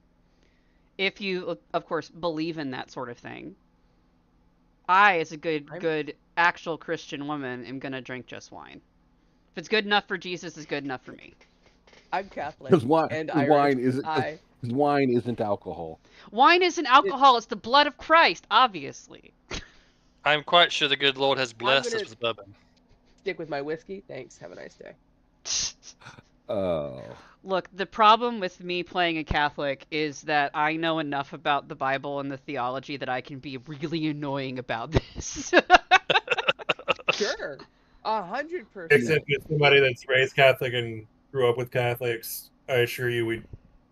if you, of course, believe in that sort of thing. I, as a I'm good actual Christian woman, am gonna drink just wine. If it's good enough for Jesus, it's good enough for me. I'm Catholic Because wine, and because Irish. wine isn't, I because wine isn't alcohol. Wine isn't it, alcohol; it's the blood of Christ, obviously. I'm quite sure the good Lord has I'm blessed us gonna with bourbon. stick with my whiskey. Thanks. Have a nice day. Oh, Look, the problem with me playing a Catholic is that I know enough about the Bible and the theology that I can be really annoying about this. Sure. 100%. Except if somebody that's raised Catholic and grew up with Catholics, I assure you, we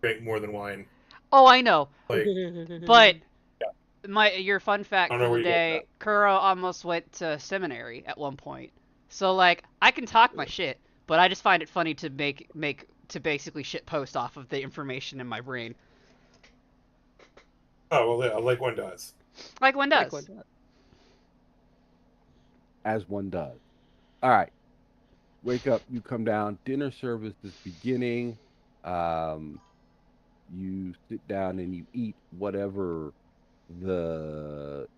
drink more than wine. Oh, I know. Like, But yeah, your fun I fact don't for know the where you get day, Kuro almost went to seminary at one point. So like I can talk my shit, but I just find it funny to make to basically shit post off of the information in my brain. that. Oh well, yeah, like one does. Like one Like one does. does. as one does. All right, wake up. You come down. Dinner service is beginning. Um, you sit down and you eat whatever the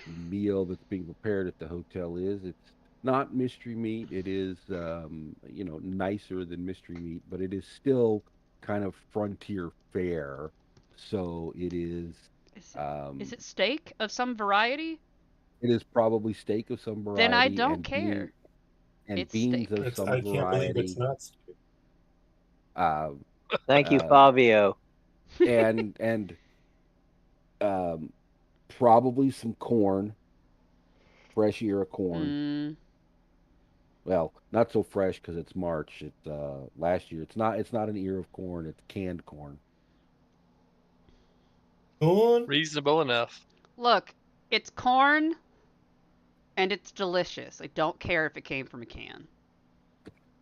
meal that's being prepared at the hotel is. It's not mystery meat. It is, nicer than mystery meat, but it is still kind of frontier fare. So Is um, is it steak of some variety? it is probably steak of some Then I variety don't care. and It's beans steak. of It's some I can't believe it's variety. not. Um, Thank you, uh, Fabio. and um, probably some corn, fresh ear of corn. Mm, Well, not so fresh because it's March. It's last year. It's not an ear of corn. It's canned corn. Corn? Reasonable enough. look, it's corn and it's delicious. I don't care if it came from a can.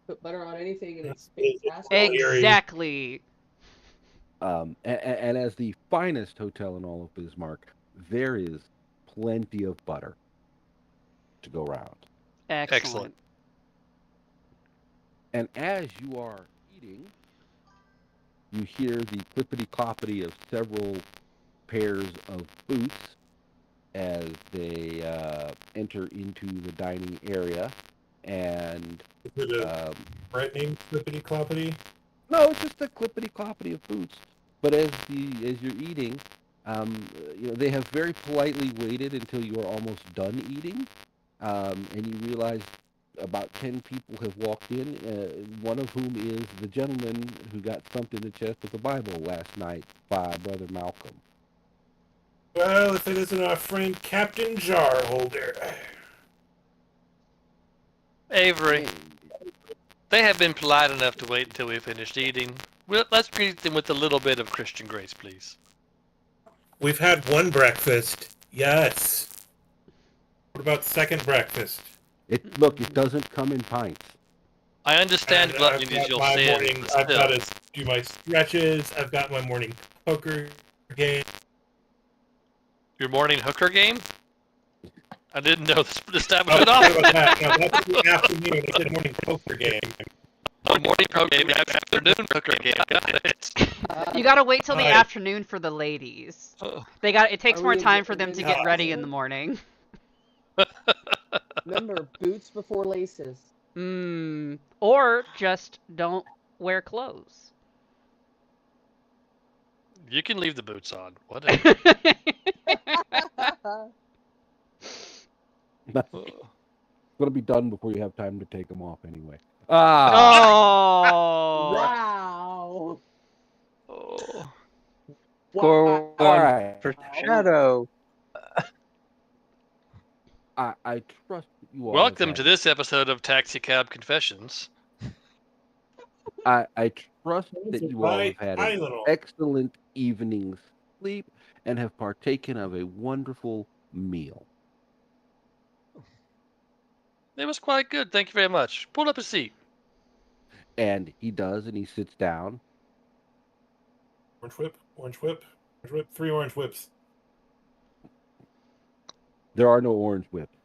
Put butter on anything and it's It's fantastic. really eerie. Exactly. And as the finest hotel in all of Bismarck, there is plenty of butter to go around. Excellent. Excellent. And as you are eating, you hear the clippity cloppity of several pairs of boots as they enter into the dining area. And Is it a um, threatening clippity cloppity? no, it's just a clippity cloppity of boots. But as you're eating, they have very politely waited until you are almost done eating, and you realize about 10 people have walked in, one of whom is the gentleman who got thumped in the chest with the Bible last night by Brother Malcolm. Well, if it isn't our friend Captain Jarholder. Avery, And they have been polite enough to wait until we finished eating. Let's greet them with a little bit of Christian grace, please. We've had one breakfast. Yes. What about second breakfast? look, it doesn't come in pints. I understand And gluttony I've is got your my sin, morning. but I've got still. to do my stretches. I've got my morning poker game. Your morning hooker game? I didn't know this Oh, establishment sorry offered about that. No, that's the afternoon. I said morning poker game. a morning pro game, afternoon hooker game. Got it. You gotta wait till the Hi. afternoon for the ladies. Oh. It takes Are more we time for them to get inventing ready in this? the morning. Remember, boots before laces. Or just don't wear clothes. You can leave the boots on. Whatever. It's Oh. going to be done before you have time to take them off anyway. Ah! Oh. Wow. Oh. Score Wow. All one right. for Shadow. I trust that you all Welcome have to had. this episode of Taxi Cab Confessions. I trust that It's a you all have had an Tylenol. excellent evening's sleep and have partaken of a wonderful meal. It was quite good. Thank you very much. Pull up a seat. And he does, and he sits down. Orange whip. Orange whip. Orange whip. 3 orange whips. There are no orange whips.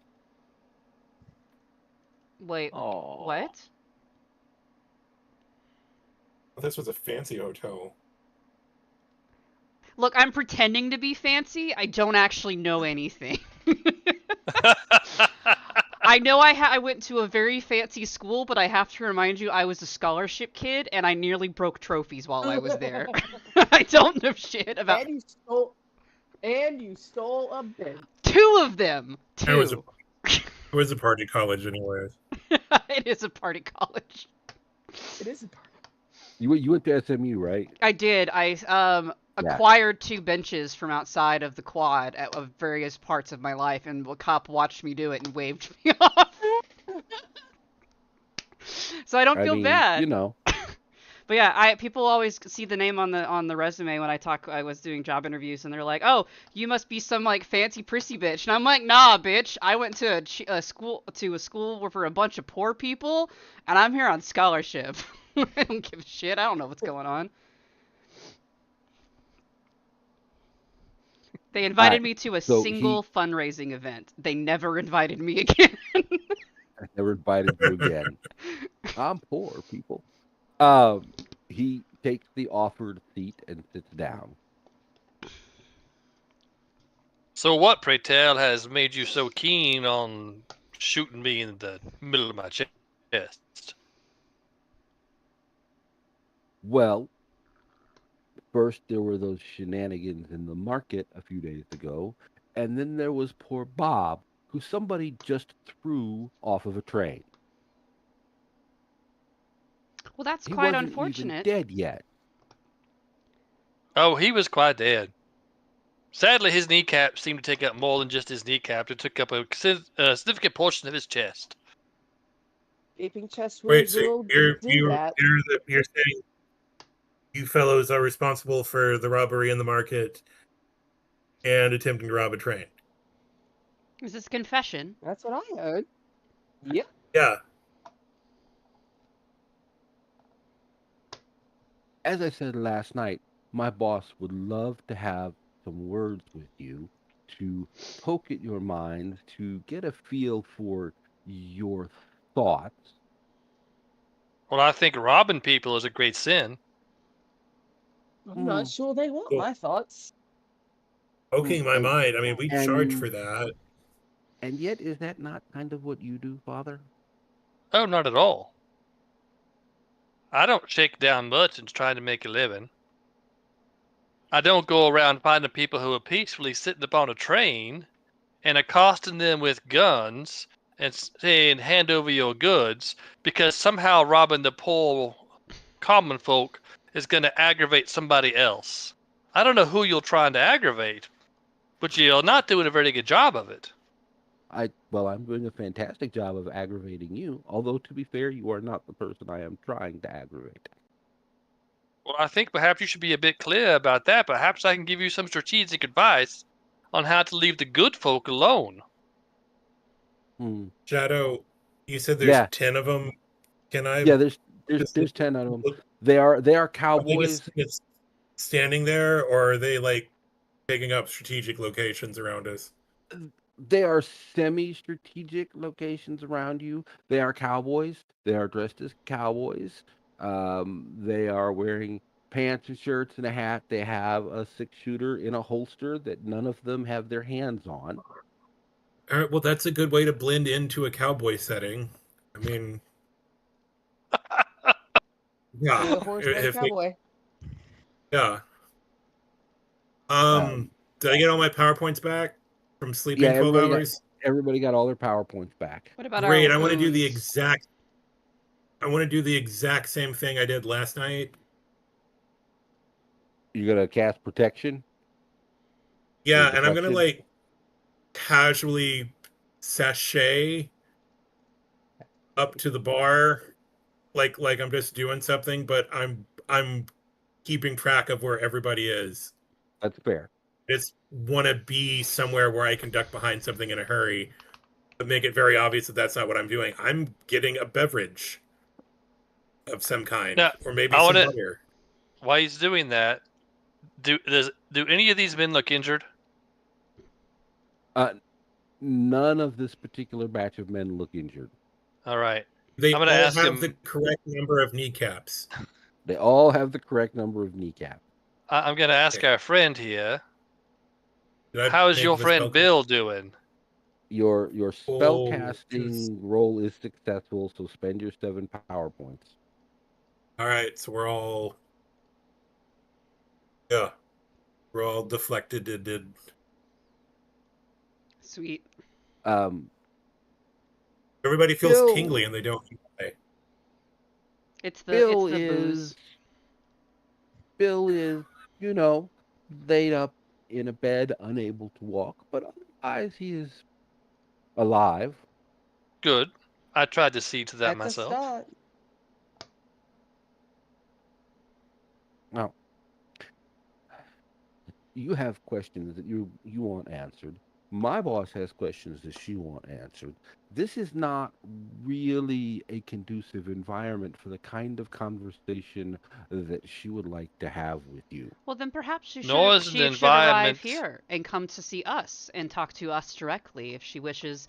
Wait, Oh. what? This was a fancy hotel. Look, I'm pretending to be fancy. I don't actually know anything. I know I went to a very fancy school, but I have to remind you I was a scholarship kid and I nearly broke trophies while I was there. I don't know shit about And you stole a bench. 2 of them. It was a 2. it was a party college, anyways. It is a party college. It is a party. You went to SMU, right? I did. I acquired 2 benches from outside of the quad of various parts of my life, and a cop watched me do it and waved me off. So I don't I feel mean, bad. you know. But yeah, people always see the name on the resume when I was doing job interviews, and they're like, "Oh, you must be some like fancy prissy bitch," and I'm like, "Nah, bitch. I went to a school for a bunch of poor people, and I'm here on scholarship. I don't give a shit. I don't know what's going on." They invited Alright, me to a so single fundraising event. They never invited me again. I never invited you again. I'm poor, people. He takes the offered seat and sits down. So what, pray tell, has made you so keen on shooting me in the middle of my chest? Well, first there were those shenanigans in the market a few days ago, and then there was poor Bob, who somebody just threw off of a train. Well, that's He quite wasn't even unfortunate. dead yet. Oh, he was quite dead. Sadly, his kneecap seemed to take up more than just his kneecap. It took up a significant portion of his chest. Gaping chest Wait, wounds so will do you that. you're saying you fellows are responsible for the robbery in the market and attempting to rob a train? Is this confession? That's what I heard. Yep. Yeah. As I said last night, my boss would love to have some words with you to poke at your minds, to get a feel for your thoughts. Well, I think robbing people is a great sin. I'm Hmm, not sure they want Well, my thoughts. poking my and mind. I mean, we charge and for that. and yet, is that not kind of what you do, Father? Oh, not at all. I don't shake down much and trying to make a living. I don't go around finding people who are peacefully sitting upon a train and accosting them with guns and saying, hand over your goods, because somehow robbing the poor common folk is going to aggravate somebody else. I don't know who you're trying to aggravate, but you're not doing a very good job of it. Well, I'm doing a fantastic job of aggravating you. Although, to be fair, you are not the person I am trying to aggravate. Well, I think perhaps you should be a bit clear about that. Perhaps I can give you some strategic advice on how to leave the good folk alone. Hmm. Shadow, you said there's Yeah, 10 of them. Can I yeah. just There's 10 of them. look? They are Are they just cowboys. standing there, or are they like taking up strategic locations around us? They are semi-strategic locations around you. They are cowboys. They are dressed as cowboys. They are wearing pants and shirts and a hat. They have a six-shooter in a holster that none of them have their hands on. All right, well, that's a good way to blend into a cowboy setting. I mean, yeah, Be a horseman if they, cowboy. yeah. Um, Did I get all my PowerPoints back from yeah, sleeping 12 hours? everybody got all their PowerPoints back. What about our Great. wounds? I want to do the exact same thing I did last night. You're gonna cast protection or Yeah, and I'm gonna deflection. like casually sashay up to the bar, like I'm just doing something, but I'm keeping track of where everybody is. That's fair. Just want to be somewhere where I can duck behind something in a hurry, but make it very obvious that that's not what I'm doing. I'm getting a beverage of some kind, Now, or maybe I want some to. butter. While he's doing that, do any of these men look injured? Uh, None of this particular batch of men look injured. All right. They I'm going to all ask have the him. correct number of kneecaps. They all have the correct number of kneecaps. I'm going to ask Okay. our friend here. Did I How's make your the spell? friend Bill doing? Your spell Oh, casting roll is successful, so spend your 7 power points. all right. So we're all deflected. Did Sweet. Um, everybody feels tingly Bill and they don't. It's Bill the is booze. Bill is, you know, laid up in a bed, unable to walk, but otherwise he is alive. Good. I tried to see to that That's a myself. start. Now, you have questions that you want answered. My boss has questions that she want answered. This is not really a conducive environment for the kind of conversation that she would like to have with you. Well, then perhaps Nor is an she should arrive environment. here and come to see us and talk to us directly if she wishes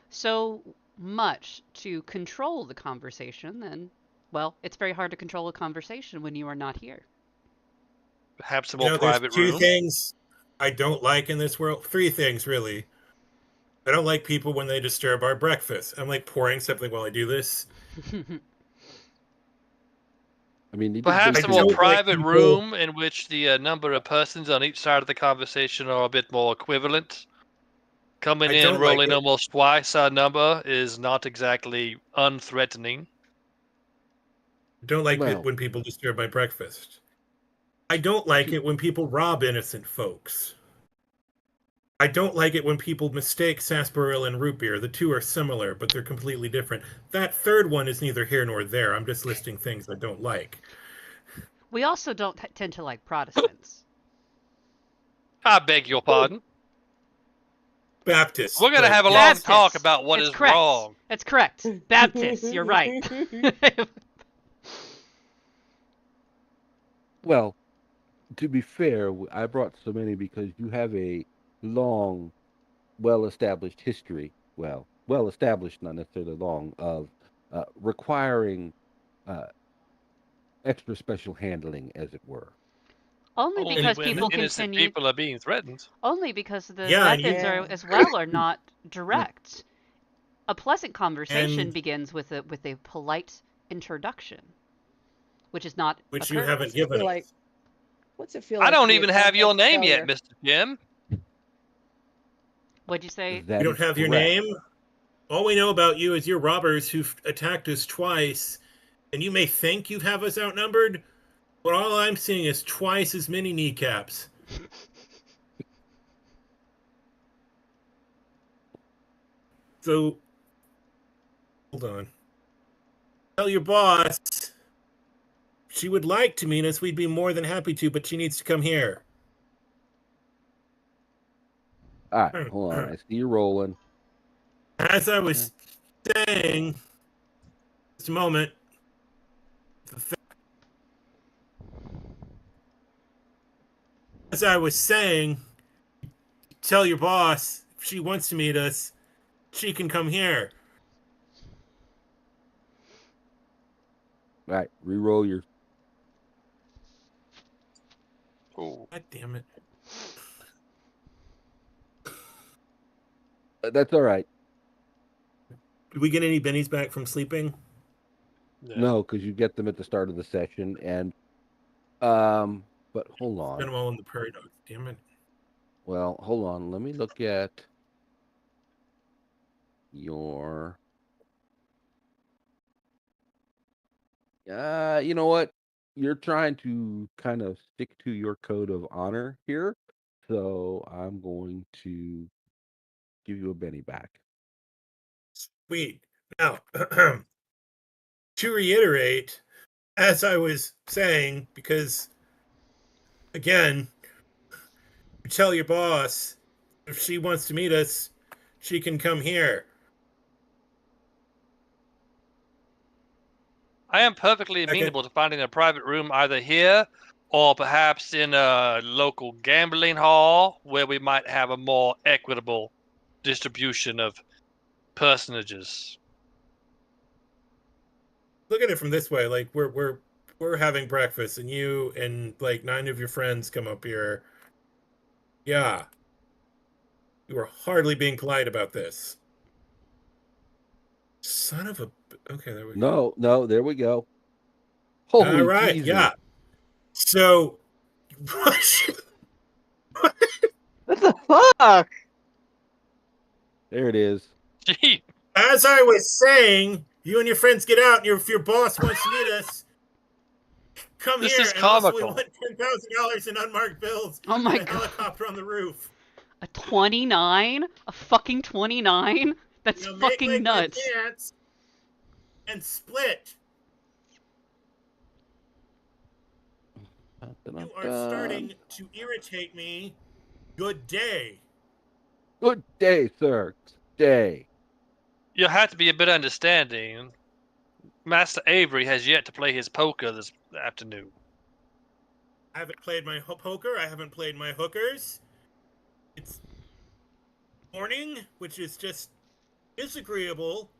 so much to control the conversation. Then, well, it's very hard to control a conversation when you are not here. Perhaps a You more know, there's private two room. things I don't like in this world. Three things really. I don't like people when they disturb our breakfast. I'm like pouring something while I do this. I mean, they did Perhaps I bake a you more don't lunch. like private people. room in which the number of persons on each side of the conversation are a bit more equivalent. Coming I in don't like rolling it. almost twice our number is not exactly unthreatening. I don't like it Well, when people disturb my breakfast. I don't like to, it when people rob innocent folks. I don't like it when people mistake sarsaparilla and root beer. The two are similar, but they're completely different. That third one is neither here nor there. I'm just listing things I don't like. We also don't tend to like Protestants. I beg your pardon. Baptist, We're gonna but have a long yes. talk Baptists. about what It's is correct. wrong. It's correct. Baptists. You're right. well, to be fair, I brought so many because you have a long, well-established history. Well-established, not necessarily long, of requiring uh, extra special handling, as it were. Only Only because when people innocent continue. people are being threatened. Only because the Yeah, and methods you are Yeah. as well are not direct. A pleasant conversation and begins with a polite introduction, which is not which you occurring. haven't What's it given feel us. like? What's it feel I like to don't be a even have your complex name yet, failure? Mr. Jim. What'd you say? We That don't is have your correct. name. All we know about you is you're robbers who've attacked us twice, and you may think you have us outnumbered, but all I'm seeing is twice as many kneecaps. So, hold on. Tell your boss she would like to meet us. We'd be more than happy to, but she needs to come here. All right, hold on. I see you rolling. As I Uh, was saying, just a moment. As I was saying, tell your boss if she wants to meet us, she can come here. All right, re-roll your. Oh. God damn it. That's all right. Did we get any bennies back from sleeping? Yeah. No, because you get them at the start of the session, and um. But hold Spent on. them all in the prairie dogs. Damn it. Well, hold on. Let me look at your. You know what? You're trying to kind of stick to your code of honor here, so I'm going to give you a Benny back. Sweet. Now, to reiterate, as I was saying, because again, tell your boss if she wants to meet us, she can come here. I am perfectly Second, amenable to finding a private room either here or perhaps in a local gambling hall where we might have a more equitable distribution of personages. look at it from this way: like we're having breakfast, and you and like 9 of your friends come up here. Yeah, you are hardly being polite about this. Son of a. Okay, there we go. No, no, there we go. All Holy right, Jesus. yeah. So, What the fuck? There it is. Gee, as I was saying, you and your friends get out, and if your boss wants to meet us, come this here. is And also, we comical. want $10,000 in unmarked bills Oh my and a god. helicopter on the roof. A 29? A fucking 29? That's Make fucking like my nuts. pants and split. Dun, dun, dun, You are dun. starting to irritate me. Good day. Good day, sir. Good day. You'll have to be a bit understanding. Master Avery has yet to play his poker this afternoon. I haven't played my poker. I haven't played my hookers. It's morning, which is just disagreeable.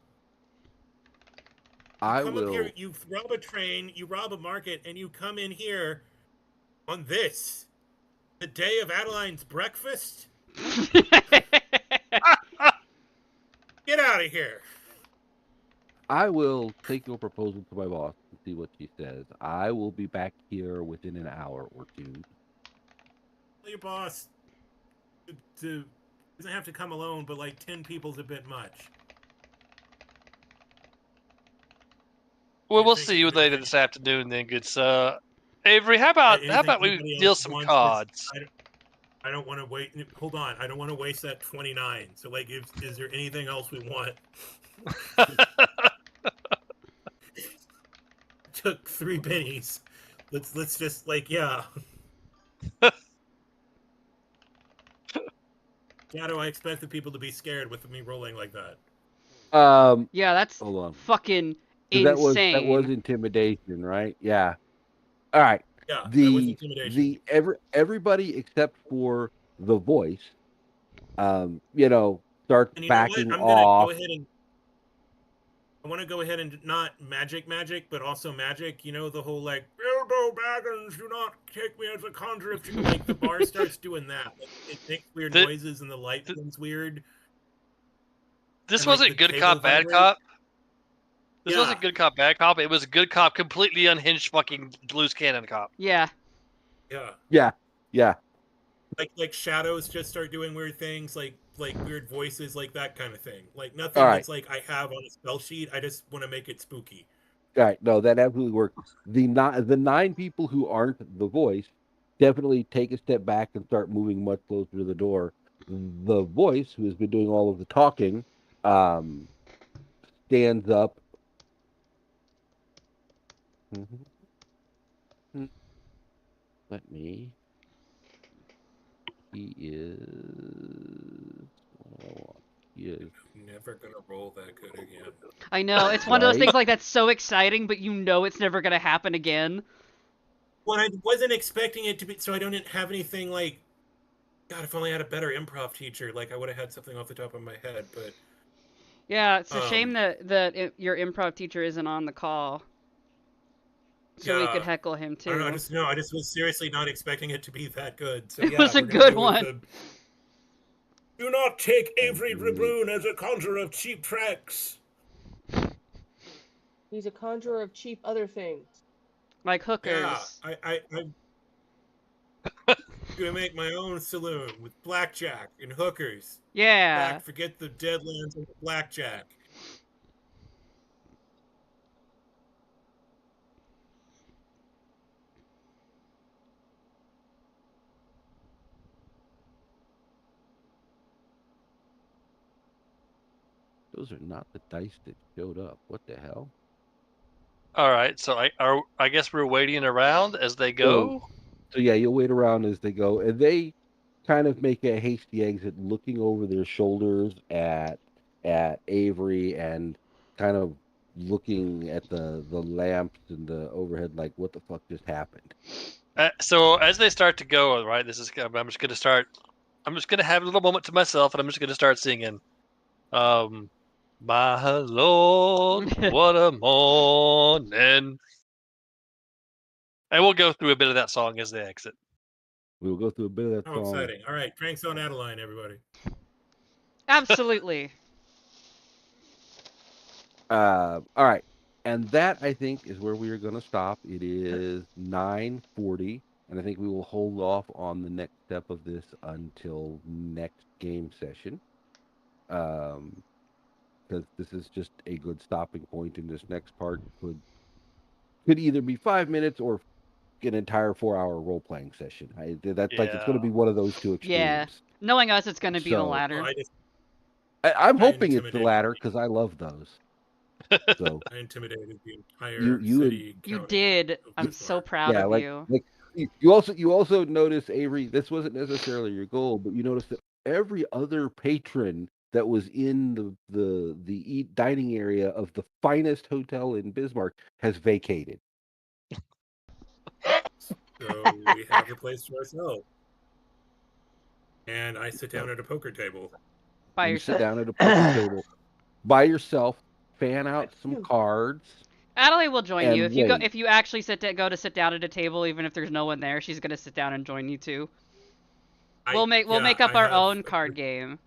You I come up here, will. you rob a train, you rob a market, and you come in here on this, the day of Adeline's breakfast? Get out of here. I will take your proposal to my boss and see what she says. I will be back here within an hour or two. Tell your boss to doesn't have to come alone, but like 10 people's a bit much. Well, we'll Anything see you later anybody- this afternoon then, good sir. Avery, how anything about we anybody deal else some wants, cards? I don't want to wait. Hold on, I don't want to waste that 29. So, like, is there anything else we want? Took 3 pennies. Let's just like Shadow, I expect the people to be scared with me rolling like that. Yeah, that's Hold on. fucking 'Cause insane. that was intimidation, right? Yeah. All right. Yeah, that was intimidation. Everybody except for the voice, starts And you know what? backing I'm gonna go off. ahead and I want to go ahead and not magic, but also magic. You know the whole like Bilbo Baggins, do not take me as a conjurer. Like the bar starts doing that. Like, it makes weird The- noises and the light becomes weird. This And, like, wasn't the good table cop, bad vibrates. cop. This Yeah. wasn't good cop, bad cop. It was good cop, completely unhinged, fucking loose cannon cop. Yeah. Yeah. Yeah. Yeah. Like shadows just start doing weird things, like weird voices, like that kind of thing. Like All nothing right. that's like I have on a spell sheet. I just want to make it spooky. All right. No, that absolutely worked. The 9 people who aren't the voice definitely take a step back and start moving much closer to the door. The voice, who has been doing all of the talking, stands up. Let me. He is. What do I want? He is. I'm never gonna roll that good again. I know. It's one of those Right? things like that's so exciting, but you know it's never gonna happen again. Well, I wasn't expecting it to be, so I don't have anything like. God, if only I had a better improv teacher, like I would have had something off the top of my head. But Yeah, it's a shame that your improv teacher isn't on the call, so we could yeah, heckle him I don't know. too. I just was seriously not expecting it to be that good. So It yeah, was a we're gonna good go with one. the. Do not take Avery Agree. Rebroon as a conjurer of cheap tricks. He's a conjurer of cheap other things. Like Yeah, hookers. I'm gonna make my own saloon with blackjack and hookers. Yeah. Forget the Deadlands and the blackjack. Those are not the dice that showed up. What the hell? All right, so I guess we're waiting around as they go. So yeah, you'll wait around as they go, and they kind of make a hasty exit, looking over their shoulders at Avery and kind of looking at the lamps and the overhead, like what the fuck just happened. So as they start to go, right, I'm just gonna start. I'm just gonna have a little moment to myself, and I'm just gonna start singing. My Lord, what a morning. And we'll go through a bit of that song as they exit. We will go through a bit of that How song. exciting! All right, pranks on Adeline, everybody. Absolutely. All right, and that I think is where we are going to stop. It is 9:40, and I think we will hold off on the next step of this until next game session. Because this is just a good stopping point, in this next part could either be 5 minutes or an entire 4-hour role playing session. That's like it's going to be one of those two Yeah. extremes. Knowing us, it's gonna be the So latter. I'm I hoping it's the intimidated latter the- because I love those. So I intimidated the entire you city. You County did. of I'm so Bismarck. proud yeah, of like you. you also notice, Avery, this wasn't necessarily your goal, but you noticed that every other patron that was in the eat dining area of the finest hotel in Bismarck has vacated. So we have the place to ourselves. And I sit down at a poker table. By You sit yourself. down at a poker table by yourself, fan out some cards, Adelaide will join you and if you go. wait. If you actually go to sit down at a table, even if there's no one there, she's gonna sit down and join you too. We'll make up I our have own card game.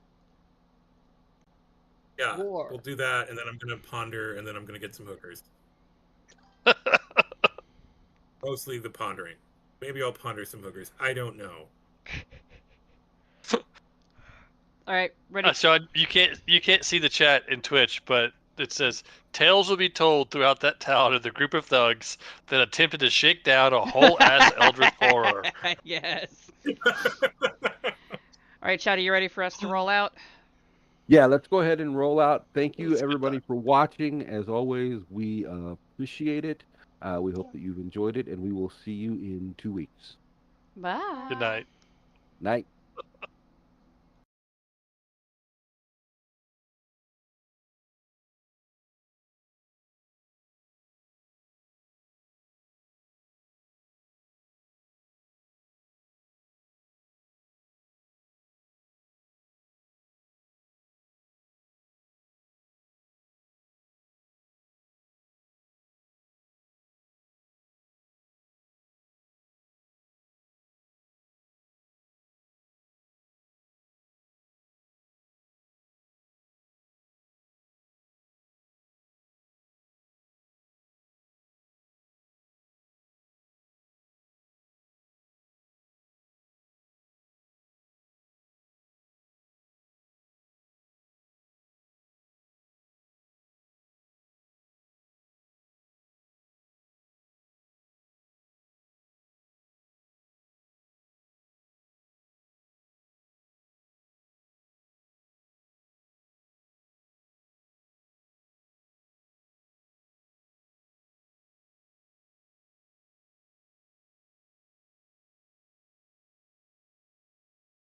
Yeah, War. we'll do that, and then I'm gonna ponder, and then I'm gonna get some hookers. Mostly the pondering. Maybe I'll ponder some hookers. I don't know. All right, ready. Sean, you can't see the chat in Twitch, but It says tales will be told throughout that town of the group of thugs that attempted to shake down a whole ass Eldritch horror. Yes. All right, Chad, are you ready for us to roll out? Yeah, let's go ahead and roll out. Thank you, Let's get everybody, that. for watching. As always, we appreciate it. We hope that you've enjoyed it, and we will see you in 2 weeks. Bye. Good night. Night.